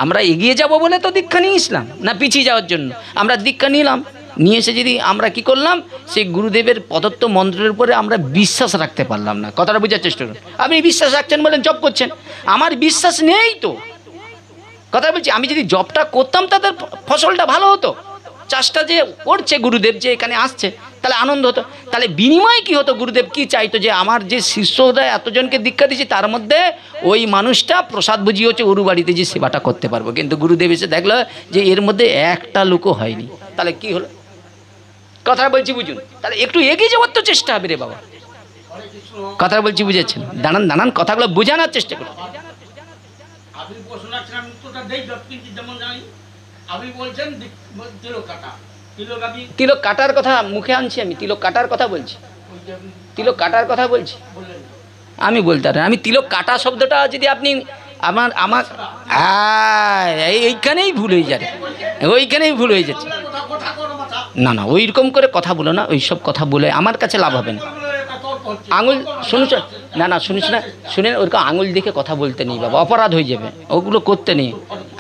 আমরা এগিয়ে যাব বলে তো দীক্ষা নিয়ে ইসলাম, না পিছিয়ে যাওয়ার জন্য? আমরা দীক্ষা নিলাম, নিয়ে এসে যদি আমরা কি করলাম, সেই গুরুদেবের প্রদত্ত মন্ত্রের উপরে আমরা বিশ্বাস রাখতে পারলাম না। কথাটা বোঝার চেষ্টা করুন। আপনি বিশ্বাস রাখছেন বলেন জপ করছেন, আমার বিশ্বাস নেই তো। কথা বলছি, আমি যদি জপটা করতাম তাদের ফসলটা ভালো হতো, চাষটা যে করছে গুরুদেব, যে এখানে আসছে, তাহলে আনন্দ হতো। তাহলে বিনিময় কি হতো? গুরুদেব কি চাইতো? যে আমার যে শিষ্যরা এতজনকে দীক্ষা দিয়েছে তার মধ্যে ওই মানুষটা প্রসাদ বুঝিয়ে হচ্ছে ওরু বাড়িতে যে সেবাটা করতে পারবো। কিন্তু গুরুদেব এসে দেখলো যে এর মধ্যে একটা লোকও হয়নি, তাহলে কি হলো? কথা বলছি বুঝুন। তাহলে একটু এগিয়ে যাওয়ার তো চেষ্টা হবে রে বাবা। কথা বলছি বুঝেছেন? দাঁড়ান দাঁড়ান, কথাগুলো বোঝানোর চেষ্টা করুন। তিলক কাটার কথা মুখে আনছি, আমি তিলক কাটার কথা বলছি, তিলক কাটার কথা বলছি। আমি বলতে পারি, আমি তিলক কাটা শব্দটা যদি আপনি আমার এইখানেই ভুল হয়ে যাবে, ওইখানেই ভুল হয়ে যাচ্ছে। না না, ওই রকম করে কথা বলো না, ওই সব কথা বলে আমার কাছে লাভ হবে না। আঙুল শুনুছ না, না শুনিস না, শুনেন, ওরকম আঙুল দেখে কথা বলতে নেই বাবা, অপরাধ হয়ে যাবে, ওগুলো করতে নেই।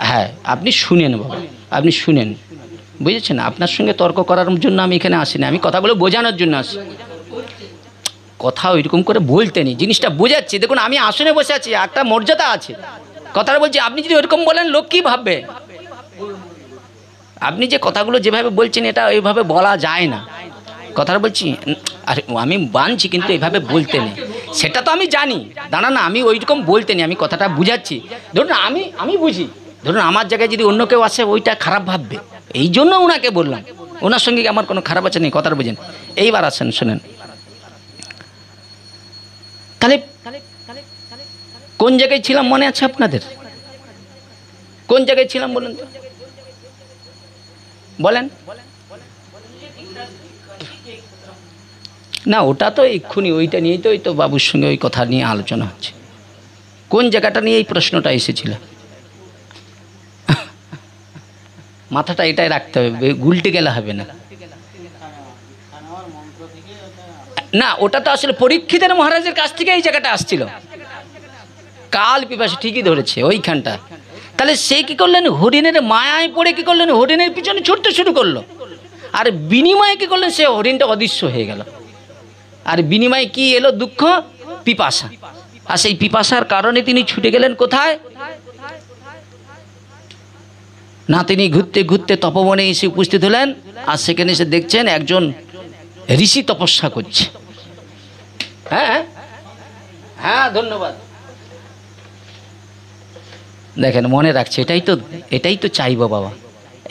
হ্যাঁ, আপনি শুনেন বাবা, আপনি শুনেন, বুঝেছেন? আপনার সঙ্গে তর্ক করার জন্য আমি এখানে আসিনি, আমি কথাগুলো বোঝানোর জন্য আসি। কথা ওইরকম করে বলতে নেই, জিনিসটা বোঝাচ্ছি। দেখুন, আমি আসনে বসে আছি, একটা মর্যাদা আছে। কথাটা বলছি, আপনি যদি ওইরকম বলেন লোক কী ভাববে? আপনি যে কথাগুলো যেভাবে বলছেন এটা ওইভাবে বলা যায় না। কথাটা বলছি, আরে আমি বানছি, কিন্তু এইভাবে বলতে নেই, সেটা তো আমি জানি। দাঁড়া না, আমি ওইরকম বলতে নেই, আমি কথাটা বুঝাচ্ছি। ধরুন আমি বুঝি, ধরুন আমার জায়গায় যদি অন্য কেউ আসে ওইটা খারাপ ভাববে, এই জন্য ওনাকে বললাম। ওনার সঙ্গে আমার কোনো খারাপ আছে নেই, কথাটা বুঝেন। এইবার আসেন, শোনেন, তাহলে কোন জায়গায় ছিলাম মনে আছে আপনাদের? কোন জায়গায় ছিলাম বলুন তো, বলেন না। ওটা তো এক্ষুনি ওইটা নিয়েই তো বাবুর সঙ্গে ওই কথা নিয়ে আলোচনা হচ্ছে। কোন জায়গাটা নিয়ে এই প্রশ্নটা এসেছিল? মাথাটা এটাই রাখতে হবে, গুলটে গেলে হবে না। না, ওটা তো আসলে পরীক্ষিতের মহারাজের কাছ থেকে এই জায়গাটা আসছিল। কাল পিপাসা ঠিকই ধরেছে ওইখানটা। তাহলে সে কি করলেন? হরিণের মায়ায় পড়ে কি করলেন? হরিণের পিছনে ছুটতে শুরু করলো। আর বিনিময়ে কি করলেন? সে হরিণটা অদৃশ্য হয়ে গেল। আর বিনিময়ে কি এলো? দুঃখ, পিপাসা। আর সেই পিপাসার কারণে তিনি ছুটে গেলেন কোথায় না, তিনি ঘুরতে ঘুরতে তপবনে এসে উপস্থিত হলেন। আর সেখানে এসে দেখছেন একজন ঋষি তপস্যা করছে। হ্যাঁ হ্যাঁ, ধন্যবাদ। দেখেন, মনে রাখছে, এটাই তো চাইবো বাবা।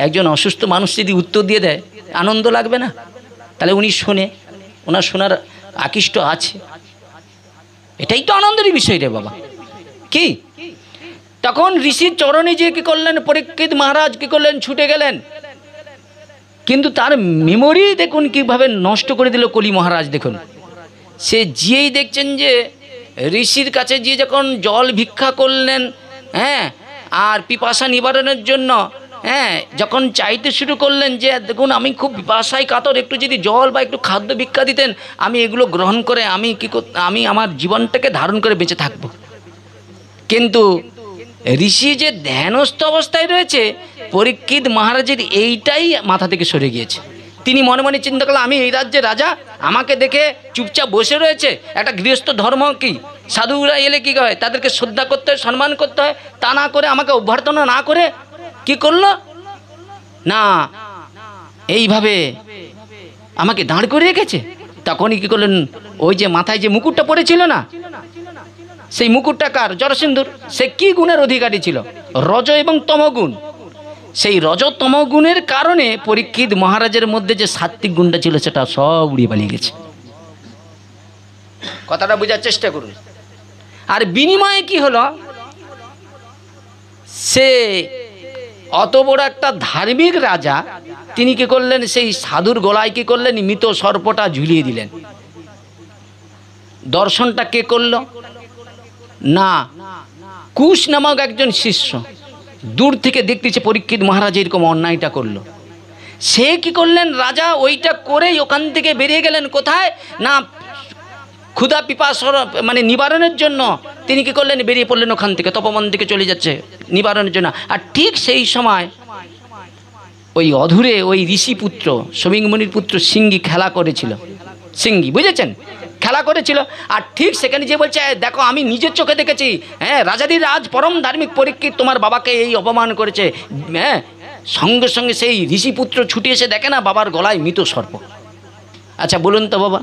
একজন অসুস্থ মানুষ যদি উত্তর দিয়ে দেয়, আনন্দ লাগবে না? তাহলে উনি শোনে, ওনার শোনার আকৃষ্ট আছে, এটাই তো আনন্দের বিষয় রে বাবা। কি তখন ঋষির চরণে যে কি করলেন? পরীক্ষিত মহারাজ কি করলেন? ছুটে গেলেন। কিন্তু তার মেমোরি দেখুন কিভাবে নষ্ট করে দিল কলি মহারাজ। দেখুন, সে গিয়েই দেখছেন যে ঋষির কাছে গিয়ে যখন জল ভিক্ষা করলেন, হ্যাঁ, আর পিপাসা নিবারণের জন্য, হ্যাঁ, যখন চাইতে শুরু করলেন যে দেখুন আমি খুব পিপাসায় কাতর, একটু যদি জল বা একটু খাদ্য ভিক্ষা দিতেন, আমি এগুলো গ্রহণ করে আমি আমার জীবনটাকে ধারণ করে বেঁচে থাকব। কিন্তু ঋষি যে ধ্যানস্থ অবস্থায় রয়েছে, পরীক্ষিত মহারাজের এইটাই মাথা থেকে সরে গিয়েছে। তিনি মনে মনে চিন্তা করলেন আমি এই রাজ্যের রাজা, আমাকে দেখে চুপচাপ বসে রয়েছে। একটা গৃহস্থ ধর্ম কি, সাধুরা এলে কী হয়, তাদেরকে শ্রদ্ধা করতে হয়, সম্মান করতে হয়। তা না করে আমাকে অভ্যর্থনা না করে কি করলো না, এইভাবে আমাকে দাঁড় করে রেখেছে। তখনই কি করলেন, ওই যে মাথায় যে মুকুটটা পড়েছিল না, সেই মুকুটটা কার? জরাসন্ধুর। সে কি গুণের অধিকারী ছিল? রজ এবং তমগুণ। সেই রজতম গুণের কারণে পরীক্ষিত মহারাজের মধ্যে যে সাত্বিক গুণটা ছিল সেটা সব উড়িয়ে পালিয়ে গেছে। কথাটা বোঝার চেষ্টা করুন। আর বিনিময়ে কি হলো, সে অত বড় একটা ধার্মিক রাজা, তিনি কি করলেন, সেই সাধুর গলায় কি করলেন, মৃত সর্পটা ঝুলিয়ে দিলেন। দর্শনটা কে করল না, কুশ নামক একজন শিষ্য দূর থেকে দেখতেছে পরীক্ষিত মহারাজ এরকম অন্যায়টা করলো। সে কি করলেন, রাজা ওইটা করেই ওখান থেকে বেরিয়ে গেলেন। কোথায় না, ক্ষুধা পিপাসা মানে নিবারণের জন্য তিনি কি করলেন, বেরিয়ে পড়লেন ওখান থেকে, তপবন থেকে চলে যাচ্ছে নিবারণের জন্য। আর ঠিক সেই সময় ওই অধুরে ওই ঋষিপুত্র সৌমিংমণির পুত্র সিঙ্গি খেলা করেছিল। সিঙ্গি বুঝেছেন, খেলা করেছিল। আর ঠিক সেখানে যে বলছে, দেখো আমি নিজের চোখে দেখেছি, হ্যাঁ রাজাদের রাজ পরম ধার্মিক পরীক্ষিত তোমার বাবাকে এই অপমান করেছে। হ্যাঁ, সঙ্গে সঙ্গে সেই ঋষিপুত্র ছুটে এসে দেখে না বাবার গলায় মৃত সর্প। আচ্ছা বলুন তো বাবা,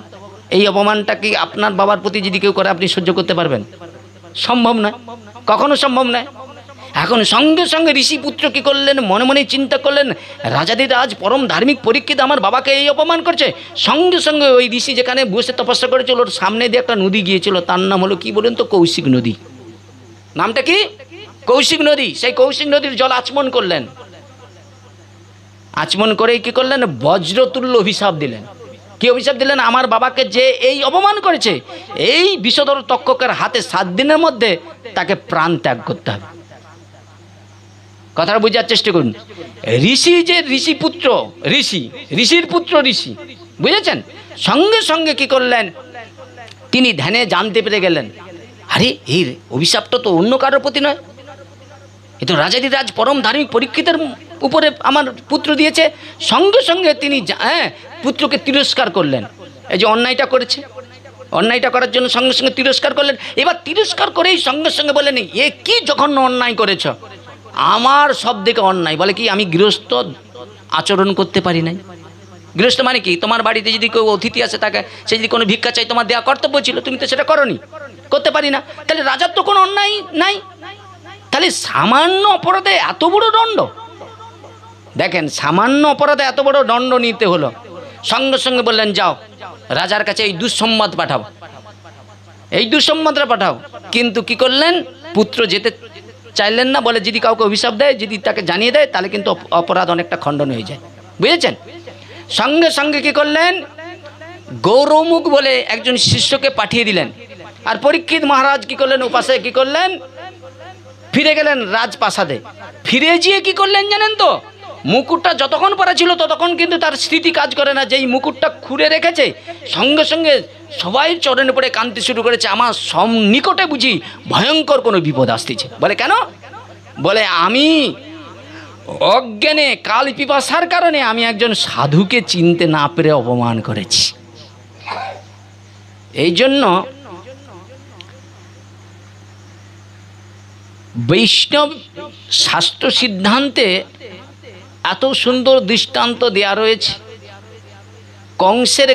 এই অপমানটা কি আপনার বাবার প্রতি যদি কেউ করে আপনি সহ্য করতে পারবেন? সম্ভব নয়, কখনো সম্ভব নয়। এখন সঙ্গে সঙ্গে ঋষিপুত্র কি করলেন, মনে মনে চিন্তা করলেন, রাজাদের রাজ পরম ধার্মিক পরীক্ষিত আমার বাবাকে এই অপমান করছে। সঙ্গে সঙ্গে ওই ঋষি যেখানে বসে তপস্যা করেছিল ওর সামনে দিয়ে একটা নদী গিয়েছিল, তার নাম হলো কি বলুন তো, কৌশিক নদী। নামটা কি? কৌশিক নদী। সেই কৌশিক নদীর জল আচমন করলেন। আচমন করেই কি করলেন, বজ্রতুল্য অভিশাপ দিলেন। কি অভিশাপ দিলেন? আমার বাবাকে যে এই অপমান করেছে, এই বিষধর তক্ষকের হাতে 7 দিনের মধ্যে তাকে প্রাণ ত্যাগ করতে হবে। কথাটা বোঝার চেষ্টা করুন। ঋষি যে ঋষিপুত্র, ঋষির পুত্র ঋষি, বুঝেছেন? সঙ্গে সঙ্গে কি করলেন, তিনি ধ্যানে জানতে পেরে গেলেন, আরে এই অভিশাপটা তো অন্য কারোর প্রতি নয়, এ তো রাজাদি রাজ পরম ধার্মিক পরীক্ষিতের উপরে আমার পুত্র দিয়েছে। সঙ্গে সঙ্গে তিনি পুত্রকে তিরস্কার করলেন। এই যে অন্যায়টা করেছে, অন্যায়টা করার জন্য সঙ্গে সঙ্গে তিরস্কার করলেন। এবার তিরস্কার করেই সঙ্গে সঙ্গে বললেন, এ কি জঘন্য অন্যায় করেছ, আমার সব দিকে অন্যায়। বলে কি, আমি গৃহস্থ আচরণ করতে পারি নাই। গৃহস্থ মানে কি, তোমার বাড়িতে যদি কেউ অতিথি আসে, তাকে সে যদি কোনো ভিক্ষা চাই, তোমার দেওয়া কর্তব্য ছিল, তুমি তো সেটা করনি, করতে পারি না। তাহলে রাজার তো কোনো অন্যায় নাই, তাহলে সামান্য অপরাধে এত বড় দণ্ড। দেখেন, সামান্য অপরাধে এত বড় দণ্ড নিতে হলো। সঙ্গে সঙ্গে বললেন, যাও রাজার কাছে এই দুঃসংবাদ পাঠাও, এই দুঃসংবাদটা পাঠাও। কিন্তু কি করলেন, পুত্র যেতে চাইলেন না। বলে যদি কাউকে অভিশাপ দেয়, যদি তাকে জানিয়ে দেয়, তাহলে কিন্তু অপরাধ অনেকটা খণ্ডন হয়ে যায়, বুঝেছেন? সঙ্গে সঙ্গে কি করলেন, গৌরমুখ বলে একজন শিষ্যকে পাঠিয়ে দিলেন। আর পরীক্ষিত মহারাজ কি করলেন, উপাসে কি করলেন, ফিরে গেলেন রাজপ্রাসাদে। ফিরে গিয়ে কি করলেন জানেন তো, মুকুটটা যতক্ষণ পরা ছিল ততক্ষণ কিন্তু তার স্মৃতি কাজ করে না। যেই মুকুটটা খুঁড়ে রেখেছে, সঙ্গে সঙ্গে সবাই চরণে পড়ে কাঁদতে শুরু করেছে, আমার নিকটে বুঝি ভয়ঙ্কর কোনো বিপদ আসতেছে। বলে কেন? বলে আমি অজ্ঞানে কাল পিপাসার কারণে আমি একজন সাধুকে চিনতে না পেরে অপমান করেছি। এই জন্য বৈষ্ণব শাস্ত্র সিদ্ধান্তে এত সুন্দর দৃষ্টান্ত দেয়া রয়েছে। কংসের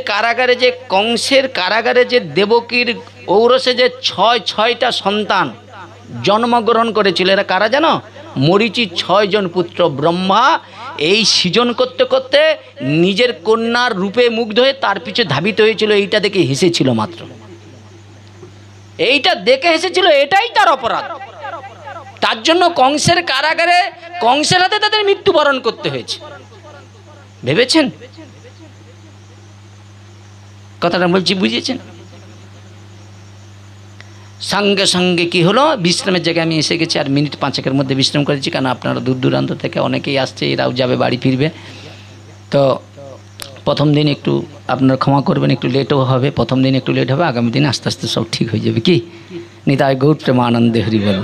কারাগারে যে দেবকীর ঔরসে যে 6টা সন্তান জন্মগ্রহণ করেছিল, এরা কারা জানো? মরীচি 6 জন পুত্র। ব্রহ্মা এই সৃজন করতে করতে নিজের কন্যার রূপে মুগ্ধ হয়ে তার পিছু ধাবিত হয়েছিল। এইটা দেখে হেসেছিল মাত্র, এইটা দেখে হেসেছিল, এটাই তার অপরাধ। তার জন্য কংসের কারাগারে কংসের হাতে তাদের মৃত্যুবরণ করতে হয়েছে। ভেবেছেন কথাটা বলছি, বুঝেছেন? সঙ্গে সঙ্গে কি হলো, বিশ্রামের জায়গায় আমি এসে গেছি। আর মিনিট 5-এর মধ্যে বিশ্রাম করেছি, কারণ আপনারা দূর দূরান্ত থেকে অনেকেই আসছে, এরাও যাবে, বাড়ি ফিরবে। তো প্রথম দিন একটু আপনারা ক্ষমা করবেন, একটু লেটও হবে। প্রথম দিন একটু লেট হবে, আগামী দিন আস্তে আস্তে সব ঠিক হয়ে যাবে। কি নিতাই গৌর প্রেমানন্দে হরি বল।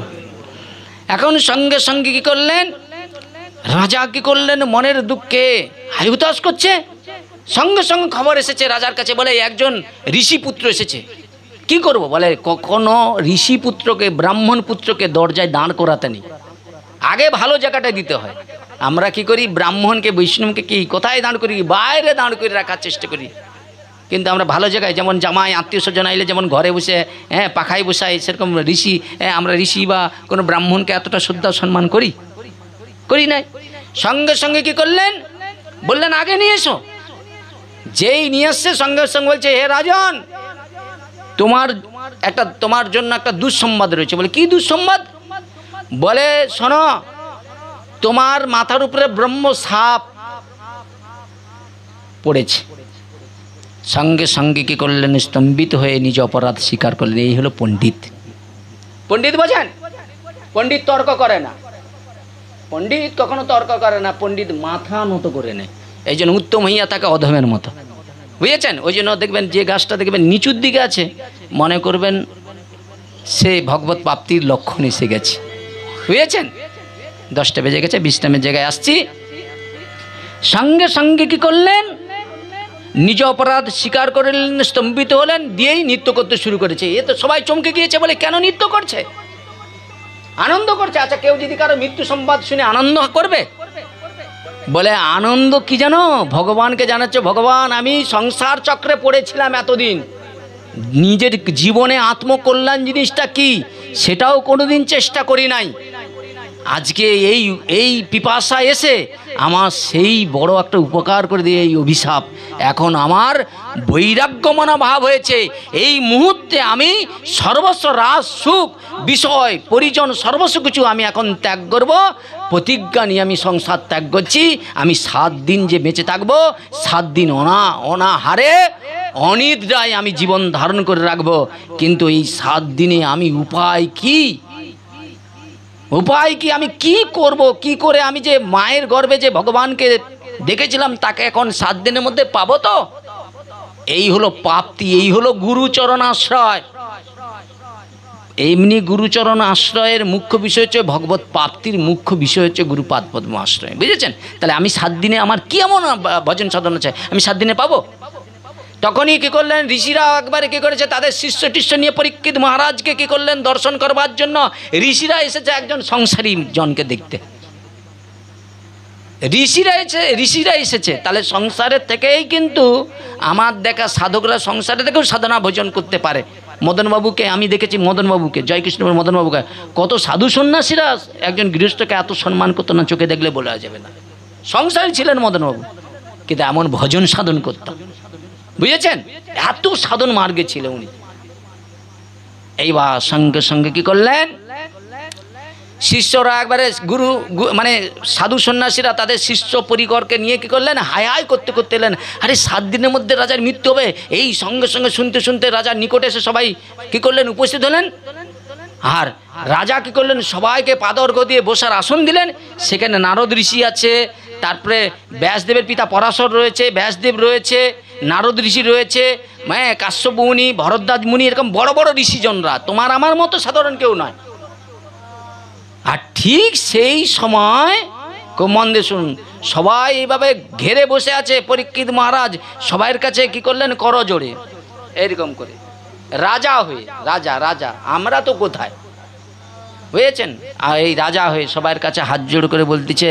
এখন সঙ্গে সঙ্গে কি করলেন, রাজা কি করলেন, মনের দুঃখে হাই হুতাশ করছে। সঙ্গে সঙ্গে খবর এসেছে রাজার কাছে, বলে একজন ঋষি পুত্র এসেছে। কি করব? বলে কখনো ঋষি পুত্রকে, ব্রাহ্মণ পুত্রকে দরজায় দাঁড় করাতে নেই, আগে ভালো জায়গাটা দিতে হয়। আমরা কি করি? ব্রাহ্মণকে, বৈষ্ণবকে কি কোথায় দাঁড় করি? বাইরে দাঁড় করে রাখার চেষ্টা করি। কিন্তু আমরা ভালো জায়গায়, যেমন জামাই আত্মীয় স্বজন আইলে যেমন ঘরে বসে পাখায় বসাই, সেরকম ঋষি, আমরা ঋষি বা কোনো ব্রাহ্মণকে এতটা শ্রদ্ধা সম্মান করি? করি নাই। সঙ্গে সঙ্গে কি করলেন? বললেন আগে নিয়ে এসো। যেই নিয়ে আসছে সঙ্গে সঙ্গে বলছে, হে রাজন, তোমার জন্য একটা দুঃসংবাদ রয়েছে। বলে কি দুঃসংবাদ? বলে শোনো, তোমার মাথার উপরে ব্রহ্ম সাপ পড়েছে। সঙ্গে সঙ্গে কি করলেন? স্তম্ভিত হয়ে নিজ অপরাধ স্বীকার করলেন। এই হলো পণ্ডিত। পণ্ডিত বোঝেন? পণ্ডিত তর্ক করে না, পণ্ডিত কখনো তর্ক করে না, পণ্ডিত মাথা নত করে নেয়। এই জন্য উত্তম হইয়া থাকে অধমের মতো, বুঝেছেন? ওই জন্য দেখবেন যে গাছটা দেখবেন নিচুর দিকে আছে, মনে করবেন সে ভগবত প্রাপ্তির লক্ষণ এসে গেছে, বুঝেছেন? 10টা বেজে গেছে, বিশ্রামের জায়গায় আসছি। সঙ্গে সঙ্গে কি করলেন? নিজ অপরাধ স্বীকার করলেন, স্তম্ভিত হলেন, দিয়েই নৃত্য করতে শুরু করেছে। এ তো সবাই চমকে গিয়েছে, বলে কেন নৃত্য করছে? আনন্দ করছে। আচ্ছা, কেউ যদি কারো মৃত্যু সংবাদ শুনে আনন্দ করবে? বলে আনন্দ কি জানো? ভগবানকে জানাচ্ছে, ভগবান আমি সংসার চক্রে পড়েছিলাম এতদিন, নিজের জীবনে আত্মকল্যাণ জিনিসটা কি সেটাও কোনোদিন চেষ্টা করি নাই। আজকে এই পিপাসা এসে আমার সেই বড় একটা উপকার করে দিয়ে এই অভিশাপ, এখন আমার বৈরাগ্যমনা ভাব হয়েছে। এই মুহূর্তে আমি সর্বস্ব রাজ সুখ বিষয় পরিজন সর্বস্ব কিছু আমি এখন ত্যাগ করব। প্রতিজ্ঞা নিয়ে আমি সংসার ত্যাগ করছি। আমি 7 দিন যে বেঁচে থাকবো, 7 দিন অনাহারে অনিদ্রায় আমি জীবন ধারণ করে রাখবো। কিন্তু এই 7 দিনে আমি উপায় কি? আমি কি করব? কি করে আমি যে মায়ের গর্ভে যে ভগবানকে দেখেছিলাম তাকে এখন 7 দিনের মধ্যে পাবো? তো এই হলো প্রাপ্তি, এই হলো গুরুচরণ আশ্রয়। এমনি গুরুচরণ আশ্রয়ের মুখ্য বিষয় হচ্ছে ভগবত প্রাপ্তির মুখ্য বিষয় হচ্ছে গুরুপাদ পদ্ম আশ্রয়, বুঝেছেন? তাহলে আমি 7 দিনে আমার কি এমন ভজন সাধনা চাই আমি 7 দিনে পাবো? তখনই কি করলেন? ঋষিরা একবারে কি করেছে, তাদের শিষ্য টিষ্য নিয়ে পরীক্ষিত মহারাজকে কি করলেন? দর্শন করবার জন্য ঋষিরা এসেছে একজন সংসারী জনকে দেখতে। ঋষিরা এসেছে, তাহলে সংসারের থেকেই কিন্তু আমার দেখা সাধকরা সংসারে থেকেও সাধনা ভোজন করতে পারে। মদনবাবুকে আমি দেখেছি, মদনবাবুকে, জয়কৃষ্ণপুর মদনবাবুকে, কত সাধু সন্ন্যাসীরা একজন গৃহস্থকে এত সম্মান করতো না, চোখে দেখলে বলা যাবে না। সংসারী ছিলেন মদনবাবু, কিন্তু এমন ভজন সাধন করতেন, বুঝেছেন? এত সাধন মার্গে ছিল উনি। এইবার সঙ্গে সঙ্গে কি করলেন? শিষ্যরা একবারে মানে সাধু সন্ন্যাসীরা তাদের শিষ্য পরিকরকে নিয়ে কি করলেন? হাই হাই করতে করতে এলেন, আরে 7 দিনের মধ্যে রাজার মৃত্যু হবে। এই সঙ্গে সঙ্গে শুনতে শুনতে রাজার নিকটে এসে সবাই কি করলেন? উপস্থিত হলেন। আর রাজা কি করলেন? সবাইকে পাদর্ঘ্য দিয়ে বসার আসন দিলেন। সেখানে নারদ ঋষি আছে, তারপরে ব্যাসদেবের পিতা পরাশর রয়েছে, ব্যাসদেব রয়েছে, নারদ ঋষি রয়েছে, কাশ্যপ মুনি, ভরদ্বাজ মুনি, এরকম বড় বড় ঋষিজনরা, তোমার আমার মতো সাধারণ কেউ নয়। আর ঠিক সেই সময় খুব মন দিয়ে শুনুন, সবাই এইভাবে ঘেরে বসে আছে। পরীক্ষিত মহারাজ সবাইয়ের কাছে কি করলেন? করজোড়ে এরকম করে রাজা হয়ে, রাজা আমরা তো কোথায়, বুঝেছেন? আর এই রাজা হয়ে সবাইয়ের কাছে হাত জোড় করে বলতেছে,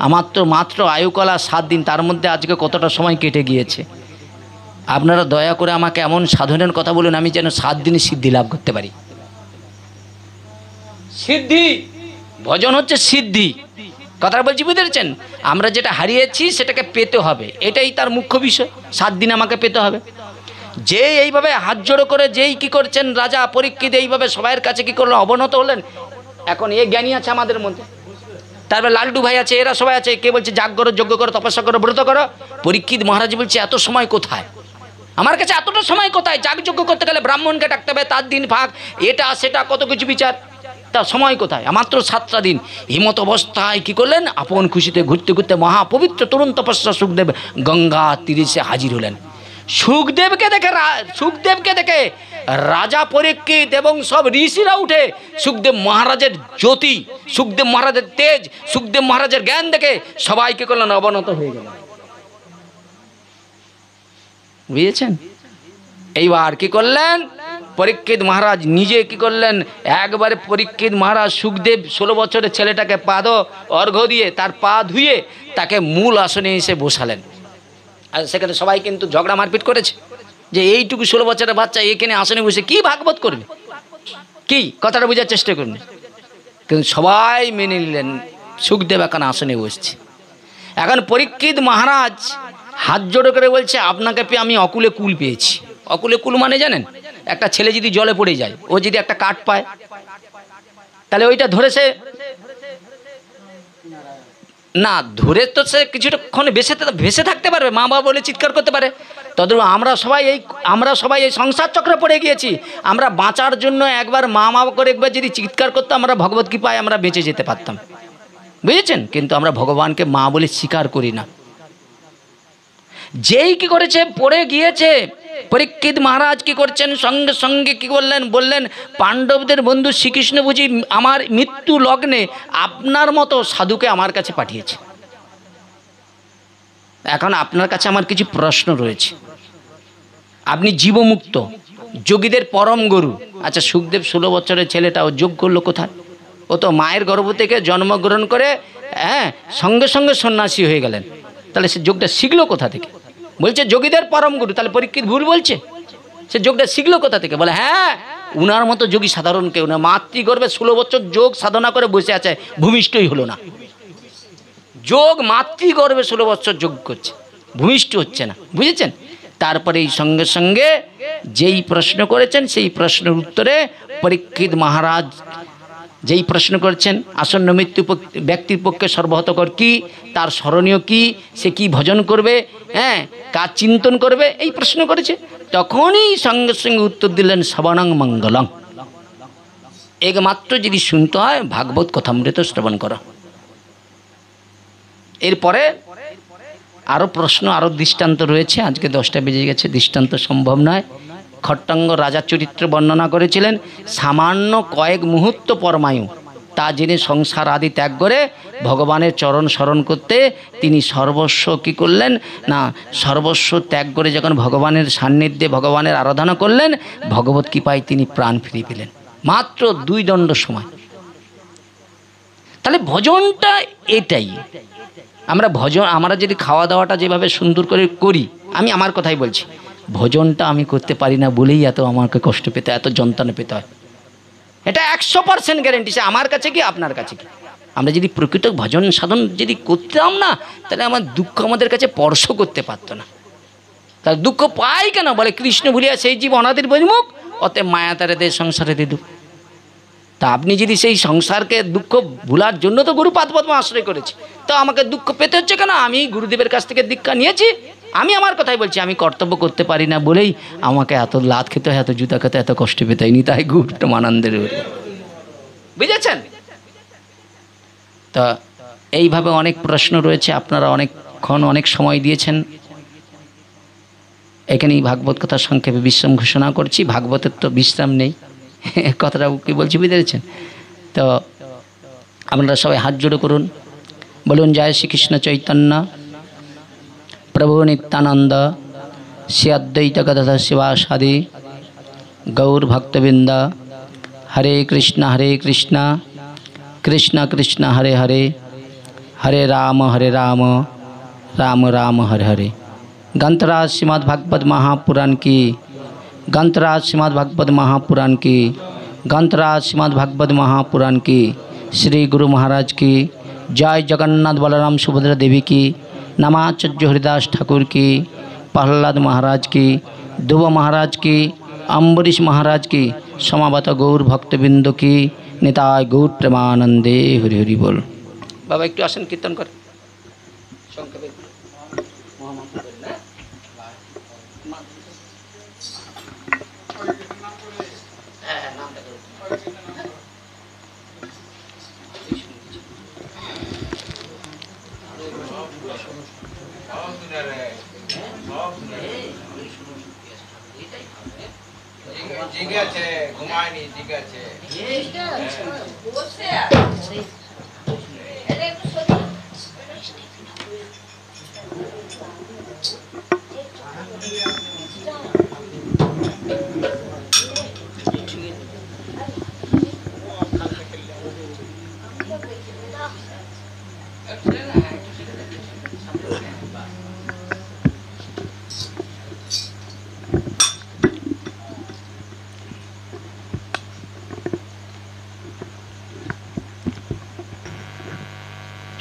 আমার তো মাত্র আয়ুকলা 7 দিন, তার মধ্যে আজকে কতটা সময় কেটে গিয়েছে। আপনারা দয়া করে আমাকে এমন সাধনের কথা বলুন আমি যেন 7 দিনে সিদ্ধি লাভ করতে পারি। সিদ্ধি, ভজন হচ্ছে সিদ্ধি, কথা বলছি, বুঝতে পেরেছেন? আমরা যেটা হারিয়েছি সেটাকে পেতে হবে, এটাই তার মুখ্য বিষয়। 7 দিন আমাকে পেতে হবে। যে এইভাবে হাত জোড়ো করে যেই কি করছেন রাজা পরীক্ষিত, এইভাবে সবাইয়ের কাছে কি করলেন? অবনত হলেন। এখন এ জ্ঞানী আছে আমাদের মধ্যে, তারপরে লালটু ভাই আছে, এরা সবাই আছে। কে বলছে যাগ করো, যজ্ঞ করো, তপস্যা করো, ব্রত করো। পরীক্ষিত মহারাজ বলছে এত সময় কোথায়? আমার কাছে এতটা সময় কোথায়? যাগযজ্ঞ করতে গেলে ব্রাহ্মণকে ডাকতে হবে, তার দিন ভাগ, এটা সেটা কত কিছু বিচার, তা সময় কোথায়? মাত্র 7টা দিন। হিমত অবস্থায় কি করলেন? আপন খুশিতে ঘুরতে ঘুরতে মহাপবিত্র তরুণ তপস্যা সুখদেব গঙ্গা তীরে হাজির হলেন। সুখদেবকে দেখে রাজা পরীক্ষিত এবং সব ঋষিরা উঠে সুখদেব মহারাজের জ্যোতি, সুখদেব মহারাজের তেজ, সুখদেব মহারাজের জ্ঞান দেখে সবাই কি করলেন? অবনত হয়ে গেল। বুঝেছেন? এইবার কি করলেন পরীক্ষিত মহারাজ নিজে কি করলেন, একবারে পরীক্ষিত মহারাজ সুখদেব 16 বছরের ছেলেটাকে অর্ঘ্য দিয়ে তার পা ধুয়ে তাকে মূল আসনে এসে বসালেন। আর সেখানে সবাই কিন্তু ঝগড়া মারপিট করেছে যে এইটুকু 16 বছরের বাচ্চা এখানে আসনে বসে কি ভাগবত করবে, কি কথাটা বোঝার চেষ্টা করুন। কিন্তু সবাই মেনে নিলেন সুখদেব এখন আসনে বসছে। এখন পরীক্ষিত মহারাজ হাত জোড়ো করে বলছে, আপনাকে পেয়ে আমি অকুলে কুল পেয়েছি। অকুলে কুল মানে জানেন, একটা ছেলে যদি জলে পড়ে যায়, ও যদি একটা কাঠ পায় তাহলে ওইটা ধরে সে না ধরে তো সে কিছুটাক্ষণ ভেসে থাকতে পারবে, মা বাবা বলে চিৎকার করতে পারে। তদ্রূপ আমরা সবাই এই সংসার চক্রে পড়ে গিয়েছি। আমরা বাঁচার জন্য একবার মা করে একবার যদি চিৎকার করতাম, আমরা ভগবত কৃপায় আমরা বেঁচে যেতে পারতাম, বুঝেছেন? কিন্তু আমরা ভগবানকে মা বলে স্বীকার করি না। যেই কি করেছে পড়ে গিয়েছে, পরীক্ষিত মহারাজ কি করছেন, সঙ্গে সঙ্গে কি করলেন, বললেন পাণ্ডবদের বন্ধু শ্রীকৃষ্ণ বুঝি আমার মৃত্যু লগ্নে আপনার মতো সাধুকে আমার কাছে পাঠিয়েছে। এখন আপনার কাছে আমার কিছু প্রশ্ন রয়েছে। আপনি জীবমুক্ত, যোগীদের পরম গুরু। আচ্ছা, সুখদেব 16 বছরের ছেলেটা ও যোগ করলো কোথায়? ও তো মায়ের গর্ভ থেকে জন্মগ্রহণ করে সঙ্গে সঙ্গে সন্ন্যাসী হয়ে গেলেন। তাহলে সে যোগটা শিখলো কোথা থেকে? বলছে যোগীদের পরম গুরু। তাহলে পরীক্ষিত ভুল বলছে? সে যোগটা শিখলো কোথা থেকে? বলে হ্যাঁ, উনার মতো যোগী সাধারণ কেউ না। মাতৃগর্ভে 16 বছর যোগ সাধনা করে বসে আছে, ভূমিষ্ঠই হলো না। যোগ মাতৃগর্ভে 16 বছর যোগ করছে, ভূমিষ্ঠ হচ্ছে না, বুঝেছেন? তারপরে এই সঙ্গে সঙ্গে যেই প্রশ্ন করেছেন সেই প্রশ্নের উত্তরে পরীক্ষিত মহারাজ যেই প্রশ্ন করেছেন, আসন্ন মৃত্যু ব্যক্তির পক্ষে সর্বহতকর কি, তার স্মরণীয় কি, সে কি ভজন করবে, কার চিন্তন করবে, এই প্রশ্ন করেছে। তখনই সঙ্গে সঙ্গে উত্তর দিলেন শ্রবণং মঙ্গলং। একমাত্র যদি শুনতে হয় ভাগবত কথামৃত শ্রবণ করা। এরপরে আরও প্রশ্ন, আরও দৃষ্টান্ত রয়েছে। আজকে 10টা বেজে গেছে, দৃষ্টান্ত সম্ভব নয়। খট্টাঙ্গ রাজার চরিত্র বর্ণনা করেছিলেন। সামান্য কয়েক মুহূর্ত পরমায়ু, তা যিনি সংসার আদি ত্যাগ করে ভগবানের চরণ স্মরণ করতে তিনি সর্বস্ব কী করলেন না, সর্বস্ব ত্যাগ করে যখন ভগবানের সান্নিধ্যে ভগবানের আরাধনা করলেন, ভগবত কৃপায় তিনি প্রাণ ফিরে পেলেন মাত্র 2 দণ্ড সময়। তাহলে ভজনটা এটাই। আমরা যদি খাওয়া দাওয়াটা যেভাবে সুন্দর করে করি, আমি আমার কথাই বলছি, ভজনটা আমি করতে পারি না বলেই এত আমাকে কষ্ট পেতে, এত যন্ত্রণা পেতে হয়। এটা 100% গ্যারেন্টি, সে আমার কাছে কি আপনার কাছে কি। আমরা যদি প্রকৃত ভজন সাধন যদি করতাম না, তাহলে আমার দুঃখ আমাদের কাছে স্পর্শ করতে পারতো না। তার দুঃখ পাই কেন? বলে কৃষ্ণ ভুলিয়া সেই জীব অনাদির বহির্মুখ, অতএব মায়া তারে দে সংসারে দে দুঃখ। তা আপনি যদি সেই সংসারকে দুঃখ ভুলার জন্য তো গুরুপাদ পদ্ম আশ্রয় করেছি, তো আমাকে দুঃখ পেতে হচ্ছে কেন? আমি গুরুদেবের কাছ থেকে দীক্ষা নিয়েছি, আমি আমার কথাই বলছি, আমি কর্তব্য করতে পারি না বলেই আমাকে এত লাত খেতে হয়, এত জুতা খেতে, এত কষ্ট পেতে হয়নি। তাই গুরুটা আনন্দের, বুঝেছেন? তা এইভাবে অনেক প্রশ্ন রয়েছে, আপনারা অনেকক্ষণ অনেক সময় দিয়েছেন। এখানেই ভাগবত কথা সংক্ষেপে বিশ্রাম ঘোষণা করছি। ভাগবতের তো বিশ্রাম নেই, কথাটা কি বলছি বুঝতে পেরেছেন? তো আপনারা সবাই হাত জোড়ো করুন, বলুন জয় শ্রীকৃষ্ণ চৈতন্য প্রভু নিত্যানন্দ শ্রী অদ্বৈত গদাধর শিবাসাদি গৌর ভক্তবৃন্দ। হরে কৃষ্ণ কৃষ্ণ কৃষ্ণ হরে হরে, হরে রাম রাম রাম হরে হরে। গ্রন্থরাজ শ্রীমদ্ ভাগবত महापुराण की, ग्रंथराज श्रीमद् भागवत महापुराण की, ग्रंथराज श्रीमद् भागवत महापुराण की। श्री गुरु महाराज की जय। जगन्नाथ बलराम सुभद्रा देवी की, नमाचार्य हरिदास ठाकुर की, प्रहलाद महाराज की, ध्रुव महाराज की, अम्बरीश महाराज की, समावत गौर भक्तबिंद की। निताय गौर प्रेमानंदे हरि हरि बोल। बाबा एक आसन कीर्तन कर। জিজ্ঞাসে ঘুমায়নি, জিজ্ঞাসে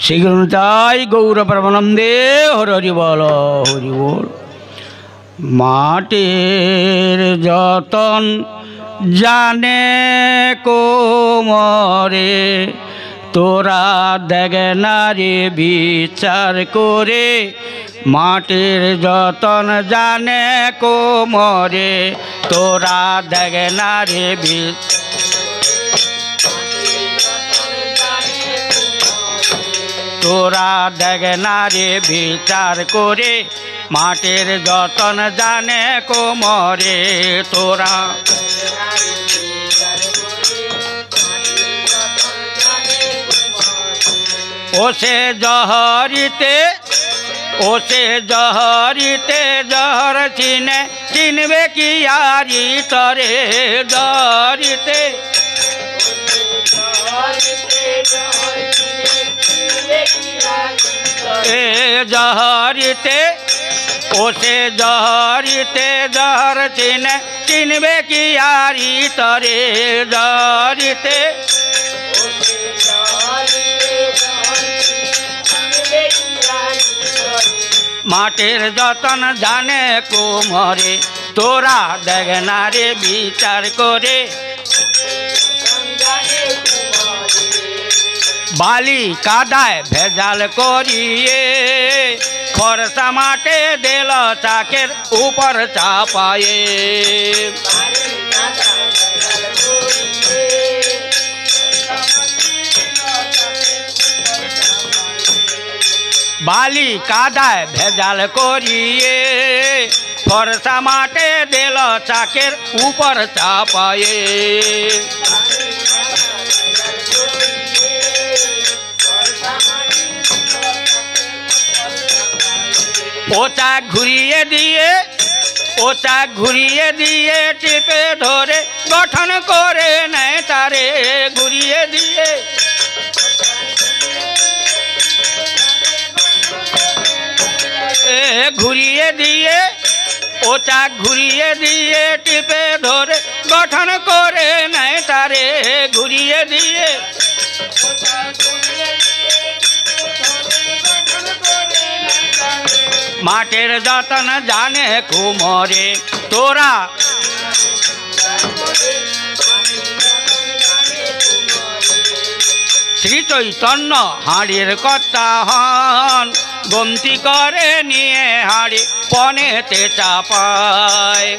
শীঘ্র চাই গৌর প্রেমানন্দে হরি হরি বল হরি বল। মাটির যতন জানে কোমরে, তোরা দেখে না রে বিচার করে। মাটির যতন জানে কোমরে, তোরা দেখে না রে তোরা দেখে না রে বিচার করে। মাটির যতন জানে কোমরে, তোরা ওসে জহরিতে ওসে জহরিতে জহর চিনবে কি আরি তরে জহরিতে। জহরিতে ওসে জহরিতে জহর চিনবে কি আরি তরে জহরিতে। মাটির যতন জানে কোমরে, তোরা দেখে না রে বিচার করে। বালি কাদায় ভেজাল করিয়ে, খরচা মাঠে দিল চাকের উপর চাপায়ে। বালি কাদায় ভেজাল করিয়ে, খরচা মাঠে দিল চাকের উপর চাপায়ে। ও চাক ঘুরিয়ে দিয়ে ও চাক ঘুরিয়ে দিয়ে টিপে ধরে গঠন করে নেয় তারে ঘুরিয়ে দিয়ে। ঘুরিয়ে দিয়ে ও চাক ঘুরিয়ে দিয়ে টিপে ধরে গঠন করে নেয় তারে ঘুরিয়ে দিয়ে। মাটির যতন জানে কুমরে, তোরা শ্রী চৈতন্য হাড়ির কর্তা হন, গমতি করে নিয়ে হাড়ি পনেতে চাপায়।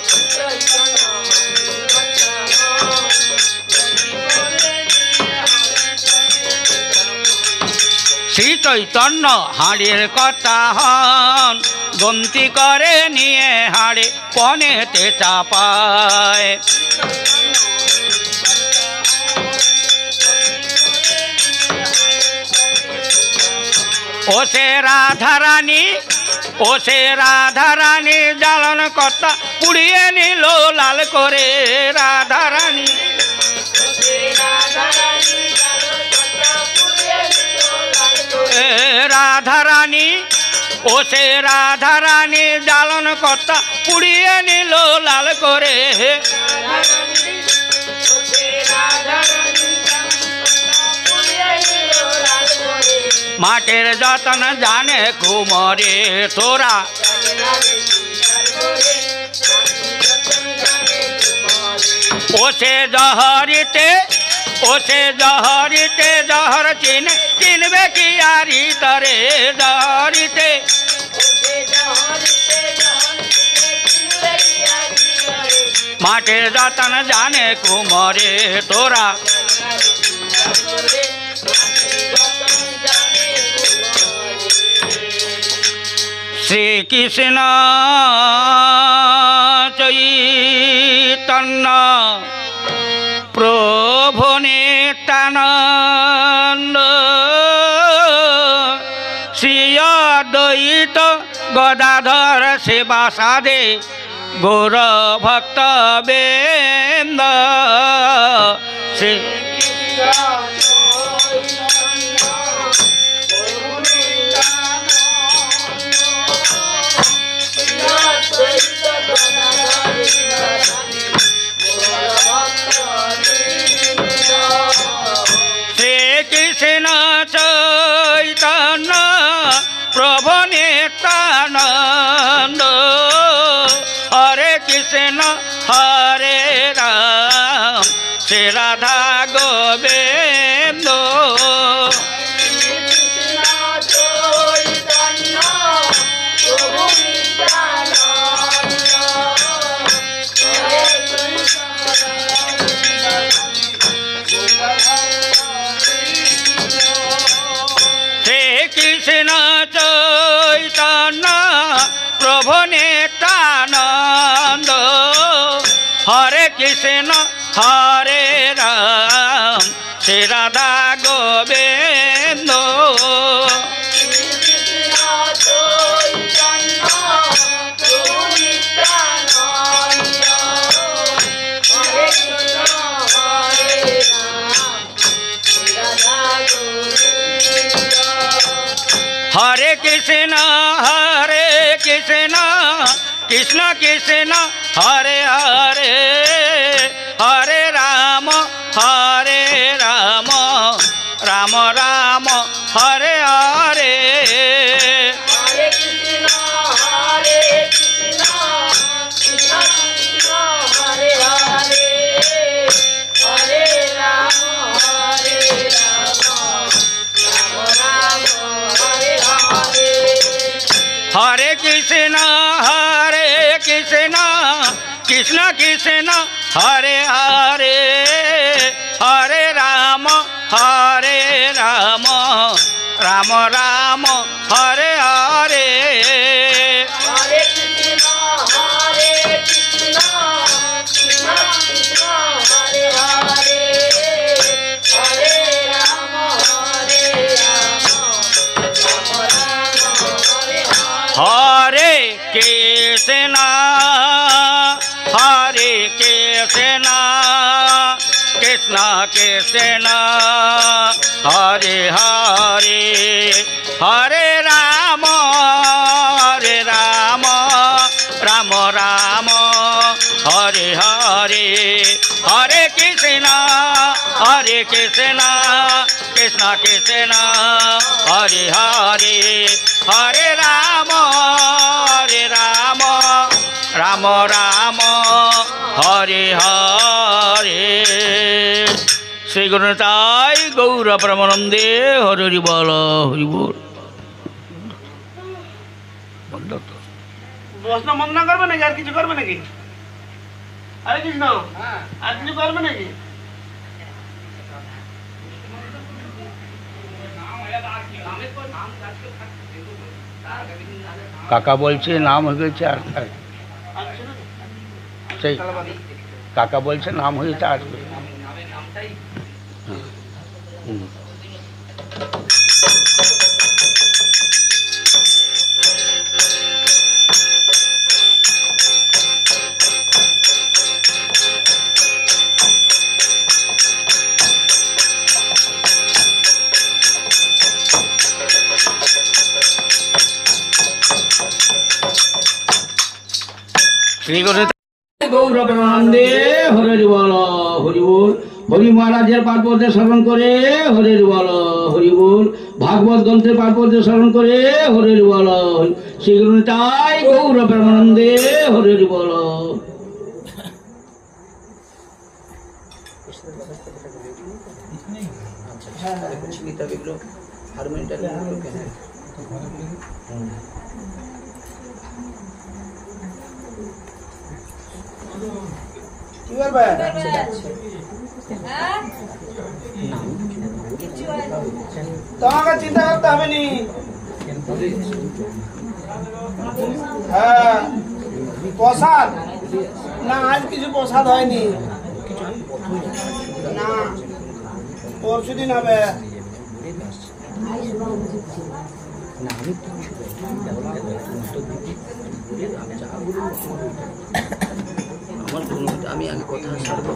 শ্রী চৈতন্য হাড়ির কর্তা হন, গমতি করে নিয়ে হাড়ি পনেতে চাপায়। ওসে রাধারানী ওসে রাধারানী জ্বালন কর্তা পুড়িয়ে নিল লাল করে রাধারানী। রাধারানী ওসে রাধারানী জ্বালন কর্তা পুড়িয়ে নিল লাল করে। মাটির যতন জানে কুমরে, তোরা ওসে জহরিতে ওসে জহরিতে জহর চিনবে কি আরি তরে জহরিতে। মাটির যতন জানে কুমরে, তোরা শ্রীকৃষ্ণ চৈতন্য প্রভু নিত্যানন্দ, শ্রী অদ্বৈত গদাধর শিবাসাদে গৌর ভক্ত বৃন্দ। শ্রী নিত্যানন্দ হরে কৃষ্ণ হরে রাম শ্রী রাধা গোবিন্দ কৃষ্ণ চৈতন্য প্রভু নিত্যানন্দ হরে কৃষ্ণ হরে রাম শ্রী রাধা গোবিন্দ হরে কৃষ্ণ কৃষ্ণ কৃষ্ণ হরে হরে হরে রাম রাম রাম হরে হরে হরে কৃষ্ণ কৃষ্ণ কৃষ্ণ হরে হরে হরে রাম রাম রাম হরে হরে হরে কৃষ্ণ কৃষ্ণ কৃষ্ণ হরে হরে হরে রাম রাম রাম হরে হরে হরে কৃষ্ণ কৃষ্ণ কৃষ্ণ হরে হরে হরে রাম রাম রাম হরে হরে শ্রী গুরুতাই গৌর প্রেমানন্দে হরি হরি বল হরি বল। বসনা বন্দনা করবে নাকি আর কিছু করবে নাকি? আরে কৃষ্ণ আর কিছু করবে নাকি? কাকা বলছে নাম হয়ে গেছে আর সেই কাকা বলছে নাম হয়েছে আসবে। গৌর প্রেমানন্দে হরি বল হরি বল। হরি মহারাজের পার্বত্য স্মরণ করে হরি বল হরি বল। ভাগবত গ্রন্থের পার্বত্য স্মরণ করে হরি বল। শ্রী গুরুতাই গৌর প্রেমানন্দে হরি বল। কি করবে? তোমাকে চিন্তা করতে হবে নি। হ্যাঁ প্রসাদ না, আজ কিছু প্রসাদ হয়নি, না পরশু দিন হবে। আমি আগে কথা সারবো।